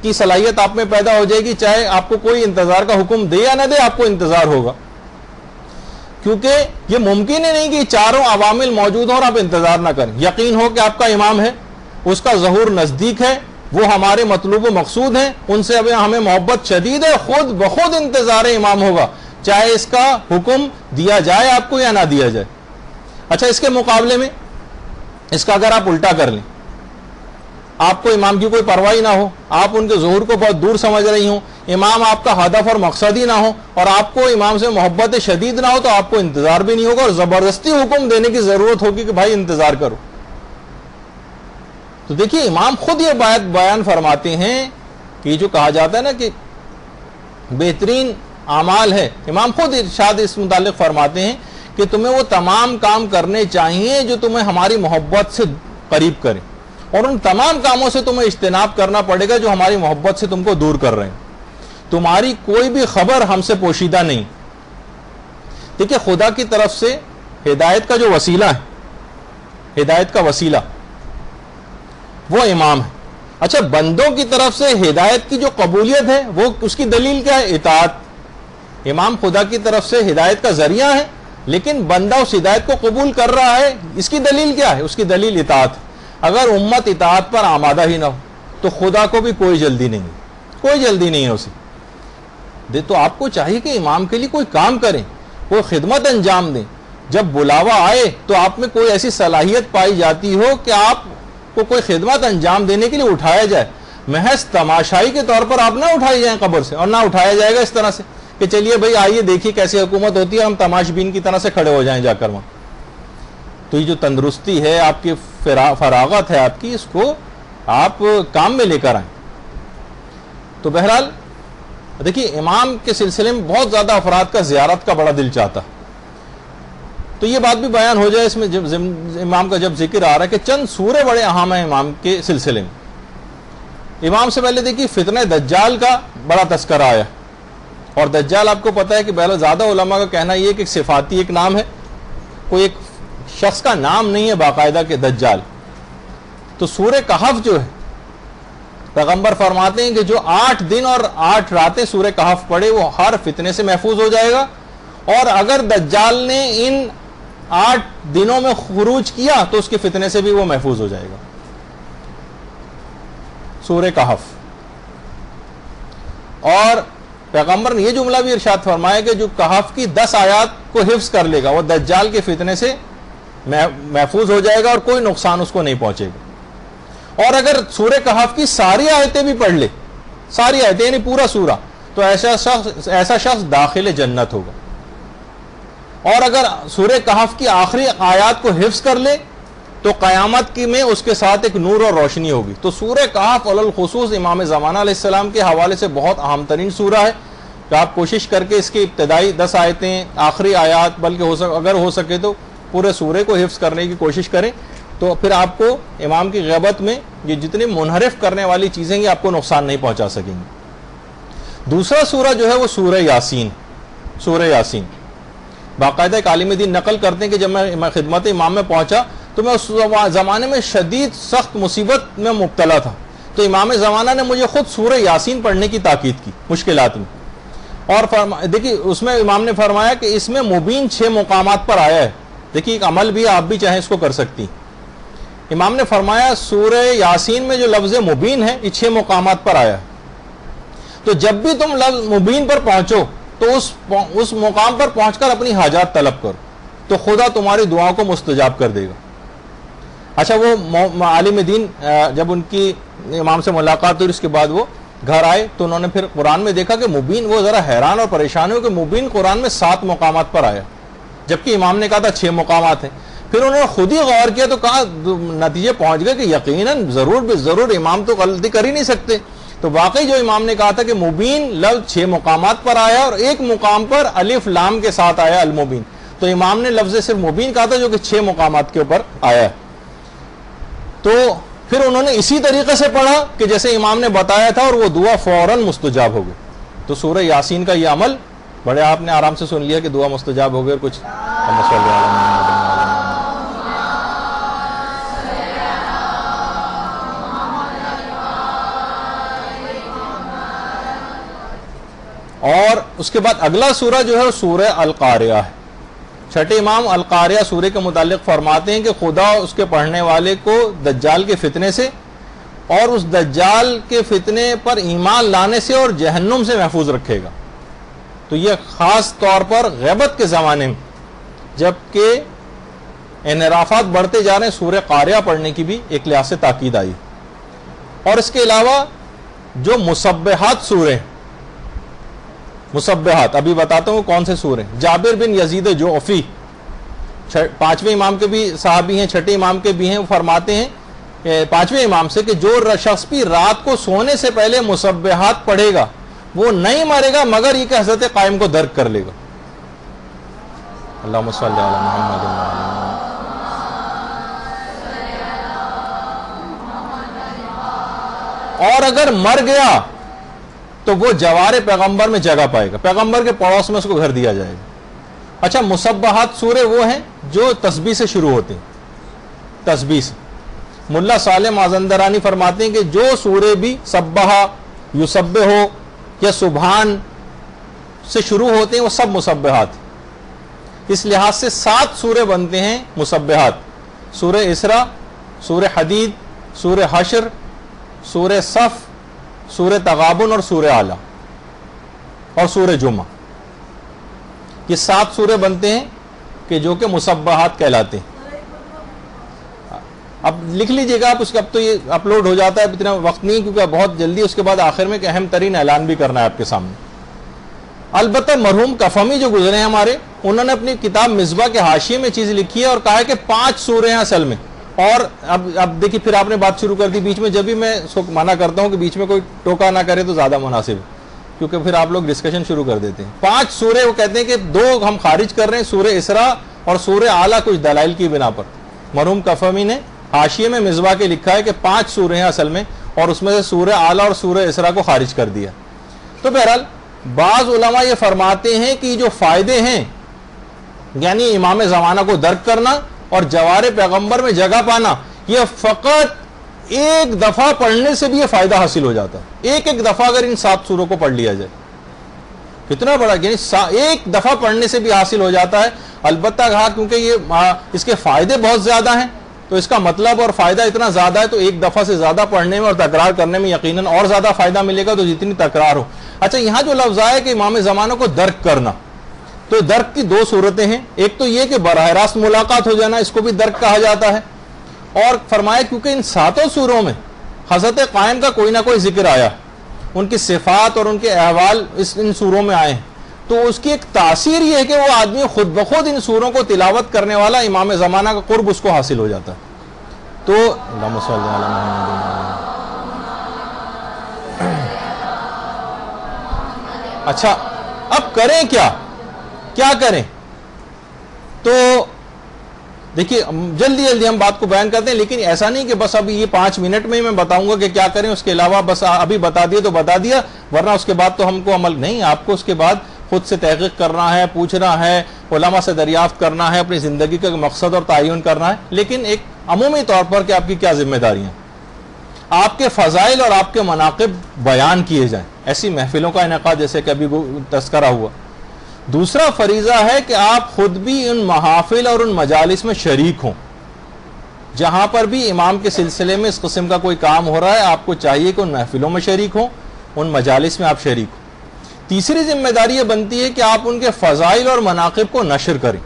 کی صلاحیت آپ میں پیدا ہو جائے گی، چاہے آپ کو کوئی انتظار کا حکم دے یا نہ دے، آپ کو انتظار ہوگا، کیونکہ یہ ممکن ہی نہیں کہ 4 عوامل موجود ہوں اور آپ انتظار نہ کریں۔ یقین ہو کہ آپ کا امام ہے، اس کا ظہور نزدیک ہے، وہ ہمارے مطلوب و مقصود ہیں، ان سے ابھی ہمیں محبت شدید ہے، خود بخود انتظار امام ہوگا، چاہے اس کا حکم دیا جائے آپ کو یا نہ دیا جائے۔ اچھا، اس کے مقابلے میں اس کا اگر آپ الٹا کر لیں، آپ کو امام کی کوئی پرواہ نہ ہو، آپ ان کے ظہور کو بہت دور سمجھ رہی ہوں، امام آپ کا ہدف اور مقصد ہی نہ ہو، اور آپ کو امام سے محبت شدید نہ ہو، تو آپ کو انتظار بھی نہیں ہوگا اور زبردستی حکم دینے کی ضرورت ہوگی کہ بھائی انتظار کرو۔ تو دیکھیے امام خود یہ بات بیان فرماتے ہیں کہ یہ جو کہا جاتا ہے نا کہ بہترین اعمال ہے، امام خود ارشاد اس متعلق فرماتے ہیں کہ تمہیں وہ تمام کام کرنے چاہیے جو تمہیں ہماری محبت سے قریب کریں، اور ان تمام کاموں سے تمہیں اجتناب کرنا پڑے گا جو ہماری محبت سے تم کو دور کر رہے ہیں۔ تمہاری کوئی بھی خبر ہم سے پوشیدہ نہیں۔ دیکھیے خدا کی طرف سے ہدایت کا جو وسیلہ ہے، ہدایت کا وسیلہ وہ امام ہے۔ اچھا، بندوں کی طرف سے ہدایت کی جو قبولیت ہے وہ اس کی دلیل کیا ہے؟ اطاعت۔ امام خدا کی طرف سے ہدایت کا ذریعہ ہے لیکن بندہ اس ہدایت کو قبول کر رہا ہے، اس کی دلیل کیا ہے؟ اس کی دلیل اطاعت۔ اگر امت اطاعت پر آمادہ ہی نہ ہو تو خدا کو بھی کوئی جلدی نہیں، کوئی جلدی نہیں ہے اسے۔ تو آپ کو چاہیے کہ امام کے لیے کوئی کام کریں، کوئی خدمت انجام دیں، جب بلاوا آئے تو آپ میں کوئی ایسی صلاحیت پائی جاتی ہو کہ آپ کو کوئی خدمت انجام دینے کے لیے اٹھایا جائے۔ محض تماشائی کے طور پر آپ نہ اٹھائی جائیں قبر سے، اور نہ اٹھایا جائے گا اس طرح سے کہ چلیے بھائی آئیے دیکھیے کیسی حکومت ہوتی ہے, ہم تماش بین کی طرح سے کھڑے ہو جائیں جا کر وہاں. تو یہ جو تندرستی ہے, آپ کی فراغت ہے آپ کی, اس کو آپ کام میں لے کر آئیں. تو بہرحال دیکھیے امام کے سلسلے میں بہت زیادہ افراد کا زیارت کا بڑا دل چاہتا. تو یہ بات بھی بیان ہو جائے اس میں امام کا جب ذکر آ رہا ہے کہ چند سورے بڑے اہم ہیں امام کے سلسلے میں. امام سے پہلے دیکھیے فتنہ دجال کا بڑا تذکرہ آیا, اور دجال آپ کو پتہ ہے کہ پہلے زیادہ علماء کا کہنا یہ کہ صفاتی ایک نام ہے, کوئی ایک شخص کا نام نہیں ہے باقاعدہ کہ دجال. تو سورہ کہف جو ہے پیغمبر فرماتے ہیں کہ جو 8 دن اور 8 راتیں سورہ کہف پڑھے وہ ہر فتنے سے محفوظ ہو جائے گا, اور اگر دجال نے ان 8 دنوں میں خروج کیا تو اس کے فتنے سے بھی وہ محفوظ ہو جائے گا. سورہ کہف. اور پیغمبر نے یہ جملہ بھی ارشاد فرمایا کہ جو کہف کی 10 آیات کو حفظ کر لے گا وہ دجال کے فتنے سے محفوظ ہو جائے گا اور کوئی نقصان اس کو نہیں پہنچے گا. اور اگر سورہ کہف کی ساری آیتیں بھی پڑھ لے, ساری آیتیں یعنی پورا سورہ, تو ایسا شخص داخل جنت ہوگا. اور اگر سورہ کہف کی آخری آیات کو حفظ کر لے تو قیامت کی میں اس کے ساتھ ایک نور اور روشنی ہوگی. تو سورہ کہف علی الخصوص امام زمانہ علیہ السلام کے حوالے سے بہت اہم ترین سورہ ہے, کہ آپ کوشش کر کے اس کی ابتدائی 10 آیتیں, آخری آیات, بلکہ اگر ہو سکے تو پورے سورے کو حفظ کرنے کی کوشش کریں, تو پھر آپ کو امام کی غیبت میں یہ جتنی منحرف کرنے والی چیزیں یہ آپ کو نقصان نہیں پہنچا سکیں گی. دوسرا سورہ جو ہے وہ سورہ یاسین. سورہ یاسین باقاعدہ ایک عالم دین نقل کرتے ہیں کہ جب میں خدمت امام میں پہنچا تو میں اس زمانے میں شدید سخت مصیبت میں مبتلا تھا, تو امام زمانہ نے مجھے خود سورہ یاسین پڑھنے کی تاکید کی مشکلات میں. اور دیکھیے اس میں امام نے فرمایا کہ اس میں مبین 6 مقامات پر آیا ہے. دیکھیے ایک عمل بھی آپ بھی چاہیں اس کو کر سکتی. امام نے فرمایا سورہ یاسین میں جو لفظ مبین ہے یہ 6 مقامات پر آیا ہے, تو جب بھی تم لفظ مبین پر پہنچو تو اس مقام پر پہنچ کر اپنی حاجات طلب کرو, تو خدا تمہاری دعاؤں کو مستجاب کر دے گا. اچھا وہ عالم دین جب ان کی امام سے ملاقات ہوئی اس کے بعد وہ گھر آئے تو انہوں نے پھر قرآن میں دیکھا کہ مبین, وہ ذرا حیران اور پریشان ہو کہ مبین قرآن میں 7 مقامات پر آیا, جبکہ امام نے کہا تھا 6 مقامات ہیں. پھر انہوں نے خود ہی غور کیا تو کہا نتیجے پہنچ گئے کہ یقیناً ضرور امام تو غلطی کر ہی نہیں سکتے. تو واقعی جو امام نے کہا تھا کہ مبین لفظ 6 مقامات پر آیا اور ایک مقام پر الف لام کے ساتھ آیا المبین, تو امام نے لفظ صرف مبین کہا تھا جو کہ 6 مقامات کے اوپر آیا ہے. تو پھر انہوں نے اسی طریقے سے پڑھا کہ جیسے امام نے بتایا تھا اور وہ دعا فوراً مستجاب ہو گئی. تو سورہ یاسین کا یہ عمل بڑے آپ نے آرام سے سن لیا کہ دعا مستجاب ہو گئی, اور کچھ اور اس کے بعد اگلا سورہ جو ہے وہ سورہ القاریہ ہے. چھٹے امام القاریہ سورہ کے متعلق فرماتے ہیں کہ خدا اس کے پڑھنے والے کو دجال کے فتنے سے اور اس دجال کے فتنے پر ایمان لانے سے اور جہنم سے محفوظ رکھے گا. تو یہ خاص طور پر غیبت کے زمانے میں جبکہ انحرافات بڑھتے جا رہے ہیں سورہ قاریہ پڑھنے کی بھی ایک لحاظ سے تاکید آئی. اور اس کے علاوہ جو مسبحات سورہ, مسبحات ابھی بتاتا ہوں کون سے سورے. جابر بن یزید جعفی 5ویں امام کے بھی صحابی ہیں, 6ٹھے امام کے بھی ہیں, وہ فرماتے ہیں 5ویں امام سے کہ جو شخص بھی رات کو سونے سے پہلے مسبحات پڑھے گا وہ نہیں مرے گا مگر یہ کہ حضرت قائم کو درک کر لے گا. اللہم صلی علی محمد. اور اگر مر گیا تو وہ جوار پیغمبر میں جگہ پائے گا, پیغمبر کے پڑوس میں اس کو گھر دیا جائے گا. اچھا مسبحات سورے وہ ہیں جو تسبیح سے شروع ہوتے ہیں, تسبیح سے. ملا صالح مازندرانی فرماتے ہیں کہ جو سورے بھی سبحہ, یسبح ہو یا سبحان سے شروع ہوتے ہیں وہ سب مسبحات. اس لحاظ سے 7 سورے بنتے ہیں مسبحات. سورہ اسراء, سورہ حدید, سورہ حشر, سورہ صف, سورہ تغابن اور سورہ اعلی اور سورہ جمعہ. یہ 7 سورے بنتے ہیں کہ جو کہ مسبحات کہلاتے ہیں. اب لکھ لیجئے گا آپ, اس کا اب تو یہ اپلوڈ ہو جاتا ہے, اتنا وقت نہیں کیونکہ بہت جلدی اس کے بعد آخر میں ایک اہم ترین اعلان بھی کرنا ہے آپ کے سامنے. البتہ مرحوم کفمی جو گزرے ہیں ہمارے، انہوں نے اپنی کتاب مصباح کے حاشیے میں چیز لکھی ہے اور کہا ہے کہ 5 سورے ہیں اصل میں. اور اب دیکھیے پھر آپ نے بات شروع کر دی بیچ میں. جب بھی میں اس کو منع کرتا ہوں کہ بیچ میں کوئی ٹوکا نہ کرے تو زیادہ مناسب ہے، کیونکہ پھر آپ لوگ ڈسکشن شروع کر دیتے ہیں. 5 سورے وہ کہتے ہیں کہ 2 ہم خارج کر رہے ہیں، سورہ اسراء اور سورہ اعلیٰ، کچھ دلائل کی بنا پر. مرحوم کفمی نے حاشیے میں مصباح کے لکھا ہے کہ 5 سورے ہیں اصل میں، اور اس میں سے سورہ اعلیٰ اور سورہ اسراء کو خارج کر دیا. تو بہرحال بعض علماء یہ فرماتے ہیں کہ جو فائدے ہیں، یعنی امام زمانہ کو درک کرنا اور جوار پیغمبر میں جگہ پانا، یہ فقط ایک دفعہ پڑھنے سے بھی یہ فائدہ حاصل ہو جاتا ہے. ایک دفعہ اگر ان 7 سوروں کو پڑھ لیا جائے، کتنا بڑا، یعنی ایک دفعہ پڑھنے سے بھی حاصل ہو جاتا ہے. البتہ کہا کیونکہ یہ اس کے فائدے بہت زیادہ ہیں، تو اس کا مطلب اور فائدہ اتنا زیادہ ہے تو ایک دفعہ سے زیادہ پڑھنے میں اور تکرار کرنے میں یقیناً اور زیادہ فائدہ ملے گا، تو جتنی تکرار ہو. اچھا، یہاں جو لفظ آیا کہ امام زمانہ کو درک کرنا، تو درک کی 2 صورتیں ہیں. ایک تو یہ کہ براہ راست ملاقات ہو جانا، اس کو بھی درک کہا جاتا ہے. اور فرمایا کیونکہ ان 7 سوروں میں حضرت قائم کا کوئی نہ کوئی ذکر آیا، ان کی صفات اور ان کے احوال ان سوروں میں آئے ہیں، تو اس کی ایک تاثیر یہ ہے کہ وہ آدمی خود بخود ان سوروں کو تلاوت کرنے والا امام زمانہ کا قرب اس کو حاصل ہو جاتا ہے. تو اللہم صلی علی محمد. اچھا، اب کریں کیا کریں؟ تو دیکھیے جلدی ہم بات کو بیان کرتے ہیں، لیکن ایسا نہیں کہ بس ابھی یہ 5 منٹ میں ہی میں بتاؤں گا کہ کیا کریں، اس کے علاوہ بس ابھی بتا دیا تو بتا دیا، ورنہ اس کے بعد تو ہم کو عمل نہیں. آپ کو اس کے بعد خود سے تحقیق کرنا ہے، پوچھنا ہے، علماء سے دریافت کرنا ہے، اپنی زندگی کا مقصد اور تعین کرنا ہے. لیکن ایک عمومی طور پر کہ آپ کی کیا ذمہ داریاں، آپ کے فضائل اور آپ کے مناقب بیان کیے جائیں، ایسی محفلوں کا انعقاد جیسے کہ ابھی تذکرہ ہوا. دوسرا فریضہ ہے کہ آپ خود بھی ان محافل اور ان مجالس میں شریک ہوں. جہاں پر بھی امام کے سلسلے میں اس قسم کا کوئی کام ہو رہا ہے، آپ کو چاہیے کہ ان محفلوں میں شریک ہوں، ان مجالس میں آپ شریک ہوں. تیسری ذمہ داری یہ بنتی ہے کہ آپ ان کے فضائل اور مناقب کو نشر کریں.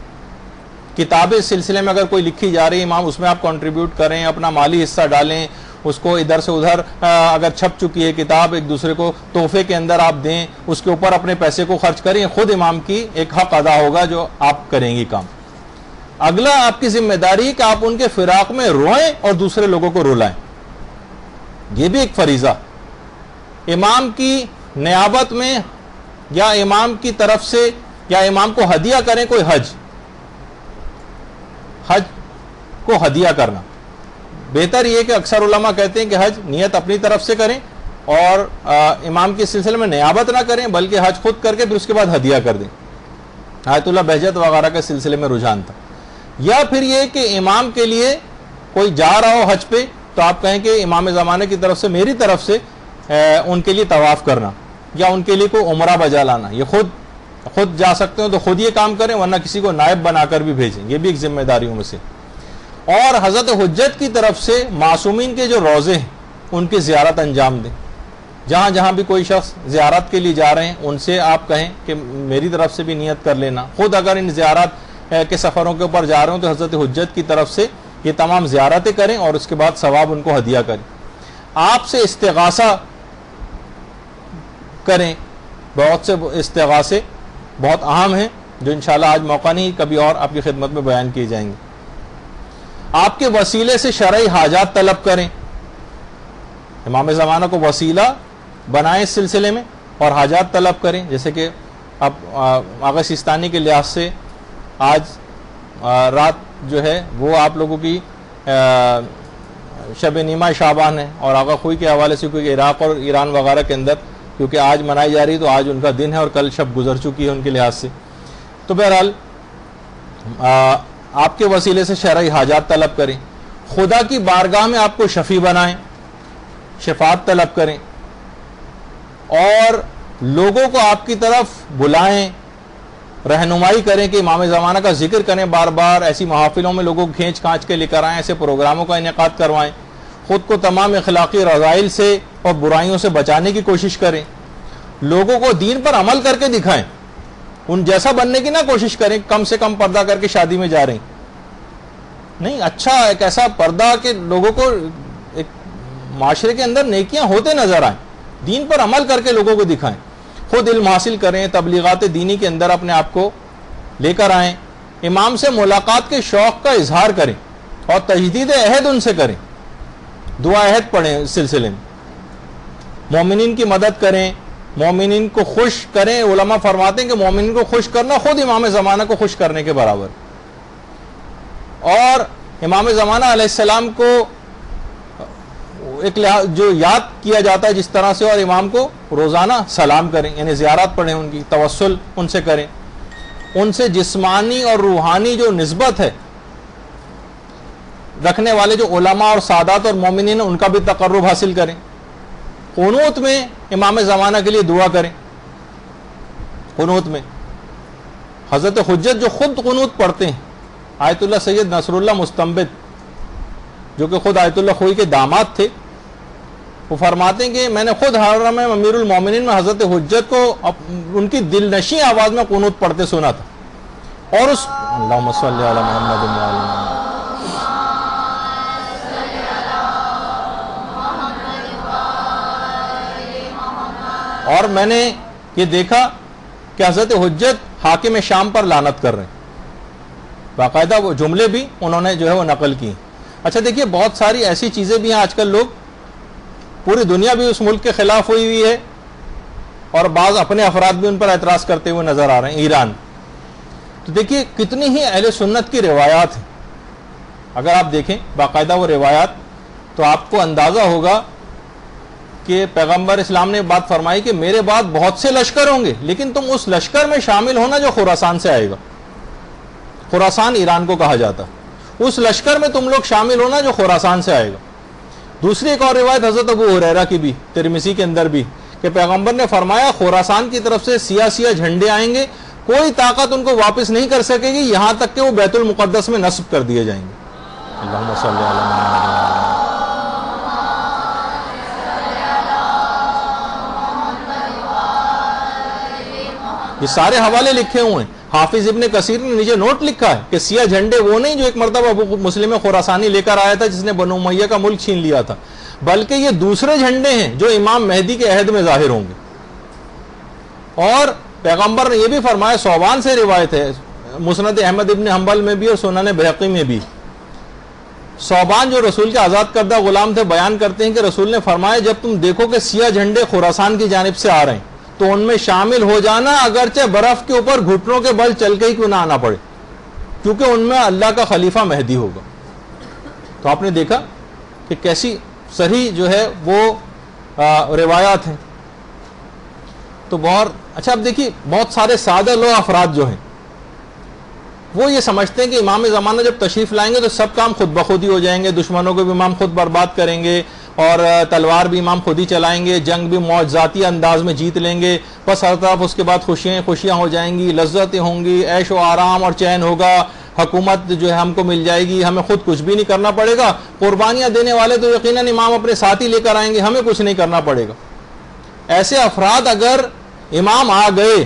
کتابیں اس سلسلے میں اگر کوئی لکھی جا رہی ہے امام، اس میں آپ کنٹریبیوٹ کریں، اپنا مالی حصہ ڈالیں، اس کو ادھر سے ادھر اگر چھپ چکی ہے کتاب ایک دوسرے کو تحفے کے اندر آپ دیں، اس کے اوپر اپنے پیسے کو خرچ کریں. خود امام کی ایک حق ادا ہوگا جو آپ کریں گی کام. اگلا آپ کی ذمہ داری کہ آپ ان کے فراق میں روئیں اور دوسرے لوگوں کو رلائیں. یہ بھی ایک فریضہ. امام کی نیابت میں یا امام کی طرف سے یا امام کو ہدیہ کریں کوئی حج کو ہدیہ کرنا. بہتر یہ کہ اکثر علماء کہتے ہیں کہ حج نیت اپنی طرف سے کریں اور امام کے سلسلے میں نیابت نہ کریں، بلکہ حج خود کر کے پھر اس کے بعد ہدیہ کر دیں. آیت اللہ بہجت وغیرہ کے سلسلے میں رجحان تھا. یا پھر یہ کہ امام کے لیے کوئی جا رہا ہو حج پہ تو آپ کہیں کہ امام زمانے کی طرف سے میری طرف سے ان کے لیے طواف کرنا یا ان کے لیے کوئی عمرہ بجا لانا. یہ خود جا سکتے ہو تو خود یہ کام کریں، ورنہ کسی کو نائب بنا کر بھی بھیجیں. یہ بھی ایک ذمہ داریوں میں سے. اور حضرت حجت کی طرف سے معصومین کے جو روزے ہیں ان کی زیارت انجام دیں. جہاں بھی کوئی شخص زیارت کے لیے جا رہے ہیں ان سے آپ کہیں کہ میری طرف سے بھی نیت کر لینا. خود اگر ان زیارت کے سفروں کے اوپر جا رہے ہوں تو حضرت حجت کی طرف سے یہ تمام زیارتیں کریں اور اس کے بعد ثواب ان کو ہدیہ کریں. آپ سے استغاثہ کریں. بہت سے استغاثے بہت اہم ہیں جو انشاءاللہ آج موقع نہیں کبھی اور آپ کی خدمت میں بیان کیے جائیں گے. آپ کے وسیلے سے شرعی حاجات طلب کریں. امام زمانہ کو وسیلہ بنائیں اس سلسلے میں اور حاجات طلب کریں. جیسے کہ اب آغا سیستانی کے لحاظ سے آج رات جو ہے وہ آپ لوگوں کی شب نیمہ شعبان ہے، اور آغا خوئی کے حوالے سے کیونکہ عراق اور ایران وغیرہ کے اندر کیونکہ آج منائی جا رہی تو آج ان کا دن ہے اور کل شب گزر چکی ہے ان کے لحاظ سے. تو بہرحال آپ کے وسیلے سے شرعی حاجات طلب کریں. خدا کی بارگاہ میں آپ کو شفیع بنائیں، شفاعت طلب کریں، اور لوگوں کو آپ کی طرف بلائیں، رہنمائی کریں کہ امام زمانہ کا ذکر کریں بار بار. ایسی محافلوں میں لوگوں کو کھینچ کھانچ کے لے کر آئیں، ایسے پروگراموں کا انعقاد کروائیں. خود کو تمام اخلاقی رذائل سے اور برائیوں سے بچانے کی کوشش کریں. لوگوں کو دین پر عمل کر کے دکھائیں. ان جیسا بننے کی نہ کوشش کریں کم سے کم پردہ کر کے شادی میں جا رہے ہیں. نہیں، اچھا ایک ایسا پردہ کہ لوگوں کو ایک معاشرے کے اندر نیکیاں ہوتے نظر آئیں. دین پر عمل کر کے لوگوں کو دکھائیں. خود علم حاصل کریں، تبلیغات دینی کے اندر اپنے آپ کو لے کر آئیں، امام سے ملاقات کے شوق کا اظہار کریں اور تجدید عہد ان سے کریں، دعا عہد پڑھیں اس سلسلے میں، مومنین کی مدد کریں، مومنین کو خوش کریں۔ علماء فرماتے ہیں کہ مومنین کو خوش کرنا خود امام زمانہ کو خوش کرنے کے برابر، اور امام زمانہ علیہ السلام کو ایک جو یاد کیا جاتا ہے جس طرح سے، اور امام کو روزانہ سلام کریں، یعنی زیارات پڑھیں، ان کی توسل ان سے کریں، ان سے جسمانی اور روحانی جو نسبت ہے رکھنے والے جو علماء اور سادات اور مومنین ہیں ان کا بھی تقرب حاصل کریں، قنوت میں امام زمانہ کے لیے دعا کریں۔ قنوت میں حضرت حجت جو خود قنوت پڑھتے ہیں، آیت اللہ سید نصر اللہ مستنبت جو کہ خود آیت اللہ خوئی کے داماد تھے، وہ فرماتے ہیں کہ میں نے خود حرم میں امیر المومنین میں حضرت حجت کو ان کی دل نشیں آواز میں قنوت پڑھتے سنا تھا، اور اس اللہم صلی علی محمد و علی محمد، اور میں نے یہ دیکھا کہ حضرت حجت حاکم شام پر لعنت کر رہے ہیں، باقاعدہ وہ جملے بھی انہوں نے جو ہے وہ نقل کی۔ اچھا دیکھیے، بہت ساری ایسی چیزیں بھی ہیں، آج کل لوگ، پوری دنیا بھی اس ملک کے خلاف ہوئی ہوئی ہے، اور بعض اپنے افراد بھی ان پر اعتراض کرتے ہوئے نظر آ رہے ہیں، ایران۔ تو دیکھیے کتنی ہی اہل سنت کی روایات ہیں، اگر آپ دیکھیں باقاعدہ وہ روایات تو آپ کو اندازہ ہوگا کہ پیغمبر اسلام نے بات فرمائی کہ میرے بعد بہت سے لشکر ہوں گے، لیکن تم اس لشکر میں شامل ہونا جو خراسان سے آئے گا، خراسان ایران کو کہا جاتا ہے، اس لشکر میں تم لوگ شامل ہونا جو خراسان سے آئے گا۔ دوسری ایک اور روایت حضرت ابو ہریرہ کی بھی، ترمذی کے اندر بھی، کہ پیغمبر نے فرمایا خراسان کی طرف سے سیاہ سیاہ جھنڈے آئیں گے، کوئی طاقت ان کو واپس نہیں کر سکے گی یہاں تک کہ وہ بیت المقدس میں نصب کر دیے جائیں گے۔ اللہم صلی علی محمد۔ یہ سارے حوالے لکھے ہوئے ہیں، حافظ ابن کثیر نے نیچے نوٹ لکھا ہے کہ سیاہ جھنڈے وہ نہیں جو ایک مرتبہ ابو مسلم خراسانی لے کر آیا تھا جس نے بنو امیہ کا ملک چھین لیا تھا، بلکہ یہ دوسرے جھنڈے ہیں جو امام مہدی کے عہد میں ظاہر ہوں گے۔ اور پیغمبر نے یہ بھی فرمایا، صوبان سے روایت ہے، مسند احمد ابن حنبل میں بھی اور سنن بہقی میں بھی، صوبان جو رسول کے آزاد کردہ غلام تھے بیان کرتے ہیں کہ رسول نے فرمایا جب تم دیکھو کہ سیاہ جھنڈے خراسان کی جانب سے آ رہے ہیں تو ان میں شامل ہو جانا، اگرچہ برف کے اوپر گھٹنوں کے بل چل کے ہی کیوں نہ آنا پڑے، کیونکہ ان میں اللہ کا خلیفہ مہدی ہوگا۔ تو آپ نے دیکھا کہ کیسی صحیح جو ہے وہ روایات ہیں۔ تو بہت اچھا، اب دیکھیے بہت سارے سادہ لوگ افراد جو ہیں وہ یہ سمجھتے ہیں کہ امام زمانہ جب تشریف لائیں گے تو سب کام خود بخود ہی ہو جائیں گے، دشمنوں کو بھی امام خود برباد کریں گے، اور تلوار بھی امام خود ہی چلائیں گے، جنگ بھی معجزاتی انداز میں جیت لیں گے، بس ہر طرف اس کے بعد خوشیاں ہو جائیں گی، لذتیں ہوں گی، عیش و آرام اور چین ہوگا، حکومت جو ہے ہم کو مل جائے گی، ہمیں خود کچھ بھی نہیں کرنا پڑے گا، قربانیاں دینے والے تو یقیناً امام اپنے ساتھ ہی لے کر آئیں گے، ہمیں کچھ نہیں کرنا پڑے گا۔ ایسے افراد اگر امام آ گئے،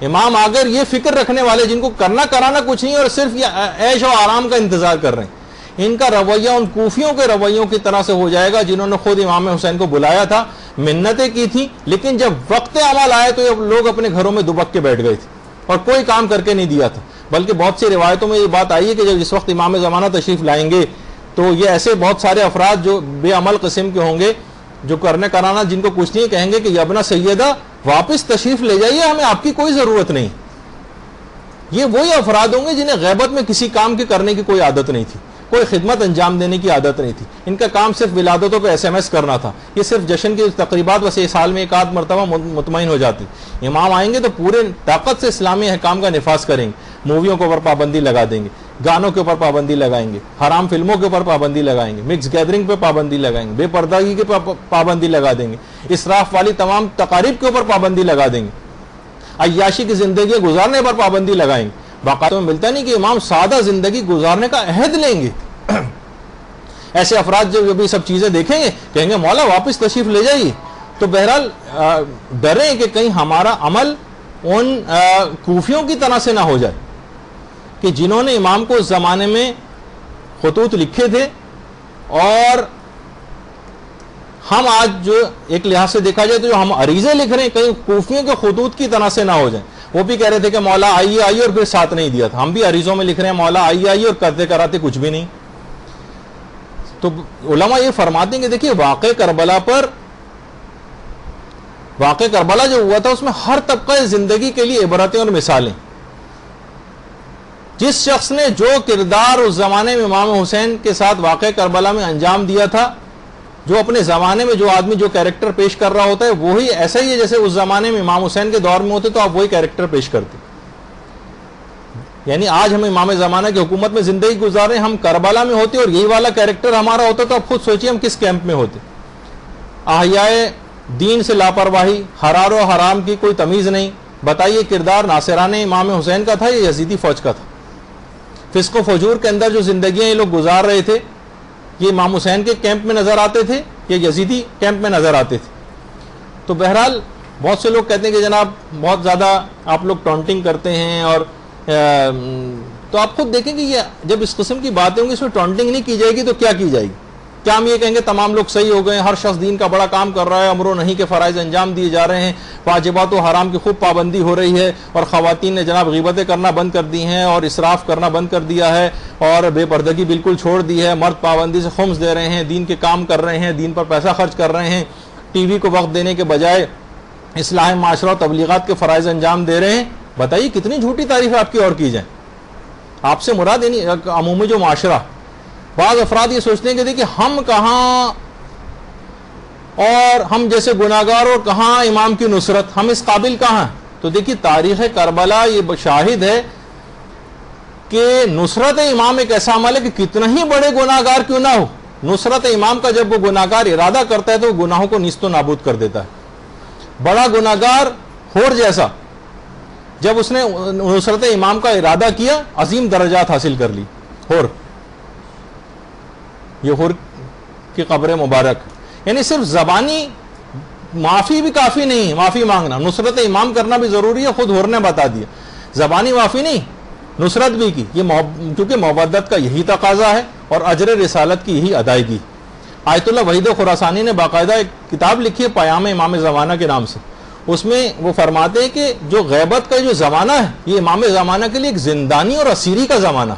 امام اگر یہ فکر رکھنے والے جن کو کرنا کرانا کچھ نہیں اور صرف یہ عیش و آرام کا انتظار کر رہے ہیں، ان کا رویہ ان کوفیوں کے رویوں کی طرح سے ہو جائے گا جنہوں نے خود امام حسین کو بلایا تھا، منتیں کی تھیں، لیکن جب وقت عمل آئے تو لوگ اپنے گھروں میں دبک کے بیٹھ گئے تھے اور کوئی کام کر کے نہیں دیا تھا۔ بلکہ بہت سی روایتوں میں یہ بات آئی ہے کہ جب جس وقت امام زمانہ تشریف لائیں گے تو یہ ایسے بہت سارے افراد جو بے عمل قسم کے ہوں گے، جو کرنے کرانا جن کو کچھ نہیں، کہیں گے کہ یبنا سیدہ واپس تشریف لے جائیے، ہمیں آپ کی کوئی ضرورت نہیں۔ یہ وہی افراد ہوں گے جنہیں غیبت میں کسی کام کے کرنے کی کوئی عادت نہیں تھی، کوئی خدمت انجام دینے کی عادت نہیں تھی، ان کا کام صرف ولادتوں پہ SMS کرنا تھا، یہ صرف جشن کی تقریبات ویسے سال میں ایک آدھ مرتبہ مطمئن ہو جاتی۔ امام آئیں گے تو پورے طاقت سے اسلامی احکام کا نفاذ کریں گے، موویوں کے اوپر پابندی لگا دیں گے، گانوں کے اوپر پابندی لگائیں گے، حرام فلموں کے اوپر پابندی لگائیں گے، مکس گیدرنگ پہ پابندی لگائیں گے، بے پردگی کے پابندی لگا دیں گے، اسراف والی تمام تقاریب کے اوپر پابندی لگا دیں گے، عیاشی کی زندگی گزارنے پر پابندی لگائیں گے۔ باقاعدہ میں ملتا نہیں کہ امام سادہ زندگی گزارنے کا عہد لیں گے۔ ایسے افراد جو بھی سب چیزیں دیکھیں گے کہیں گے مولا واپس تشریف لے جائیے۔ تو بہرحال ڈریں کہ کہیں ہمارا عمل ان کوفیوں کی طرح سے نہ ہو جائے کہ جنہوں نے امام کو اس زمانے میں خطوط لکھے تھے اور ہم آج جو ایک لحاظ سے دیکھا جائے تو جو ہم عریضے لکھ رہے ہیں کہیں کوفیوں کے خطوط کی طرح سے نہ ہو جائیں. وہ بھی کہہ رہے تھے کہ مولا آئیے آئیے اور پھر ساتھ نہیں دیا تھا. ہم بھی عریضوں میں لکھ رہے ہیں مولا آئیے آئیے اور کرتے کراتے کچھ بھی نہیں. تو علماء یہ فرماتے ہیں کہ دیکھیے واقع کربلا جو ہوا تھا اس میں ہر طبقہ زندگی کے لیے عبرتیں اور مثالیں. جس شخص نے جو کردار اس زمانے میں امام حسین کے ساتھ واقع کربلا میں انجام دیا تھا, جو اپنے زمانے میں جو آدمی جو کیریکٹر پیش کر رہا ہوتا ہے وہی ایسا ہی ہے جیسے اس زمانے میں امام حسین کے دور میں ہوتے تو آپ وہی کیریکٹر پیش کرتے. یعنی آج ہم امام زمانہ کی حکومت میں زندگی گزار رہے ہیں, ہم کربلا میں ہوتے اور یہی والا کیریکٹر ہمارا ہوتا تو آپ خود سوچیے ہم کس کیمپ میں ہوتے. احیاء دین سے لاپرواہی, حلال و حرام کی کوئی تمیز نہیں. بتائیے کردار ناصران امام حسین کا تھا یا یزیدی فوج کا تھا؟ فسق و فجور کے اندر جو زندگیاں یہ لوگ گزار رہے تھے یہ امام حسین کے کیمپ میں نظر آتے تھے یا یزیدی کیمپ میں نظر آتے تھے؟ تو بہرحال بہت سے لوگ کہتے ہیں کہ جناب بہت زیادہ آپ لوگ ٹونٹنگ کرتے ہیں, اور تو آپ خود دیکھیں کہ یہ جب اس قسم کی باتیں ہوں گی اس میں ٹونٹنگ نہیں کی جائے گی تو کیا کی جائے گی؟ کیا ہم یہ کہیں گے تمام لوگ صحیح ہو گئے, ہر شخص دین کا بڑا کام کر رہا ہے, امر و نہی کے فرائض انجام دیے جا رہے ہیں, واجبات و حرام کی خوب پابندی ہو رہی ہے, اور خواتین نے جناب غیبتیں کرنا بند کر دی ہیں اور اسراف کرنا بند کر دیا ہے اور بے پردگی بالکل چھوڑ دی ہے, مرد پابندی سے خمس دے رہے ہیں, دین کے کام کر رہے ہیں, دین پر پیسہ خرچ کر رہے ہیں, ٹی وی کو وقت دینے کے بجائے اصلاح معاشرہ و تبلیغات کے فرائض انجام دے رہے ہیں؟ بتائیے کتنی جھوٹی تعریف آپ کی اور کی جائیں. آپ سے مراد یعنی عمومی جو معاشرہ, بعض افراد یہ سوچتے ہیں کہ دیکھیں ہم کہاں اور ہم جیسے گناہگار اور کہاں امام کی نصرت, ہم اس قابل کہاں. تو دیکھیے تاریخ کربلا یہ شاہد ہے کہ نصرت امام ایک ایسا عمل ہے کہ کتنا ہی بڑے گناہگار کیوں نہ ہو, نصرت امام کا جب وہ گناہگار ارادہ کرتا ہے تو وہ گناہوں کو نیست و نابود کر دیتا ہے. بڑا گناہگار ہور جیسا جب اس نے نصرت امام کا ارادہ کیا عظیم درجات حاصل کر لی. ہور, یہ ہور کی قبر مبارک, یعنی صرف زبانی معافی بھی کافی نہیں, معافی مانگنا نصرت امام کرنا بھی ضروری ہے, خود ہور نے بتا دیا. زبانی معافی نہیں, نصرت بھی کی, یہ کیونکہ مودت کا یہی تقاضا ہے اور اجر رسالت کی یہی ادائیگی. آیت اللہ وحید خراسانی نے باقاعدہ ایک کتاب لکھی ہے پیام امام زمانہ کے نام سے. اس میں وہ فرماتے ہیں کہ جو غیبت کا جو زمانہ ہے یہ امام زمانہ کے لیے ایک زندانی اور اسیری کا زمانہ.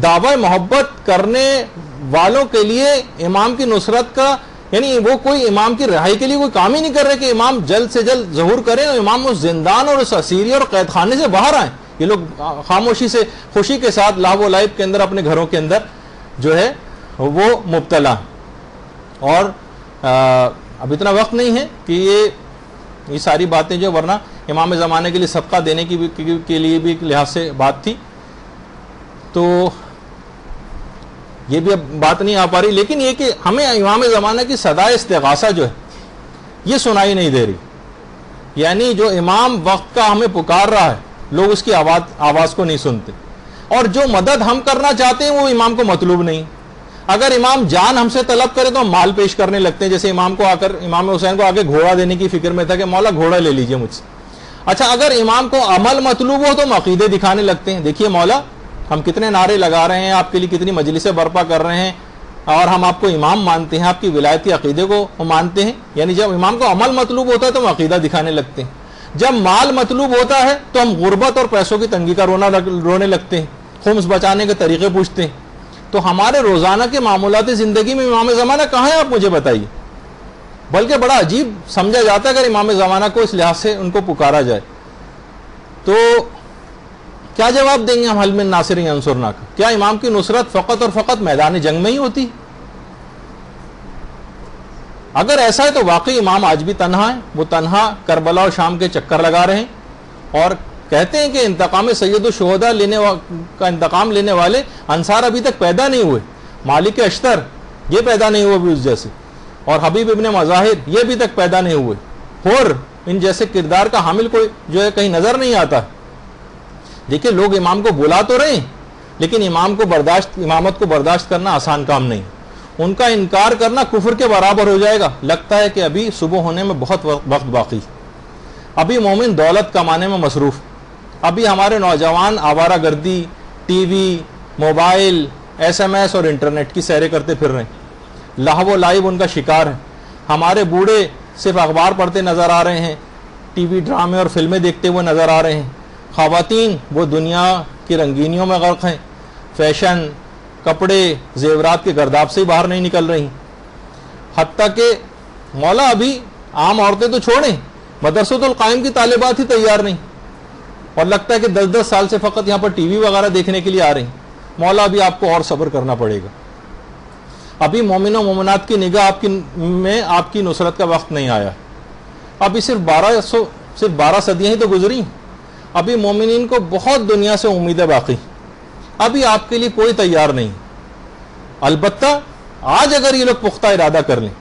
دعوی محبت کرنے والوں کے لیے امام کی نصرت کا یعنی وہ کوئی امام کی رہائی کے لیے کوئی کام ہی نہیں کر رہے کہ امام جلد سے جلد ظہور کریں اور امام اس زندان اور اس اسیری اور قید خانے سے باہر آئیں. یہ لوگ خاموشی سے خوشی کے ساتھ لاہو و لعب کے اندر اپنے گھروں کے اندر جو ہے وہ مبتلا. اور اب اتنا وقت نہیں ہے کہ یہ ساری باتیں جو ورنہ امام زمانے کے لیے صدقہ دینے کے لیے بھی ایک لحاظ سے بات تھی, تو یہ بھی اب بات نہیں آ پا رہی. لیکن یہ کہ ہمیں امام زمانہ کی صدائے استغاثہ جو ہے یہ سنائی نہیں دے رہی. یعنی جو امام وقت کا ہمیں پکار رہا ہے لوگ اس کی آواز کو نہیں سنتے, اور جو مدد ہم کرنا چاہتے ہیں وہ امام کو مطلوب نہیں. اگر امام جان ہم سے طلب کرے تو ہم مال پیش کرنے لگتے ہیں, جیسے امام کو آ کر امام حسین کو آگے گھوڑا دینے کی فکر میں تھا کہ مولا گھوڑا لے لیجئے مجھ سے. اچھا اگر امام کو عمل مطلوب ہو تو ہم عقیدے دکھانے لگتے ہیں, دیکھیے مولا ہم کتنے نعرے لگا رہے ہیں, آپ کے لیے کتنی مجلسیں برپا کر رہے ہیں, اور ہم آپ کو امام مانتے ہیں, آپ کی ولایتی عقیدے کو مانتے ہیں. یعنی جب امام کو عمل مطلوب ہوتا ہے تو ہم عقیدہ دکھانے لگتے ہیں. جب مال مطلوب ہوتا ہے تو ہم غربت اور پیسوں کی تنگی کا رونے لگتے ہیں, خمس بچانے کے طریقے پوچھتے ہیں. تو ہمارے روزانہ کے معمولات زندگی میں امام زمانہ کہاں ہے آپ مجھے بتائیے. بلکہ بڑا عجیب سمجھا جاتا ہے اگر امام زمانہ کو اس لحاظ سے ان کو پکارا جائے. تو کیا جواب دیں گے ہم حل من ناصر ینصرنا کا؟ کیا امام کی نصرت فقط اور فقط میدان جنگ میں ہی ہوتی؟ اگر ایسا ہے تو واقعی امام آج بھی تنہا ہے, وہ تنہا کربلا اور شام کے چکر لگا رہے ہیں, اور کہتے ہیں کہ انتقام سید الشہداء کا انتقام لینے والے انصار ابھی تک پیدا نہیں ہوئے. مالک اشتر یہ پیدا نہیں ہوئے بھی اس جیسے, اور حبیب ابن مظاہر یہ بھی تک پیدا نہیں ہوئے, اور ان جیسے کردار کا حامل کوئی جو ہے کہیں نظر نہیں آتا. دیکھیں لوگ امام کو بلا تو رہے ہیں لیکن امامت کو برداشت کرنا آسان کام نہیں. ان کا انکار کرنا کفر کے برابر ہو جائے گا. لگتا ہے کہ ابھی صبح ہونے میں بہت وقت باقی, ابھی مومن دولت کمانے میں مصروف, ابھی ہمارے نوجوان آوارہ گردی, ٹی وی, موبائل, SMS اور انٹرنیٹ کی سیریں کرتے پھر رہے ہیں, لہو و لعب ان کا شکار ہے. ہمارے بوڑھے صرف اخبار پڑھتے نظر آ رہے ہیں، ٹی وی ڈرامے اور فلمیں دیکھتے ہوئے نظر آ رہے ہیں، خواتین وہ دنیا کی رنگینیوں میں غرق ہیں، فیشن، کپڑے، زیورات کے گرداب سے ہی باہر نہیں نکل رہی، حتیٰ کہ مولا ابھی عام عورتیں تو چھوڑیں، مدرسۃ القائم کی طالبات ہی تیار نہیں، اور لگتا ہے کہ 10 سال سے فقط یہاں پر ٹی وی وغیرہ دیکھنے کے لیے آ رہی ہیں۔ مولا ابھی آپ کو اور صبر کرنا پڑے گا، ابھی مومن و مومنات کی نگاہ میں آپ کی نصرت کا وقت نہیں آیا، ابھی صرف 12 صدیاں ہی تو گزری، ابھی مومنین کو بہت دنیا سے امیدیں باقی، ابھی آپ کے لیے کوئی تیار نہیں۔ البتہ آج اگر یہ لوگ پختہ ارادہ کر لیں،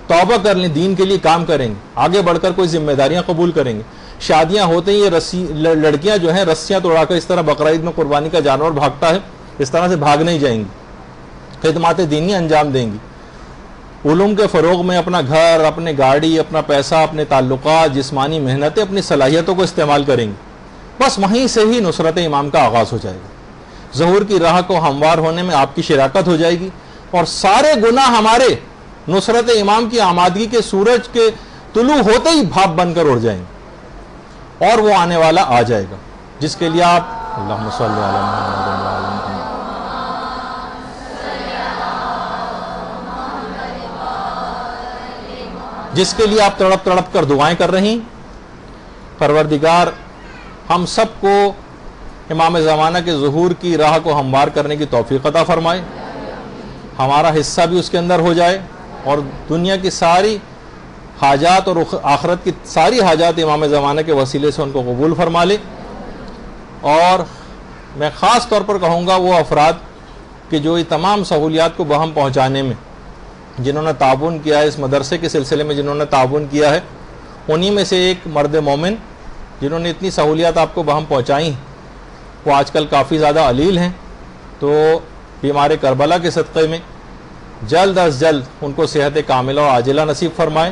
توبہ کر لیں، دین کے لیے کام کریں گے، آگے بڑھ کر کوئی ذمہ داریاں قبول کریں گے، شادیاں ہوتے ہی یہ لڑکیاں جو ہیں رسیاں توڑا کر اس طرح بقرعید میں قربانی کا جانور بھاگتا ہے اس طرح سے بھاگ نہیں جائیں گی، خدمات دینی انجام دیں گی، علوم کے فروغ میں اپنا گھر، اپنے گاڑی، اپنا پیسہ، اپنے تعلقات، جسمانی محنتیں، اپنی صلاحیتوں کو استعمال کریں گی، بس وہیں سے ہی نصرت امام کا آغاز ہو جائے گا، ظہور کی راہ کو ہموار ہونے میں آپ کی شراکت ہو جائے گی، اور سارے گناہ ہمارے نصرت امام کی آمادگی کے سورج کے طلوع ہوتے ہی بھاپ بن کر اڑ جائیں گے، اور وہ آنے والا آ جائے گا جس کے لیے آپ اللہم صلی علی محمد وعلی آل محمد، جس کے لیے آپ تڑپ تڑپ کر دعائیں کر رہی۔ پروردگار ہم سب کو امام زمانہ کے ظہور کی راہ کو ہموار کرنے کی توفیق عطا فرمائے، ہمارا حصہ بھی اس کے اندر ہو جائے، اور دنیا کی ساری حاجات اور آخرت کی ساری حاجات امام زمانہ کے وسیلے سے ان کو قبول فرما لے۔ اور میں خاص طور پر کہوں گا وہ افراد کہ جو یہ تمام سہولیات کو بہم پہنچانے میں جنہوں نے تعاون کیا ہے، اس مدرسے کے سلسلے میں جنہوں نے تعاون کیا ہے، انہی میں سے ایک مرد مومن جنہوں نے اتنی سہولیات آپ کو بہم پہنچائیں، وہ آج کل کافی زیادہ علیل ہیں، تو بیمار کربلا کے صدقے میں جلد از جلد ان کو صحت کاملہ اور عاجلہ نصیب فرمائے۔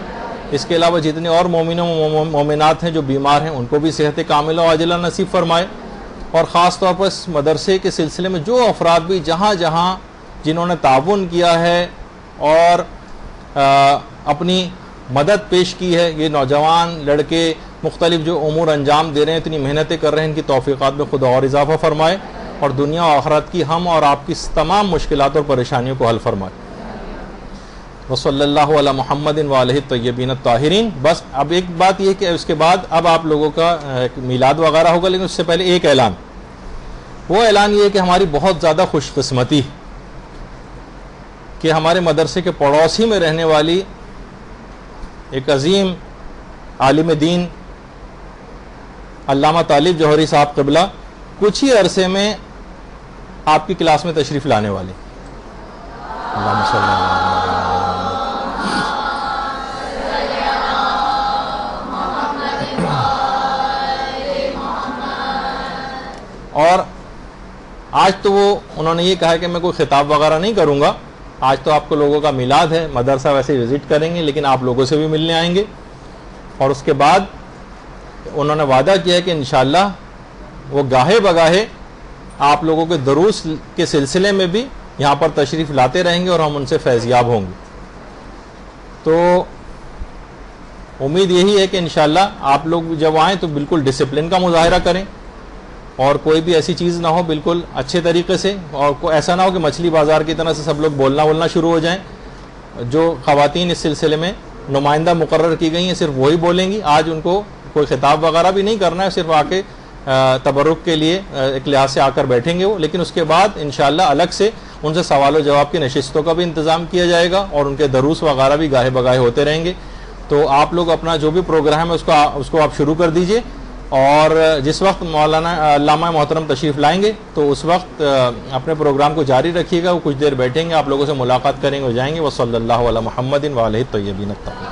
اس کے علاوہ جتنے اور مومن و مومنات ہیں جو بیمار ہیں ان کو بھی صحت کاملہ اور عاجلہ نصیب فرمائے، اور خاص طور پر اس مدرسے کے سلسلے میں جو افراد بھی جہاں جہاں جنہوں نے تعاون کیا ہے اور اپنی مدد پیش کی ہے، یہ نوجوان لڑکے مختلف جو امور انجام دے رہے ہیں، اتنی محنتیں کر رہے ہیں، ان کی توفیقات میں خدا اور اضافہ فرمائے، اور دنیا و آخرت کی ہم اور آپ کی تمام مشکلات اور پریشانیوں کو حل فرمائے۔ وصلی اللہ علی محمد وآلہ الطیبین الطاہرین۔ بس اب ایک بات یہ کہ اس کے بعد اب آپ لوگوں کا میلاد وغیرہ ہوگا، لیکن اس سے پہلے ایک اعلان، وہ اعلان یہ ہے کہ ہماری بہت زیادہ خوش قسمتی کہ ہمارے مدرسے کے پڑوسی میں رہنے والی ایک عظیم عالم دین علامہ طالب جوہری صاحب قبلہ کچھ ہی عرصے میں آپ کی کلاس میں تشریف لانے والے۔ اللہم صلی اللہ علیہ وسلم۔ اور آج تو انہوں نے یہ کہا کہ میں کوئی خطاب وغیرہ نہیں کروں گا، آج تو آپ کو لوگوں کا میلاد ہے، مدرسہ ویسے وزٹ کریں گے لیکن آپ لوگوں سے بھی ملنے آئیں گے، اور اس کے بعد انہوں نے وعدہ کیا ہے کہ انشاءاللہ وہ گاہے بگاہے آپ لوگوں کے دروس کے سلسلے میں بھی یہاں پر تشریف لاتے رہیں گے اور ہم ان سے فیضیاب ہوں گے۔ تو امید یہی ہے کہ انشاءاللہ آپ لوگ جب آئیں تو بالکل ڈسپلن کا مظاہرہ کریں، اور کوئی بھی ایسی چیز نہ ہو، بالکل اچھے طریقے سے، اور ایسا نہ ہو کہ مچھلی بازار کی طرح سے سب لوگ بولنا شروع ہو جائیں۔ جو خواتین اس سلسلے میں نمائندہ مقرر کی گئی ہیں صرف وہی بولیں گی، آج ان کو کوئی خطاب وغیرہ بھی نہیں کرنا ہے، صرف آ کے تبرک کے لیے ایک لحاظ سے آ کر بیٹھیں گے وہ، لیکن اس کے بعد انشاءاللہ الگ سے ان سے سوال و جواب کی نشستوں کا بھی انتظام کیا جائے گا، اور ان کے دروس وغیرہ بھی گاہے بگاہے ہوتے رہیں گے۔ تو آپ لوگ اپنا جو بھی پروگرام ہے اس کو آپ شروع کر دیجئے، اور جس وقت مولانا علامہ محترم تشریف لائیں گے تو اس وقت اپنے پروگرام کو جاری رکھیے گا، وہ کچھ دیر بیٹھیں گے، آپ لوگوں سے ملاقات کریں گے، ہو جائیں گے۔ وصلی اللہ علی محمد وآلہ الطیبین الطاہرین۔